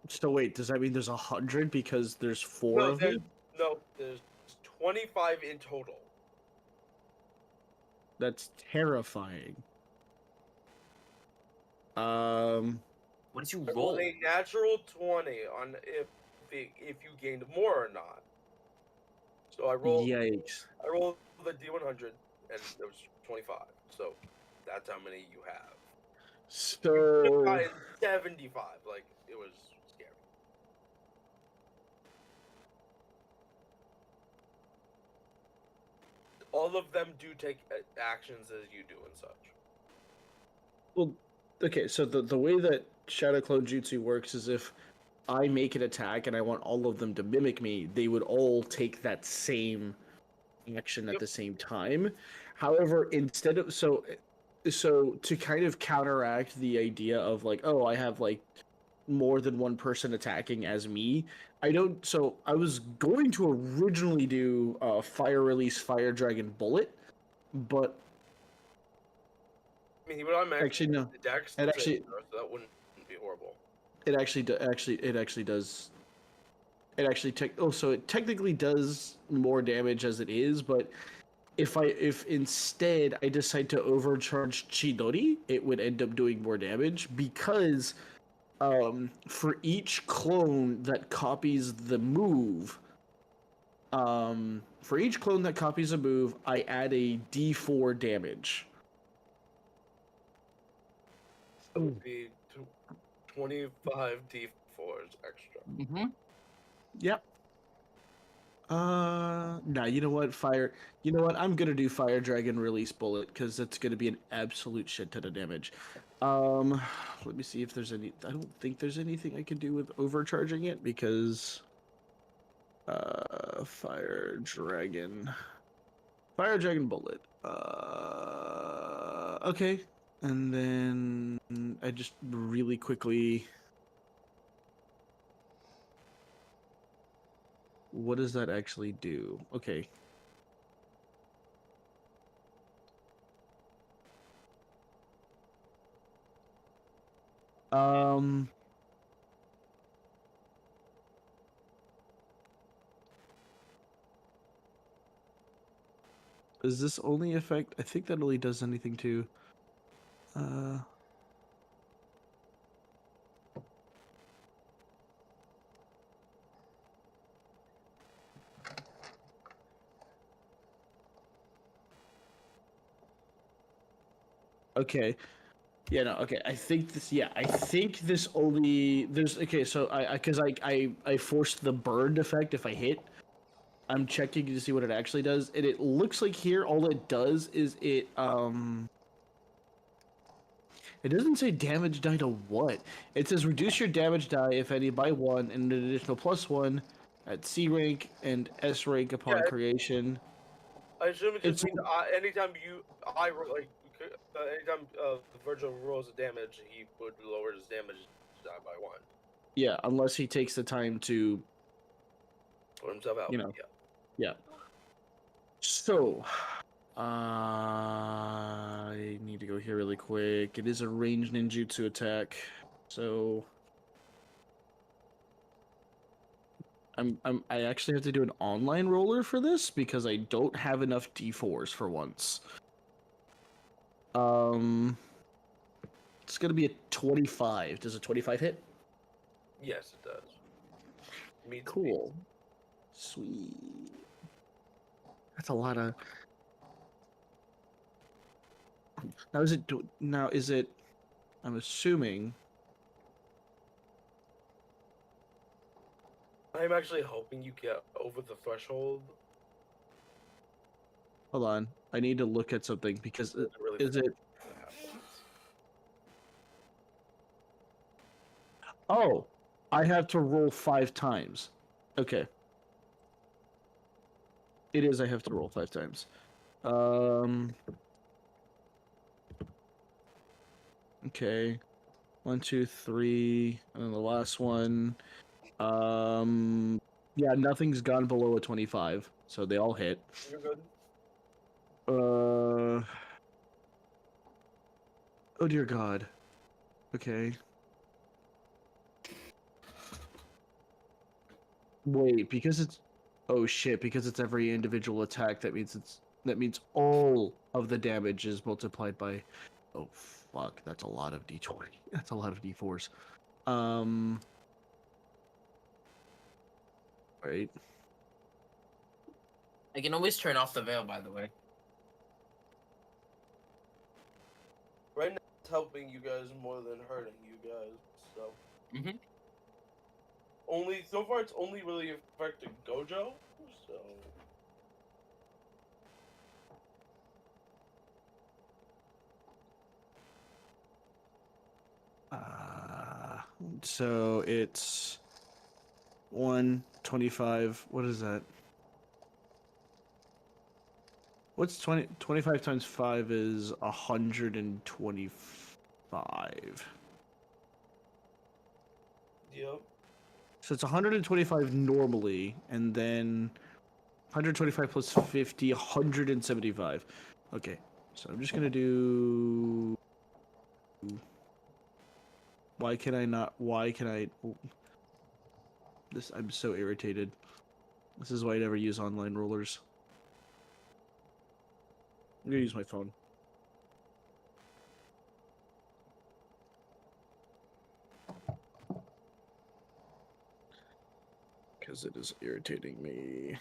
So wait, does that mean there's 100 because there's four of me?
There's 25 in total.
That's terrifying.
What did you roll?
A natural 20 on if if you gained more or not. So I rolled
Yikes.
the D100 and it was 25. So that's how many you have.
So
Gotten 75. Like it was scary. All of them do take actions as you do and such.
well, okay. So the way that Shadow Clone Jutsu works is if I make an attack and I want all of them to mimic me, they would all take that same action at
Yep.
the same time. However, instead of so to kind of counteract the idea of like, oh, I have like more than one person attacking as me, I don't. So I was going to originally do Fire Release Fire Dragon Bullet, but
I mean, he would automatically
actually no,
the dex,
it actually
so that wouldn't be horrible.
it actually does. It actually so it technically does more damage as it is, but if instead I decide to overcharge Chidori, it would end up doing more damage because for each clone that copies the move, I add a D4 damage.
So it would be 25 D4s extra.
Mm-hmm.
Yep. Nah, you know what? You know what? I'm gonna do Fire Dragon Release Bullet because that's gonna be an absolute shit ton of damage. Let me see if there's any. I don't think there's anything I can do with overcharging it because, Fire Dragon Bullet. Okay, and then I just really quickly. What does that actually do? Okay. Does this only affect? I think that only does anything to. Okay. Yeah, no, okay. I think this. Yeah, I think this only. There's okay. So because I forced the burned effect if I hit. I'm checking to see what it actually does, and it looks like here all it does is it. It doesn't say damage die to what. It says reduce your damage die if any by one, and an additional +1 at C rank and S rank upon
Yeah,
creation.
I assume it just
It's-
means anytime I roll anytime Virgil rolls a damage, he would lower his damage die by 1.
Yeah, unless he takes the time to.
Put himself out.
You know.
Yeah.
Yeah. So, I need to go here really quick. It is a ranged ninjutsu attack, so I actually have to do an online roller for this because I don't have enough D4s for once. It's gonna be a 25. Does a 25 hit?
Yes, it does. Meets
Cool. Sweet. That's a lot of. Now is it? I'm assuming.
I'm actually hoping you get over the threshold.
Hold on. I need to look at something because
Really
is it?
happens.
Oh, I have to roll 5 times. Okay. It is. I have to roll 5 times. Okay. 1, 2, 3, and then the last one. Yeah, nothing's gone below a 25, so they all hit.
You're good.
Oh dear God. Okay. Wait, because it's. Oh shit! Because it's every individual attack. That means all of the damage is multiplied by. Oh fuck! That's a lot of D20. That's a lot of D4s. Right.
I can always turn off the veil, by the way.
Right now, it's helping you guys more than hurting you guys. So
Mhm.
so far, it's only really affected Gojo. So
So it's 125. What is that? What's 25 times 5 is 125.
yep.
So it's 125 normally, and then 125 plus 50, 175. Okay, so I'm just gonna do. Why can I not? Why can I? This I'm so irritated. This is why I never use online rulers. I'm gonna use my phone. Because it is irritating me.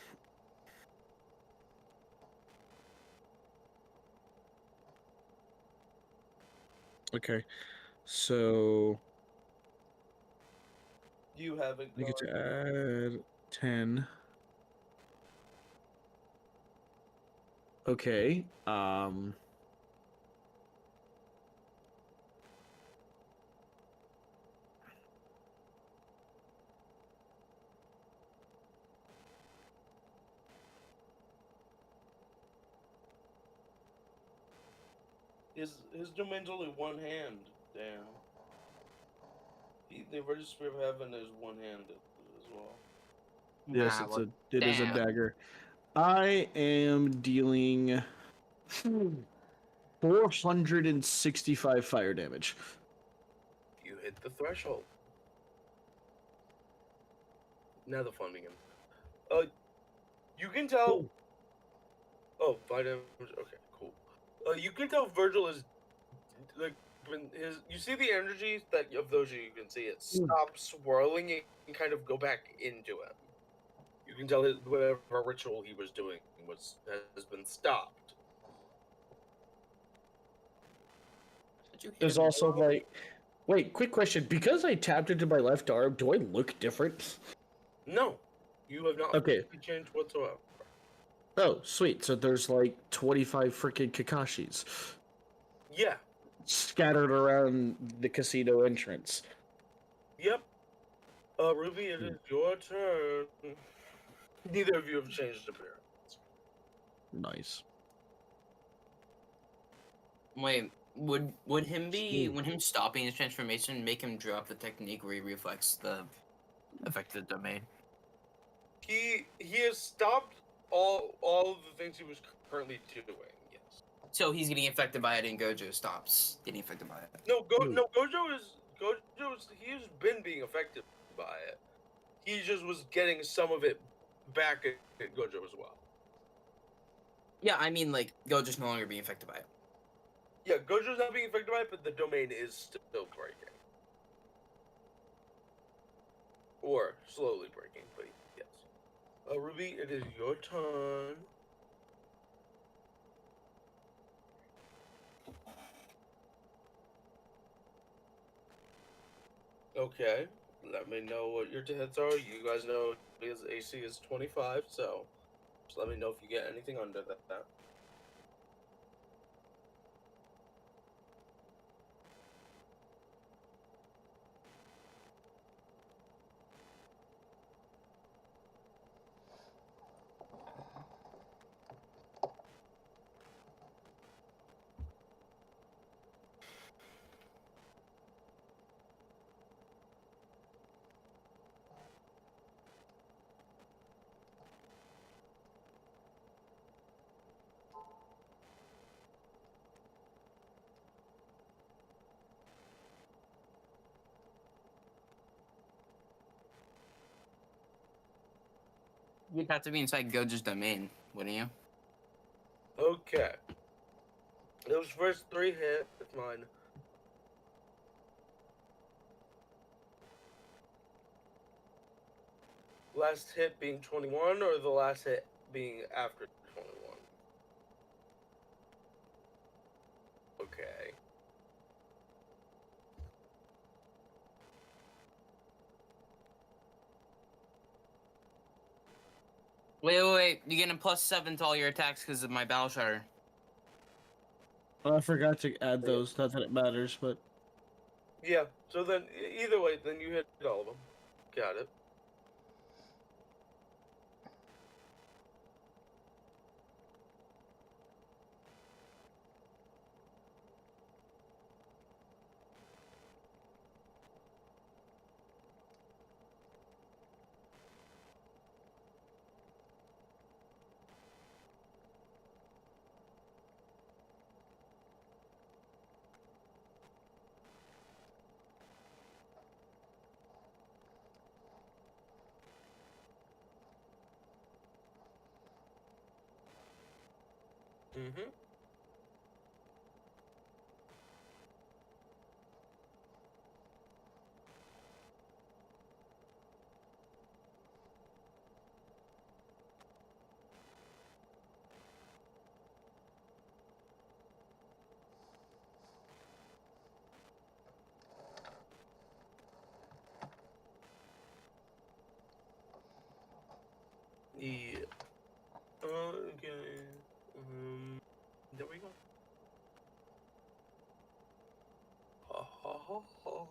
Okay, so
You have it.
I get to
Guard.
add 10. Okay,
His domain's only one hand. Damn. The Registry of Heaven is one handed as well.
yes,
Nah, well,
it is a
damn.
dagger. I am dealing 465 fire damage.
You hit the threshold. Now the fun begins. You can tell. Oh, fire damage. Okay, cool. You can tell Virgil is like when his. You see the energy that of those you can see it stop swirling and kind of go back into him. You can tell his whatever ritual he was doing has been stopped.
Did you hit
There's
him?
also like, wait, quick question. Because I tapped into my left arm, do I look different?
No, you have not
Okay.
physically changed whatsoever.
Oh, sweet. So there's like 25 freaking Kakashis
Yeah.
scattered around the casino entrance.
Yep. Ruby, it is your turn. Neither of you have changed appearance.
Nice.
Wait, would him stopping his transformation make him drop the technique where he reflects the affected domain?
He has stopped all of the things he was currently doing. Yes.
So he's getting affected by it, and Gojo stops getting affected by it.
No, Gojo's he's been being affected by it. He just was getting some of it back at Gojo as well.
Yeah, I mean, like, Gojo's no longer being affected by it.
Yeah, Gojo's not being affected by it, but the domain is still breaking. Or slowly breaking, but yes. Ruby, it is your turn. Okay, let me know what your hits are. You guys know his AC is 25, so just let me know if you get anything under that.
You'd have to be inside Gojo's domain, wouldn't you?
Okay. Those first 3 hit with mine. last hit being 21 or the last hit being after 21? Okay.
Wait. You're getting +7 to all your attacks because of my battle shatter.
I forgot to add those. Not that it matters, but
Yeah, so then either way, then you hit all of them. Got it. Mm-hmm. Yeah. Okay. There we go. Ha ha ha ha.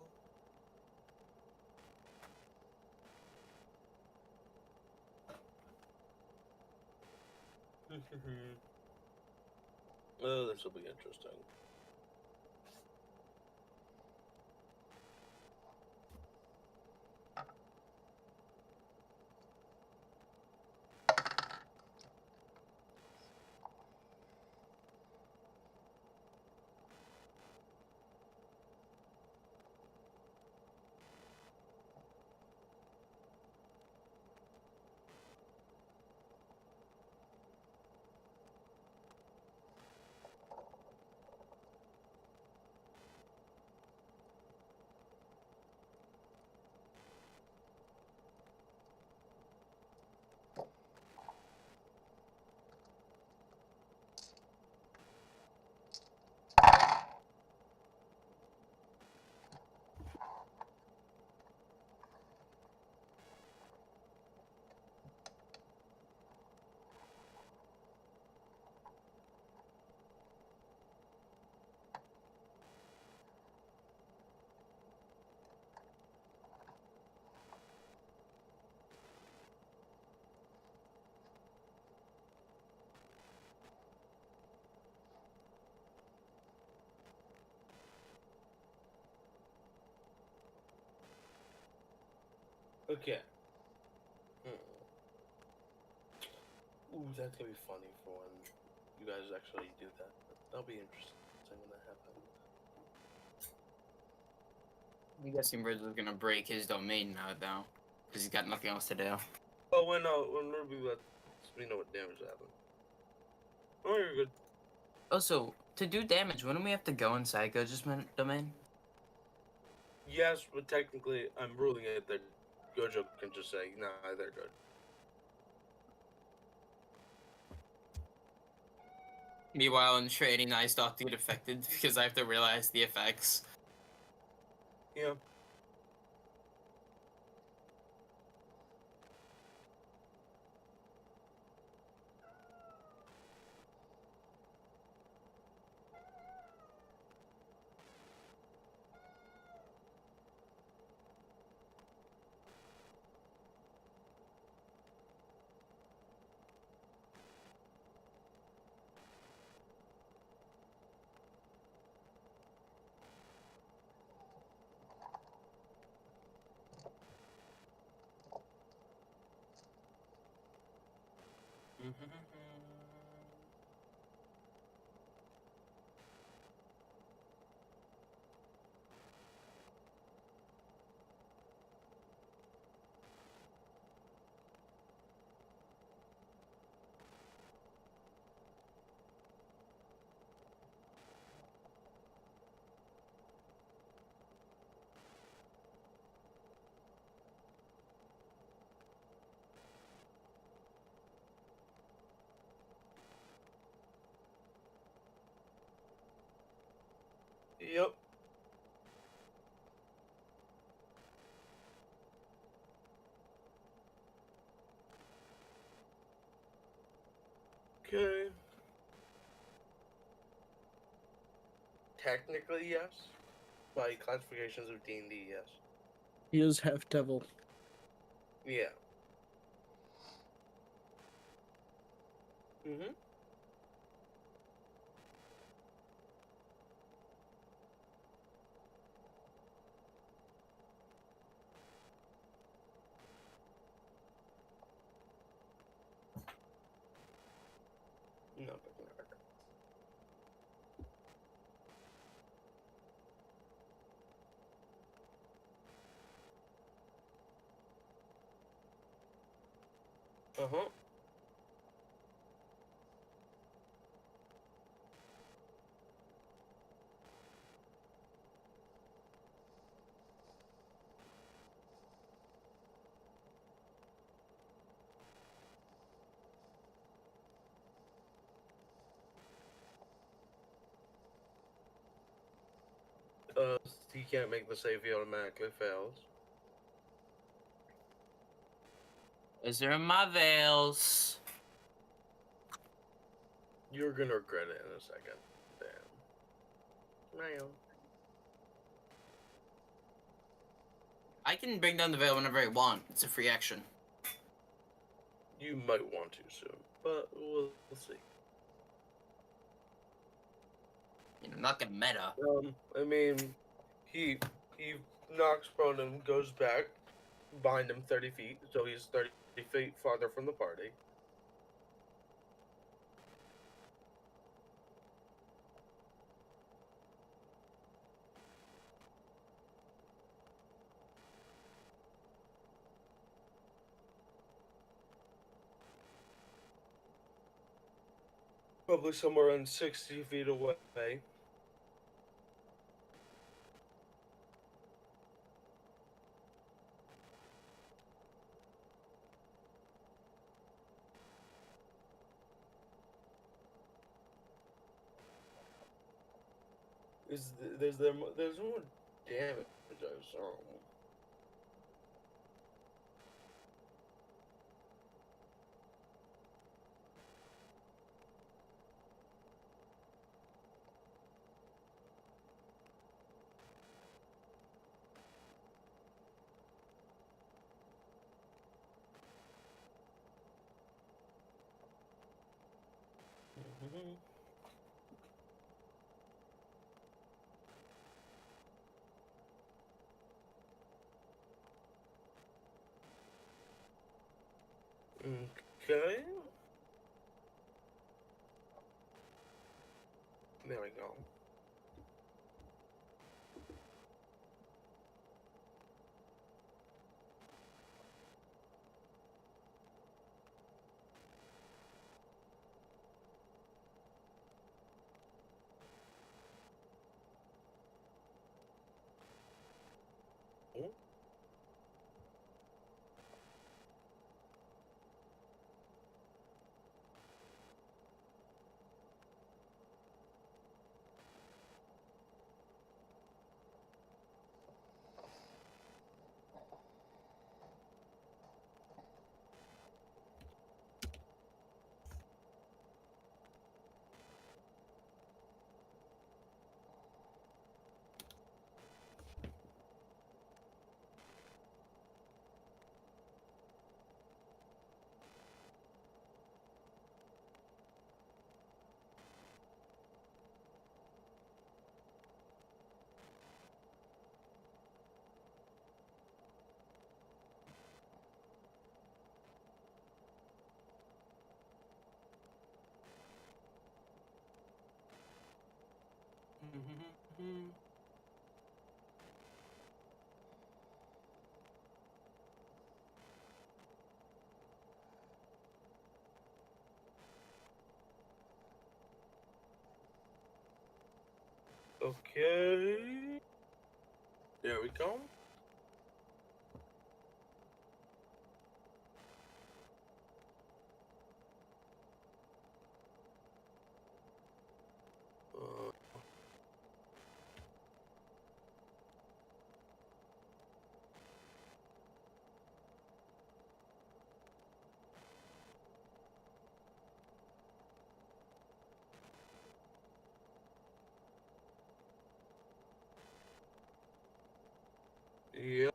Oh, this will be interesting. Okay. Ooh, that's gonna be funny for when you guys actually do that. That'll be interesting when that happens.
I'm guessing Riz is gonna break his domain now, though, because he's got nothing else to do.
Oh, when Ruby lets me know what damage happened. Oh, you're good.
Also, to do damage, wouldn't we have to go inside Gojo's domain?
Yes, but technically, I'm ruling it that Gojo can just say, "Nah, they're good."
Meanwhile, in trading, I still have to get affected because I have to realize the effects.
Yeah. Yep. Okay. Technically, yes. By classifications of D&D, yes.
He is half devil.
Yeah. Mm-hmm. No, but never. Uh-huh. He can't make the save, he automatically fails.
Is there my veils?
You're gonna regret it in a second. Damn. Man.
I can bring down the veil whenever I want. It's a free action.
You might want to soon, but we'll see.
You know, not gonna meta.
I mean, he knocks prone and goes back behind him 30 feet, so he's 30 feet farther from the party. Probably somewhere around 60 feet away. There's more damage I saw. Mhm. Okay. There we go. Mhm. Okay. There we go. Uh, Yep.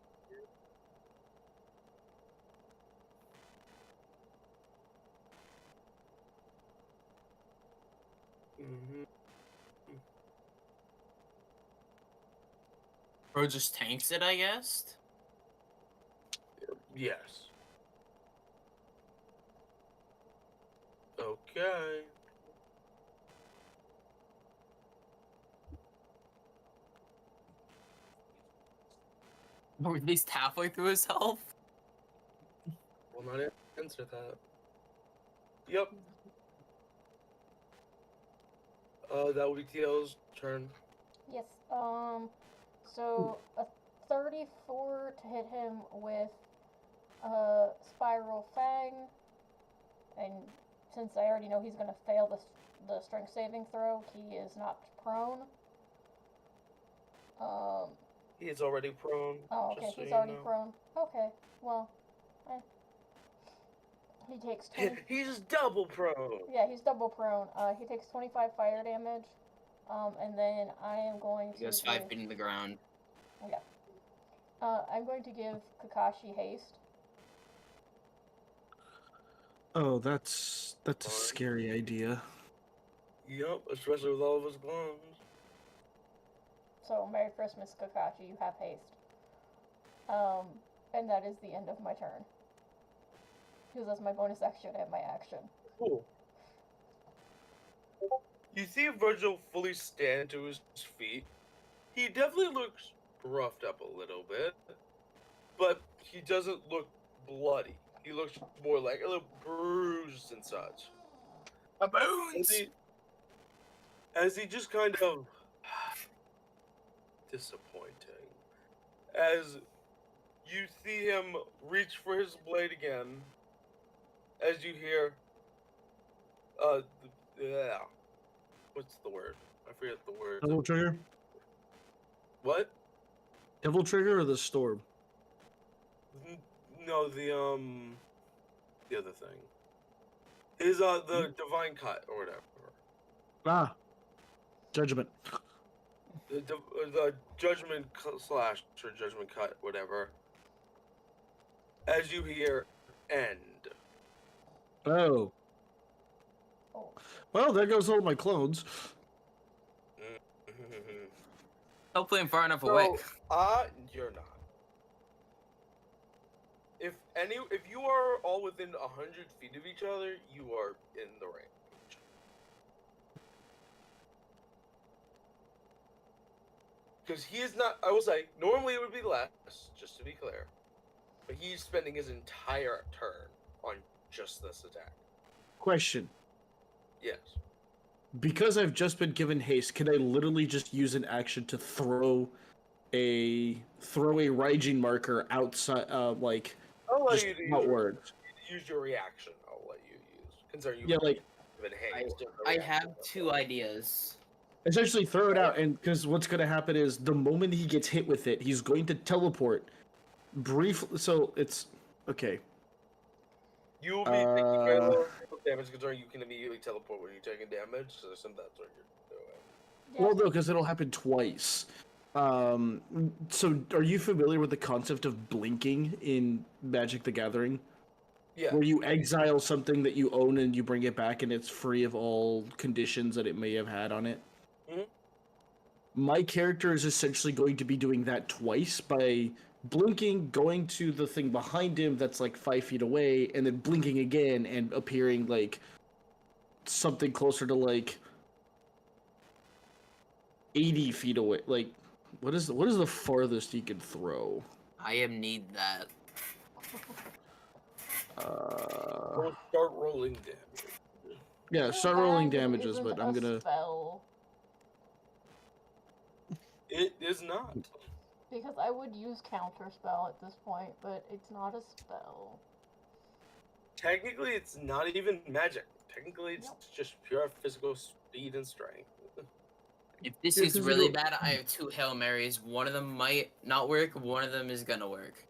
hmm
Bro just tanks it, I guess.
Yes. Okay.
Or at least halfway through his health.
Will not answer that. Yep. That would be TL's turn.
Yes. So a 34 to hit him with Spiral Fang, and since I already know he's gonna fail the strength saving throw, he is not prone.
He is already prone.
Oh, okay,
just so
he's
you
already
know.
prone. Okay, well, he takes 20.
He's double prone.
Yeah, he's double prone. He takes 25 fire damage. And then I am going to
He goes
give,
5 feet in the ground.
yeah. I'm going to give Kakashi haste.
Oh, that's a
Fine.
scary idea.
Yep, especially with all of his bombs.
So Merry Christmas, Kakashi. You have haste. And that is the end of my turn. Because that's my bonus action and my action.
Cool. You see Virgil fully stand to his feet. He definitely looks roughed up a little bit, but he doesn't look bloody. He looks more like a little bruised and such.
A bones!
As he just kind of disappointing. As you see him reach for his blade again, as you hear, yeah, what's the word? I forget the word.
Devil trigger?
What?
Devil trigger or the storm?
No, the other thing. Is the divine cut or whatever.
Ah, judgment.
The judgment slash or judgment cut, whatever. As you hear, end.
Oh.
Oh.
Well, there goes all my clones.
Hopefully I'm far enough
So,
away.
You're not. If you are all within 100 feet of each other, you are in the range. Because he is not. I will say, normally it would be less, just to be clear. But he's spending his entire turn on just this attack.
Question.
Yes.
Because I've just been given haste, can I literally just use an action to throw a raging marker outside, like,
I'll let
just
you use
outwards?
use your reaction. I'll let you use. Considering you
Yeah, like,
given haste.
I have 2 ideas.
essentially throw it out, and because what's going to happen is the moment he gets hit with it, he's going to teleport briefly. So it's okay.
You will be taking very little damage considering you can immediately teleport when you're taking damage, so that's what you're doing.
Yeah.
Well, no, because it'll happen twice. So are you familiar with the concept of blinking in Magic the Gathering?
Yeah.
Where you exile something that you own and you bring it back and it's free of all conditions that it may have had on it?
Mhm.
My character is essentially going to be doing that twice by blinking, going to the thing behind him that's like 5 feet away, and then blinking again and appearing like something closer to like 80 feet away. Like, what is the farthest he can throw?
I need that.
We'll start rolling damage.
Yeah, start rolling
Hang
damages,
isn't
but I'm
a
gonna.
spell.
It is not.
Because I would use counter spell at this point, but it's not a spell.
Technically, it's not even magic. Technically, it's
Nope.
just pure physical speed and strength.
If this
Yeah,
is
'cause
really
you-
bad, I have 2 Hail Marys. One of them might not work, one of them is gonna work.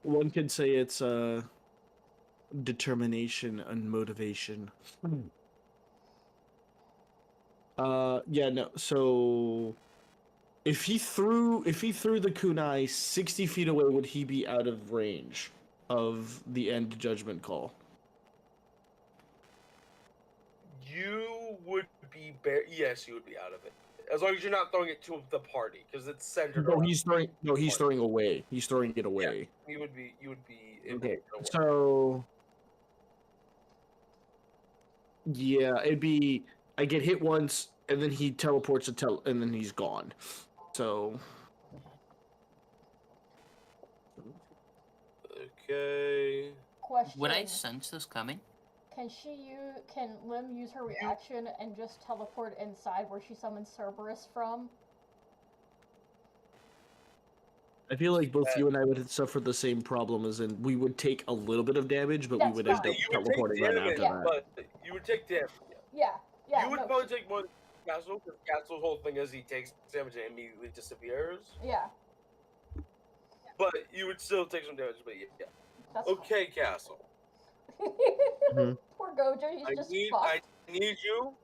One could say it's determination and motivation. Yeah, no. So If he threw the kunai 60 feet away, would he be out of range of the end judgment call?
You would be yes, you would be out of it. As long as you're not throwing it to the party, because it's centered
No,
around.
he's throwing away. He's throwing it away.
You would be able
Okay,
to throw it.
so yeah, it'd be I get hit once, and then he teleports and then he's gone. So
Okay.
Question.
Would I sense this coming?
Can Lim use her reaction and just teleport inside where she summons Cerberus from?
I feel like both you and I would suffer the same problem, as in we would take a little bit of damage, but we
That's
would
fine.
end up
You would
teleporting
take
right
damage,
after that.
but you would take damage.
Yeah.
You would probably take more than Castle, because Castle's whole thing is he takes damage and immediately disappears.
Yeah.
But you would still take some damage, but yeah.
That's
Okay, Castle.
Mhm.
Poor Gojo, he's just
I
fucked.
need you.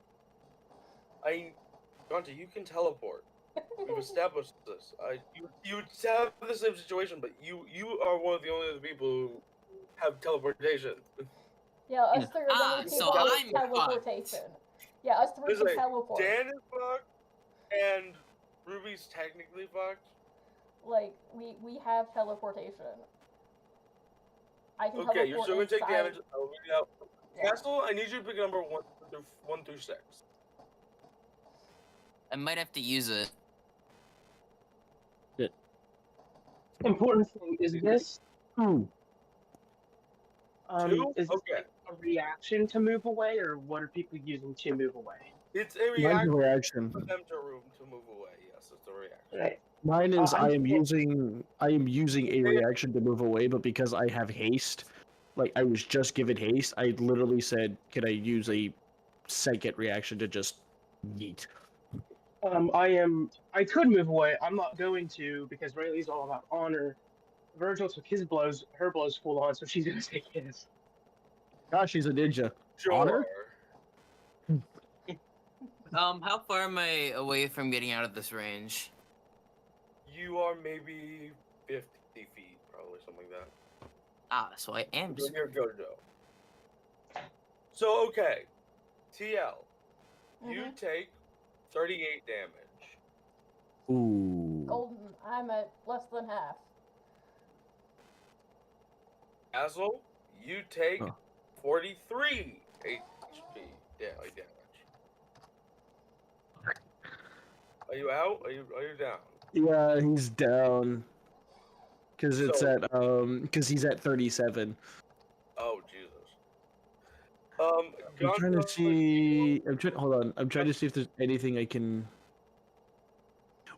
Gonta, you can teleport. We've established this. You have the same situation, but you are one of the only other people who have teleportation.
Yeah, us three are the
Ah,
only
so
people with
I'm fucked.
teleportation. Yeah, us three
It's
can
like,
teleport.
Dan is fucked, and Ruby's technically fucked.
Like, we have teleportation. I can
Okay, you're
teleport
still gonna take
inside.
damage. I'll read it out.
Yeah.
Castle, I need you to pick a number 1 through 6.
I might have to use it.
Important thing is this.
Two?
Is this
Okay.
a reaction to move away, or what are people using to move away?
It's a
Mine's a
reaction
reaction.
for them to move away. Yes, it's a reaction.
Right.
Mine is
I'm
I am
still-
using a reaction to move away, but because I have haste, like I was just given haste, I literally said, "Can I use a second reaction to just yeet?"
I could move away. I'm not going to because Rayleigh's all about honor. Virgil took her blows full on, so she's gonna take his.
Gosh, she's a ninja.
Sure.
Honor?
How far am I away from getting out of this range?
You are maybe 50 feet, probably something like that.
Ah, so I am
You're
just.
near Gojo. So okay, TL, you
Mhm.
take 38 damage.
Ooh.
Golden, I'm at less than half.
Castle, you take
Oh.
43 HP damage. Are you out? Are you down?
Yeah, he's down. Cause it's
So-
cause he's at 37.
Oh Jesus.
I'm trying to
Gonta,
see. Hold on. I'm trying to see if there's anything I can.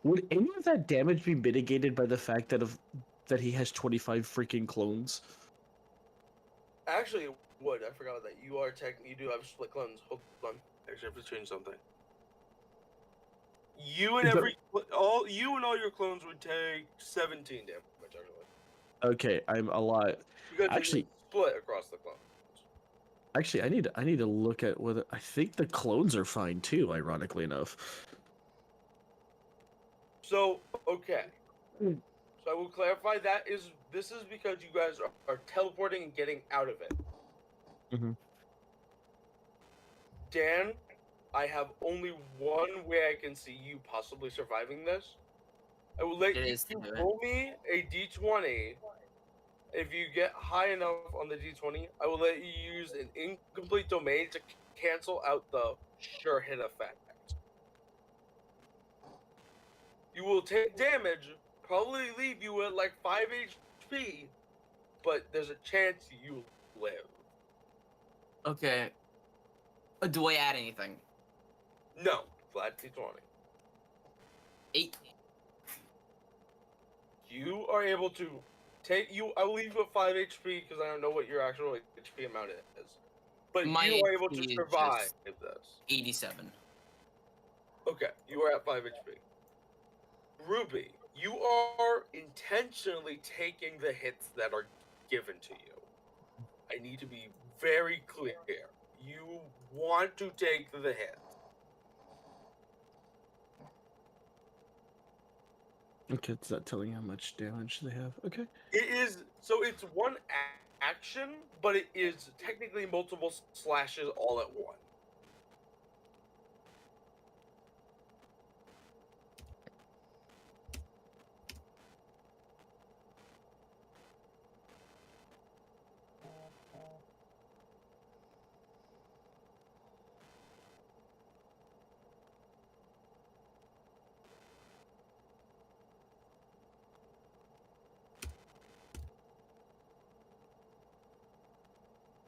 Would any of that damage be mitigated by the fact that he has 25 freaking clones?
Actually, it would. I forgot that you do have split clones. Hold on. Actually, I have to change something. You and
Is that-
all your clones would take 17 damage. Actually,
Okay, I'm a lot.
because
Actually-
it's split across the clones.
Actually, I need to look at whether I think the clones are fine too. Ironically enough.
So okay.
Hmm.
So I will clarify this is because you guys are teleporting and getting out of it.
Mhm.
Dan, I have only one way I can see you possibly surviving this. I will let
It
you
is to do it.
roll me a d20. If you get high enough on the d20, I will let you use an incomplete domain to cancel out the sure hit effect. You will take damage, probably leave you at like 5 HP, but there's a chance you live.
Okay. Do I add anything?
No, flat d20.
8.
You are able to I will leave you at 5 HP because I don't know what your actual HP amount is. But
My
you are able
HP
to
is
survive
just-
this.
87.
Okay, you are at 5 HP. Ruby, you are intentionally taking the hits that are given to you. I need to be very clear. You want to take the hits.
Okay, it's not telling you how much damage they have. Okay.
It is so it's one action, but it is technically multiple slashes all at once.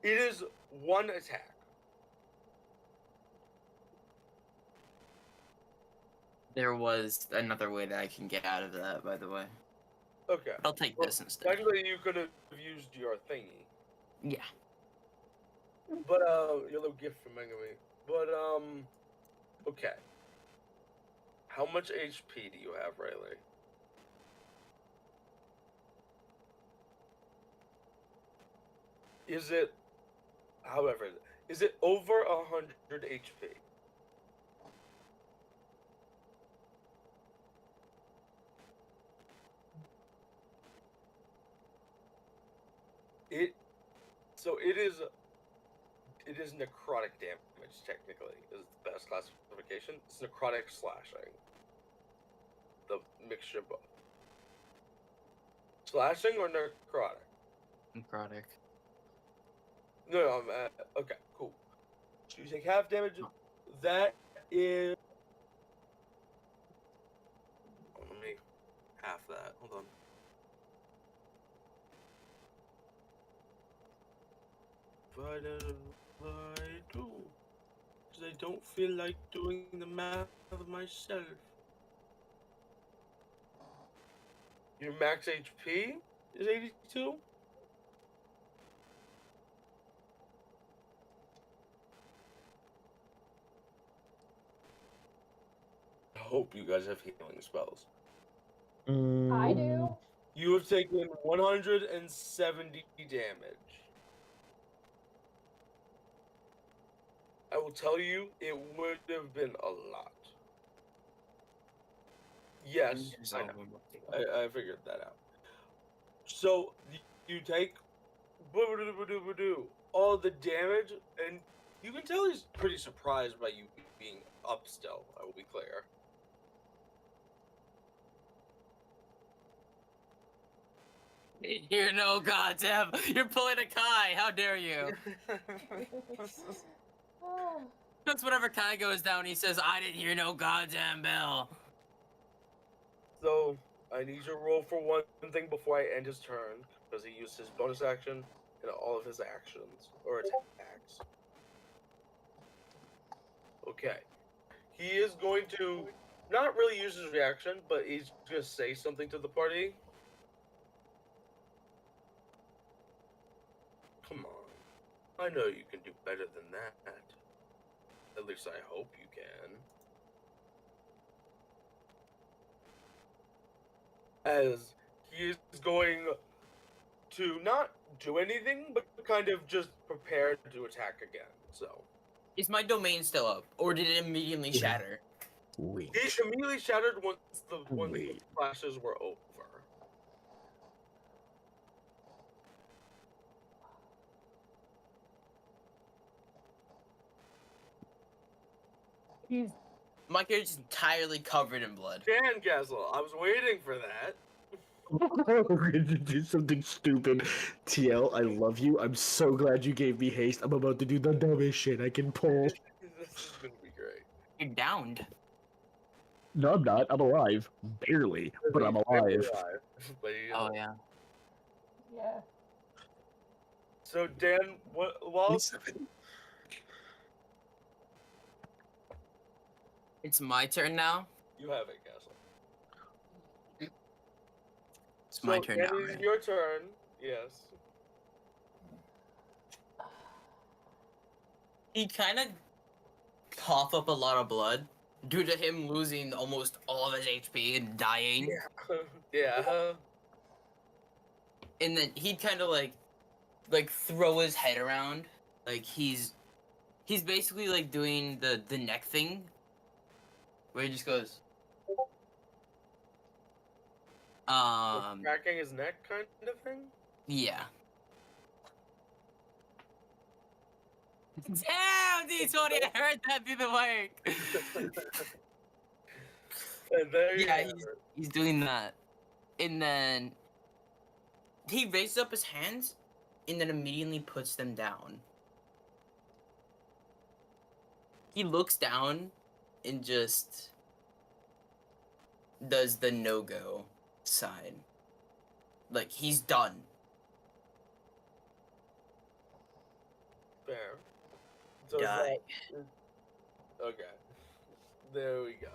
It is one attack.
There was another way that I can get out of that, by the way.
Okay.
I'll take
Well,
this instead.
technically, you could have used your thingy,
Yeah.
but your little gift from Megami. But okay. How much HP do you have, Riley? Is it, however, is it over 100 HP? So it is necrotic damage technically is the best classification. It's necrotic slashing. The mixture of both. Slashing or necrotic?
Necrotic.
No, okay, cool. So you take half damage. That is. Oh, let me half that. Hold on. Divided by 2. Because I don't feel like doing the math myself. Your max HP is 82? I hope you guys have healing spells.
I do.
You have taken 170 damage. I will tell you, it would have been a lot. Yes, I know. I figured that out. So, you take all the damage, and you can tell he's pretty surprised by you being up still, I will be clear.
You're no goddamn. You're pulling a Kai. How dare you?
Oh,
That's whenever Kai goes down, he says, I didn't hear no goddamn bell.
So, I need you to roll for one thing before I end his turn, because he used his bonus action and all of his actions, or attacks. Okay. He is going to not really use his reaction, but he's going to say something to the party. Come on. I know you can do better than that. At least I hope you can. As he is going to not do anything, but kind of just prepare to attack again. So
Is my domain still up? Or did it immediately shatter?
Wait.
it immediately shattered once the
Wait.
flashes were over.
My character's entirely covered in blood.
Dan Gazel, I was waiting for that.
We're gonna do something stupid. TL, I love you. I'm so glad you gave me haste. I'm about to do the dumbest shit I can pull.
This is gonna be great.
You're downed.
No, I'm not. I'm alive. Barely, but I'm alive.
But you
Oh,
know.
yeah.
yeah.
So Dan, while
It's my turn now?
you have it, Castle.
It's my
So,
turn
Dan,
now,
it is
right?
your turn. Yes.
He kind of cough up a lot of blood due to him losing almost all of his HP and dying.
Yeah.
And then he'd kind of like throw his head around, like he's basically like doing the neck thing, where he just goes.
Cracking his neck kind of thing?
Yeah. Damn, D20, I heard that didn't work.
And there you
Yeah,
have it.
he's doing that. And then he raises up his hands and then immediately puts them down. He looks down and just does the no-go sign. Like, he's done.
Fair. So
Die.
okay. There we go.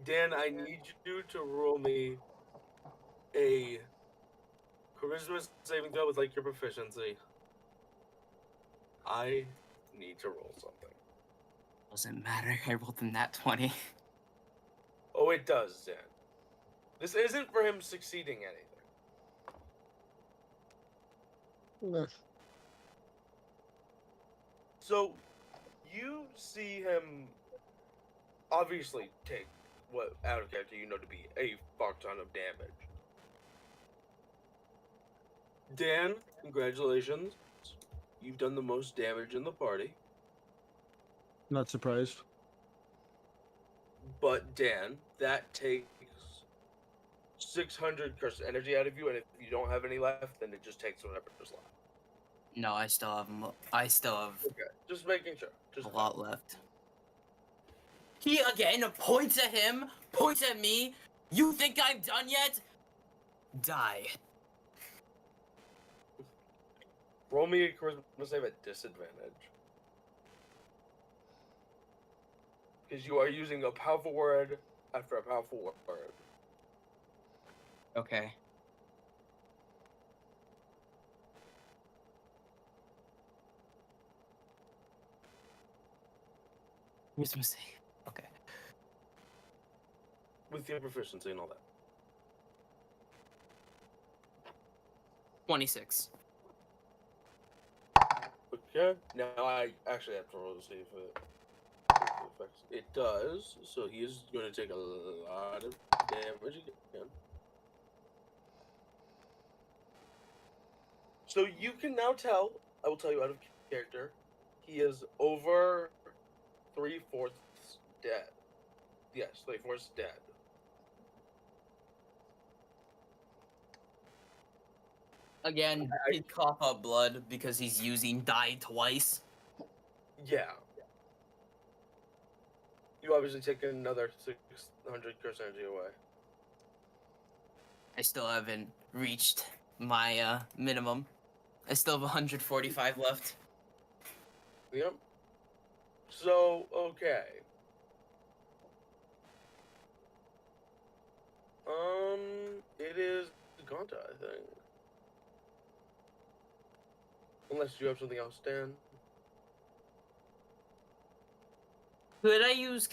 Dan, I need you to roll me a charisma saving throw with like your proficiency. I need to roll something.
Doesn't matter. I rolled in that 20.
Oh, it does, Dan. This isn't for him succeeding anything. So, you see him obviously take what out of character you know to be a fuck ton of damage. Dan, congratulations. You've done the most damage in the party.
Not surprised.
But Dan, that takes 600 curse energy out of you, and if you don't have any left, then it just takes whatever's left.
No, I still have
Okay, just making sure. Just
a lot left. He again points at him, points at me. You think I'm done yet? Die.
roll me a charisma save at disadvantage. Because you are using a powerful word after a powerful word.
Okay. Here's my save. Okay.
With your proficiency and all that.
26.
Okay, now I actually have to roll to see if it affects. It does, so he is going to take a lot of damage again. So you can now tell, I will tell you out of character, he is over 3/4 dead. Yes, 3/4 dead.
Again, he'd cough up blood because he's using die twice.
Yeah. You obviously take another 600 curse energy away.
I still haven't reached my minimum. I still have 145 left.
Yep. So, okay. It is Gonta, I think. Unless you have something else, Dan.
Could I use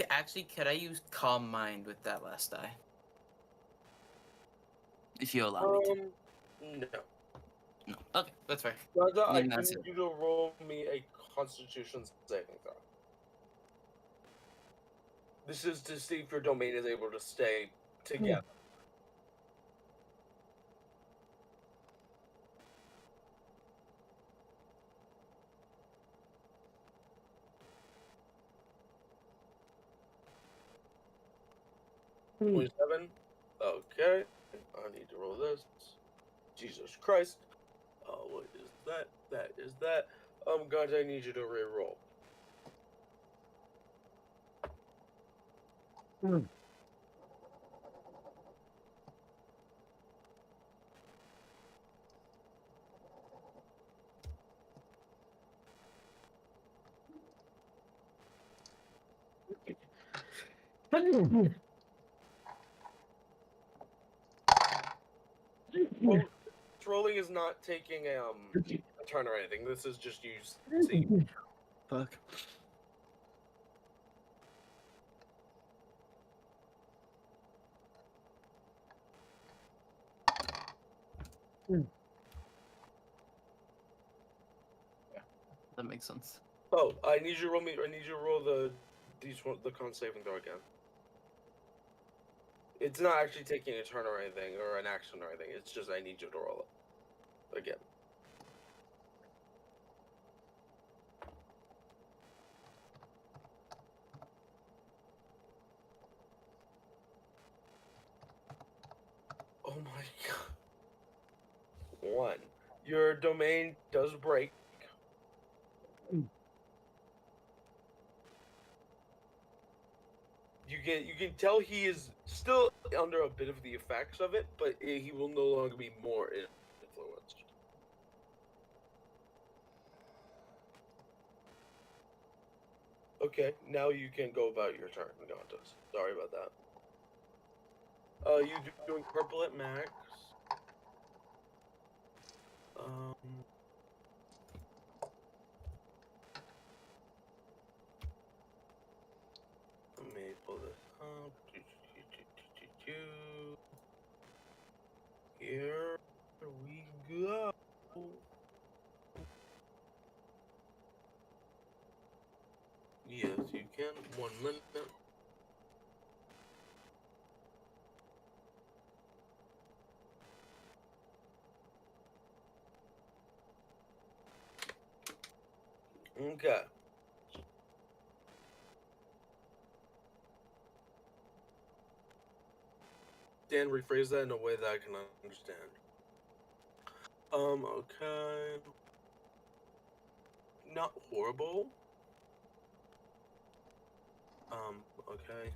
Calm Mind with that last die? If you allow me to.
No.
No. Okay, that's fair.
Gonta, I
Then that's
need
it.
you to roll me a Constitution saving throw. This is to see if your domain is able to stay together.
Hmm.
27. Okay. I need to roll this. Jesus Christ. What is that? That is that. Guys, I need you to re-roll. Well, trolling is not taking a turn or anything. This is just you seeing.
Fuck.
That makes sense.
Oh, I need you to roll me. I need you to roll the con saving throw again. It's not actually taking a turn or anything, or an action or anything. It's just I need you to roll it again. Oh my god. 1. Your domain does break. You can tell he is still under a bit of the effects of it, but he will no longer be more influenced. Okay, now you can go about your turn, Gontas. Sorry about that. You doing purple at max. Let me pull this up. Here we go. Yes, you can. 1 minute. Okay. Dan, rephrase that in a way that I can understand. Okay. Not horrible. Okay.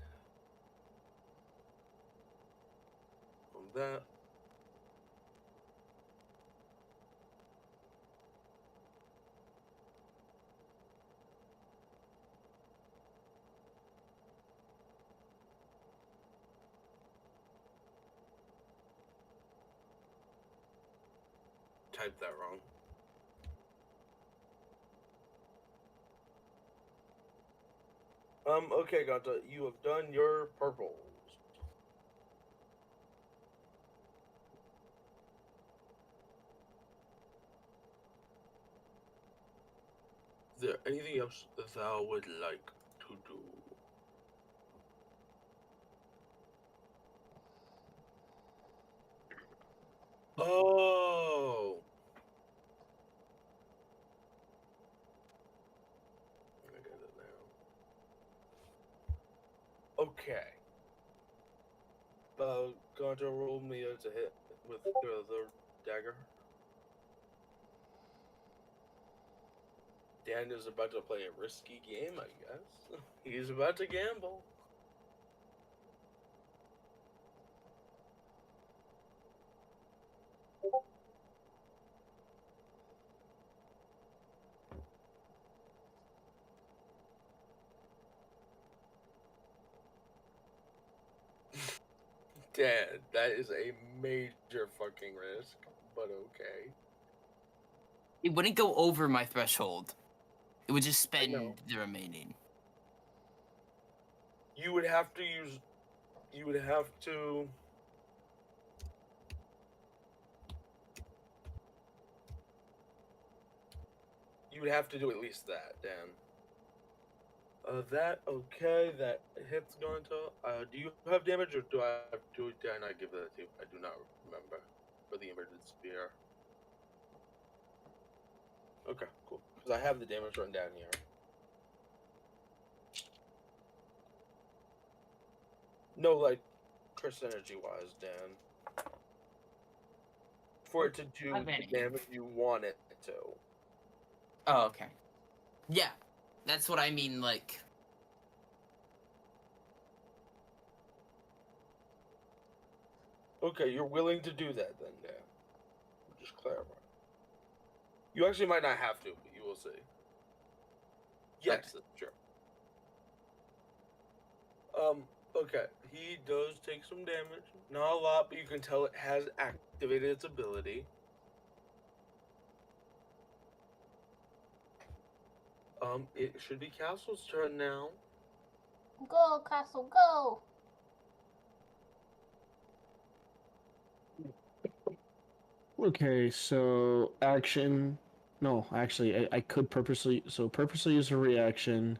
That. Typed that wrong. Okay, Gata, you have done your purples. Is there anything else that thou would like to do? Oh! I get it now. Okay. Gata, roll me to hit with the dagger. Dan is about to play a risky game, I guess. He's about to gamble. Dan, that is a major fucking risk, but okay.
It wouldn't go over my threshold. It would just
I know.
spend the remaining.
You would have to use. You would have to. You would have to do at least that, Dan. That okay. That hits going to. Do you have damage, or do I not give that to you? I do not remember for the inverted spear. Okay, cool. Because I have the damage written down here. No, like percentage wise, Dan. For it to do
I've
the
any.
damage you want it to.
Oh, okay. Yeah, that's what I mean, like...
Okay, you're willing to do that then, Dan. Just clarify. You actually might not have to, but you will see. Yes,
Okay.
that's true. Okay. He does take some damage. Not a lot, but you can tell it has activated its ability. It should be Castle's turn now.
Go, Castle, go!
Okay, so action. No, actually, I could purposely use a reaction.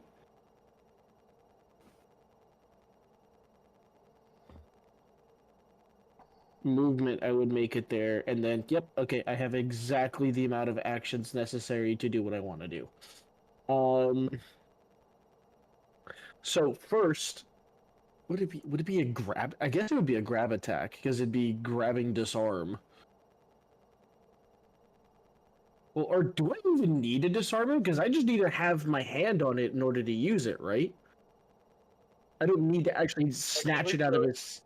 movement I would make it there, and then yep, okay, I have exactly the amount of actions necessary to do what I want to do. So first, would it be a grab? I guess it would be a grab attack because it'd be grabbing disarm. Well, or do I even need to disarm him? Because I just need to have my hand on it in order to use it, right? I don't need to actually snatch it out of his.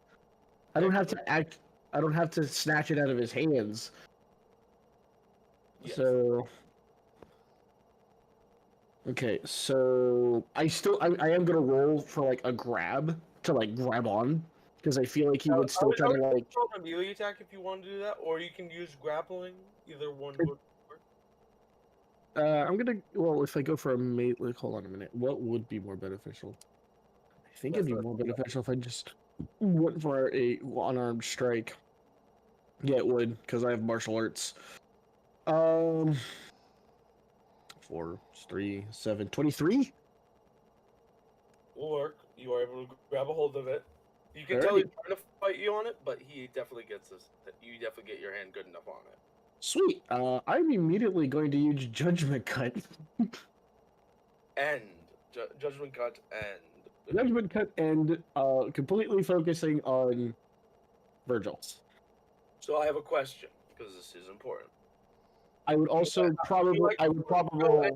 I don't have to act. I don't have to snatch it out of his hands.
Yes.
So. Okay, so I am gonna roll for like a grab to like grab on because I feel like he would still try to like.
Roll a melee attack if you want to do that, or you can use grappling. Either one would work.
I'm gonna. Well, if I go for a mate, like, hold on a minute. What would be more beneficial? I think it'd be more beneficial if I just went for a unarmed strike. Yeah, it would, because I have martial arts. 4, 3, 7, 23?
Will work. You are able to grab a hold of it. You can
Alrighty.
tell he's trying to fight you on it, but he definitely gets this. You definitely get your hand good enough on it.
Sweet. I'm immediately going to use Judgment Cut.
End. Judgment cut. End.
Judgment Cut and completely focusing on Virgil.
So I have a question because this is important.
I would also probably.
Would
I would probably.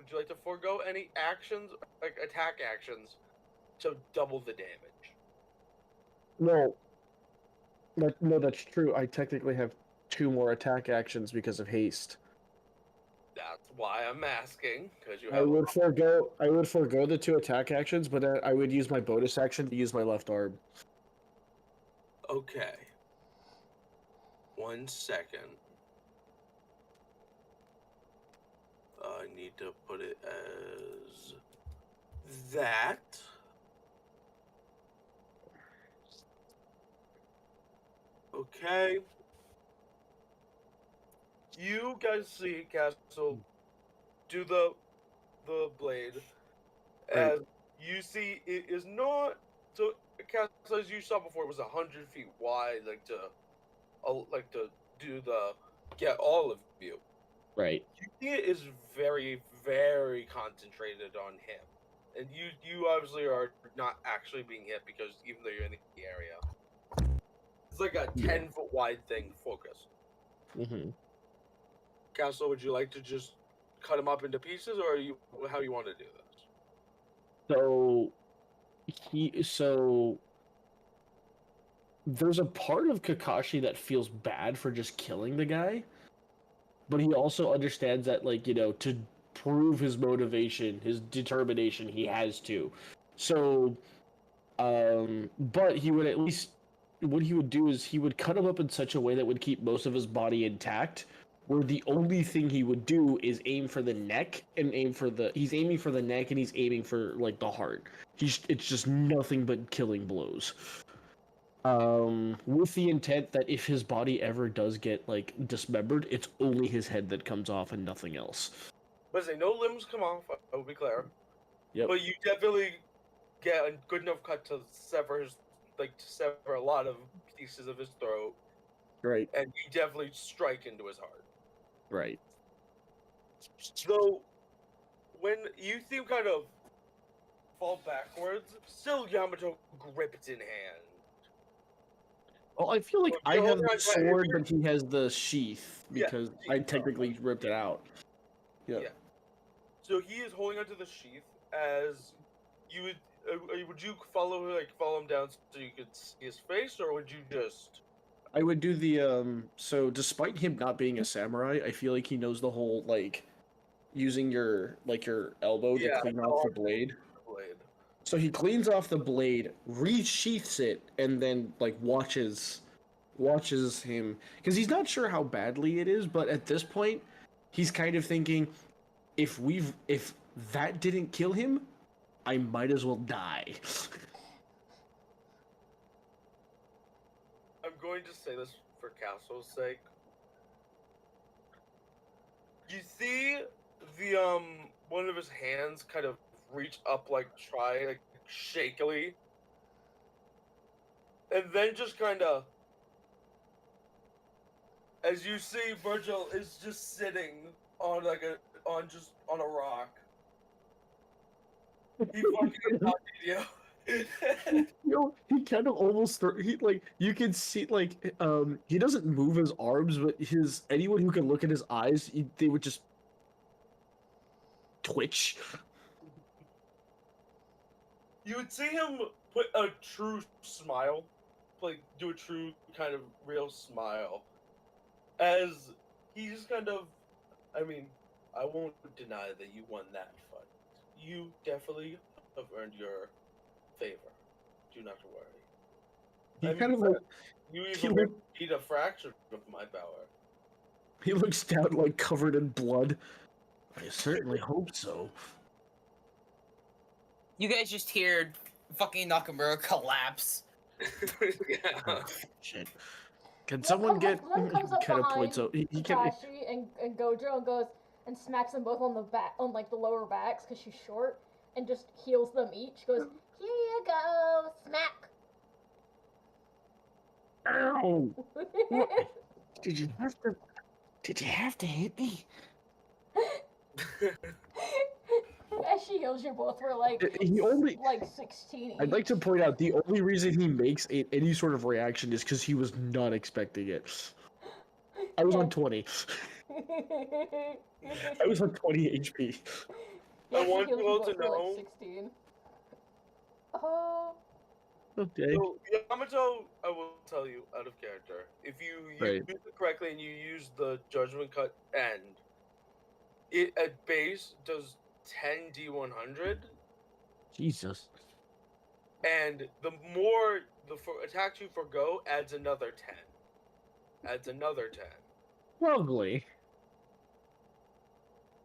would you like to forego any actions, like attack actions, to double the damage?
No. No, that's true. I technically have 2 more attack actions because of haste.
That's why I'm asking, because you
I
have.
would forego the 2 attack actions, but I would use my bonus action to use my left arm.
Okay. 1 second. I need to put it as that. Okay. You guys see Castle do the blade,
Right.
as you see it is not so. Castle, as you saw before, it was 100 feet wide, like to do the get all of you.
Right.
You see it is very, very concentrated on him, and you obviously are not actually being hit because even though you're in the area, it's like a 10-foot wide thing focused.
Mm-hmm.
Castle, would you like to just cut him up into pieces, or how you want to do this?
So there's a part of Kakashi that feels bad for just killing the guy, but he also understands that, like, to prove his motivation, his determination, he has to. So, but he would at least, what he would do is he would cut him up in such a way that would keep most of his body intact, where the only thing he would do is aim for the neck and he's aiming for the neck and he's aiming for, like, the heart. It's just nothing but killing blows. With the intent that if his body ever does get, like, dismembered, it's only his head that comes off and nothing else.
But say no limbs come off, I will be clear.
Yep.
But you definitely get a good enough cut to sever a lot of pieces of his throat.
Right.
And you definitely strike into his heart.
Right.
So, when you see him kind of fall backwards, still Yamato gripped in hand.
Well, I feel like
Well,
I
you're
have
holding
the
on to it,
sword,
you're-
but he has the sheath
Yeah,
because
sheath,
I technically ripped it out. Yep.
Yeah. So he is holding onto the sheath as you would you follow him down so you could see his face, or would you just?
I would do the so despite him not being a samurai, I feel like he knows the whole, like, using your elbow to clean off the blade. So he cleans off the blade, resheaths it, and then, like, watches him because he's not sure how badly it is, but at this point he's kind of thinking, if that didn't kill him, I might as well die.
I'm going to say this for Castle's sake. You see the one of his hands kind of reach up, like shakily, and then just kind of as you see, Virgil is just sitting on on a rock. He fucking adopted you.
He kind of almost he like you can see like he doesn't move his arms, but his anyone who can look at his eyes, they would just twitch.
You would see him put a true smile, like do a true kind of real smile, as he just kind of. I mean, I won't deny that you won that fight. You definitely have earned your favor. Do not worry.
He
I
kind of
mean,
like
You
he
even
look,
beat a fraction of my power.
he looks down like covered in blood. I certainly hope so.
You guys just hear fucking Nakamura collapse.
Yeah.
Shit. Can someone get
Len comes up
kind of
behind
points out? He can.
Kakashi and Gojo and goes and smacks them both on the back, on like the lower backs, because she's short, and just heals them each. Goes, here you go, smack.
Ow! Did you have to? Did you have to hit me?
As she heals you both for like
He only.
like 16
I'd like to
each.
point out the only reason he makes any sort of reaction is because he was not expecting it. I was on 20. I was on 20 HP.
Yeah,
I
she
want
heals
you all
both
to
for
know.
like 16. Oh.
Okay.
So Yamato, I will tell you out of character, if you
Right.
use it correctly and you use the judgment cut end, it at base does 10 D100,
Jesus.
and the more the attacks you forgo adds another 10. Adds another 10.
Lovely.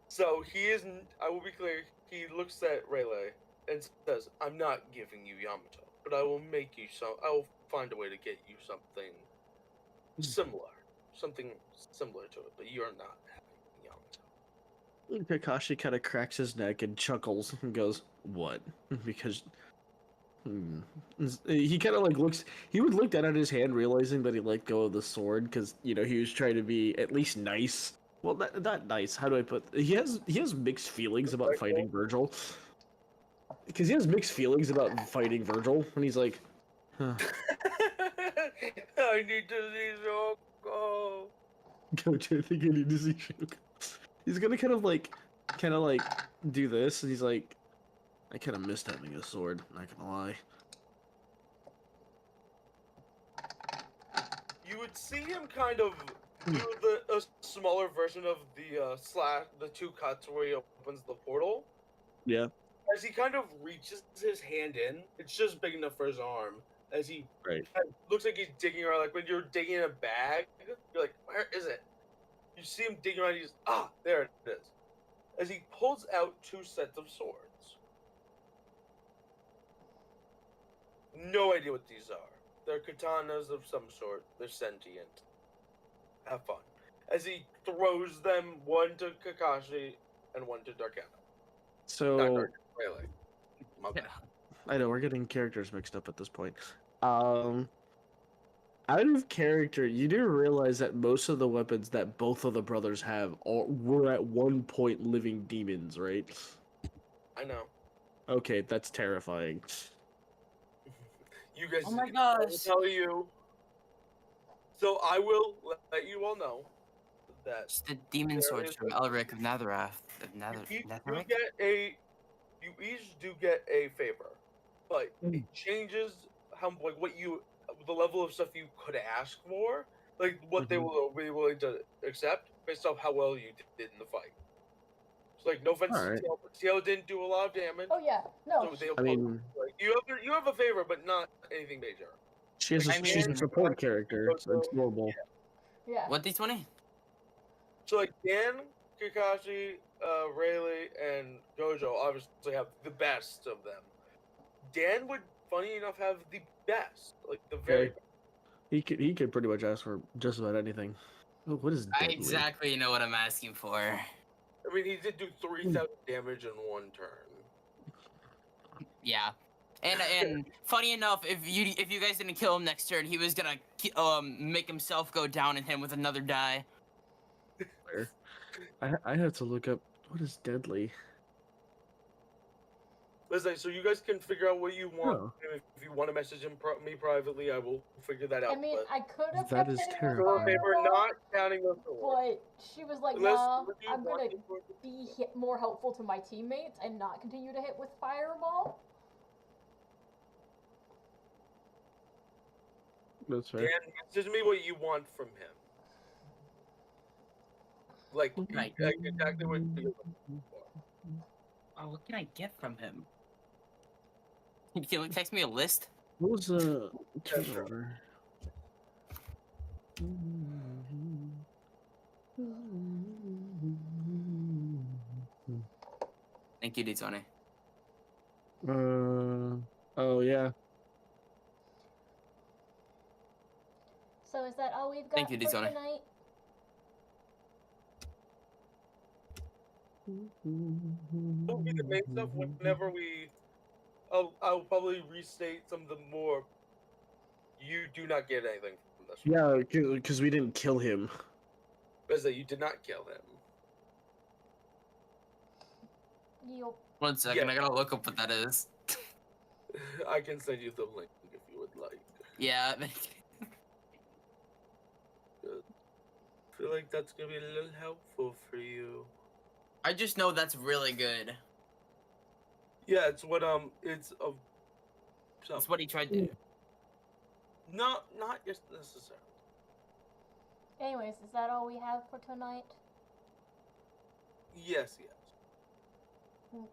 So he isn't. I will be clear. He looks at Rayleigh and says, "I'm not giving you Yamato, but I will make you some. I will find a way to get you something similar, something similar to it. But you're not having Yamato."
Kakashi kind of cracks his neck and chuckles and goes, "What?" Because he kind of like looks. He would look down at his hand, realizing that he let go of the sword because he was trying to be at least nice. Well, not nice. How do I put? He has mixed feelings about fighting Virgil. Because he has mixed feelings about fighting Virgil, and he's like, huh.
I need to see Shoko.
Coach, I think I need to see Shoko. He's gonna kind of like do this, and he's like, I kind of missed having a sword. Not gonna lie.
You would see him kind of do a smaller version of the two cuts where he opens the portal.
Yeah.
As he kind of reaches his hand in, it's just big enough for his arm. As he looks like he's digging around, like when you're digging in a bag, you're like, where is it? You see him digging around, he's there it is. As he pulls out two sets of swords. No idea what these are. They're katanas of some sort. They're sentient. Have fun. As he throws them, one to Kakashi and one to Darkana.
So
Really? My bad.
I know we're getting characters mixed up at this point. Out of character, you do realize that most of the weapons that both of the brothers have were at one point living demons, right?
I know.
Okay, that's terrifying.
You guys.
Oh my
I will
gosh.
tell you. So I will let you all know that
It's the demon
there
swords
is
from
a-
Elric of Netherrath.
you each do get a favor, but it changes the level of stuff you could ask for, like what they will be willing to accept based off how well you did in the fight. So, like, no offense,
Alright.
Cielo didn't do a lot of damage.
Oh yeah, no.
So
I mean,
like, you have a favor, but not anything major.
she's
I
a
mean-
support character. It's normal.
Yeah.
What D20?
So like Dan, Kakashi, Rayleigh, and Gojo obviously have the best of them. Dan would, funny enough, have the best, like the very.
Okay. He could pretty much ask for just about anything. Oh, what is
I
deadly?
exactly know what I'm asking for.
I mean, he did do 3,000 damage in one turn.
Yeah. And funny enough, if you guys didn't kill him next turn, he was gonna make himself go down and hit him with another die.
Where? I have to look up what is deadly.
Listen, so you guys can figure out what you want.
Oh.
If you want to message me privately, I will figure that out.
I mean,
but
I could have
That
kept
is
hitting
terrible.
with
for favor,
fireball,
not counting the sword.
but she was like,
Unless
nah,
what you
I'm
want
gonna
is for the-
be more helpful to my teammates and not continue to hit with fireball.
That's fair.
Dan, message me what you want from him. Like,
Right.
exactly what you're looking for.
Oh, what can I get from him? Can you text me a list?
What was
sure.
Thank you, Dizone.
Oh yeah.
So is that all we've got
Thank you,
for
Dizone.
tonight?
What will be the main stuff whenever we... I'll probably restate some of the more... You do not get anything from this one.
Yeah, because we didn't kill him.
Is that you did not kill him.
Yup.
1 second,
Yeah.
I gotta look up what that is.
I can send you the link if you would like.
Yeah.
I feel like that's gonna be a little helpful for you.
I just know that's really good.
Yeah, it's what it's of.
That's what he tried to do.
Not just necessarily.
Anyways, is that all we have for tonight?
Yes.
Okay.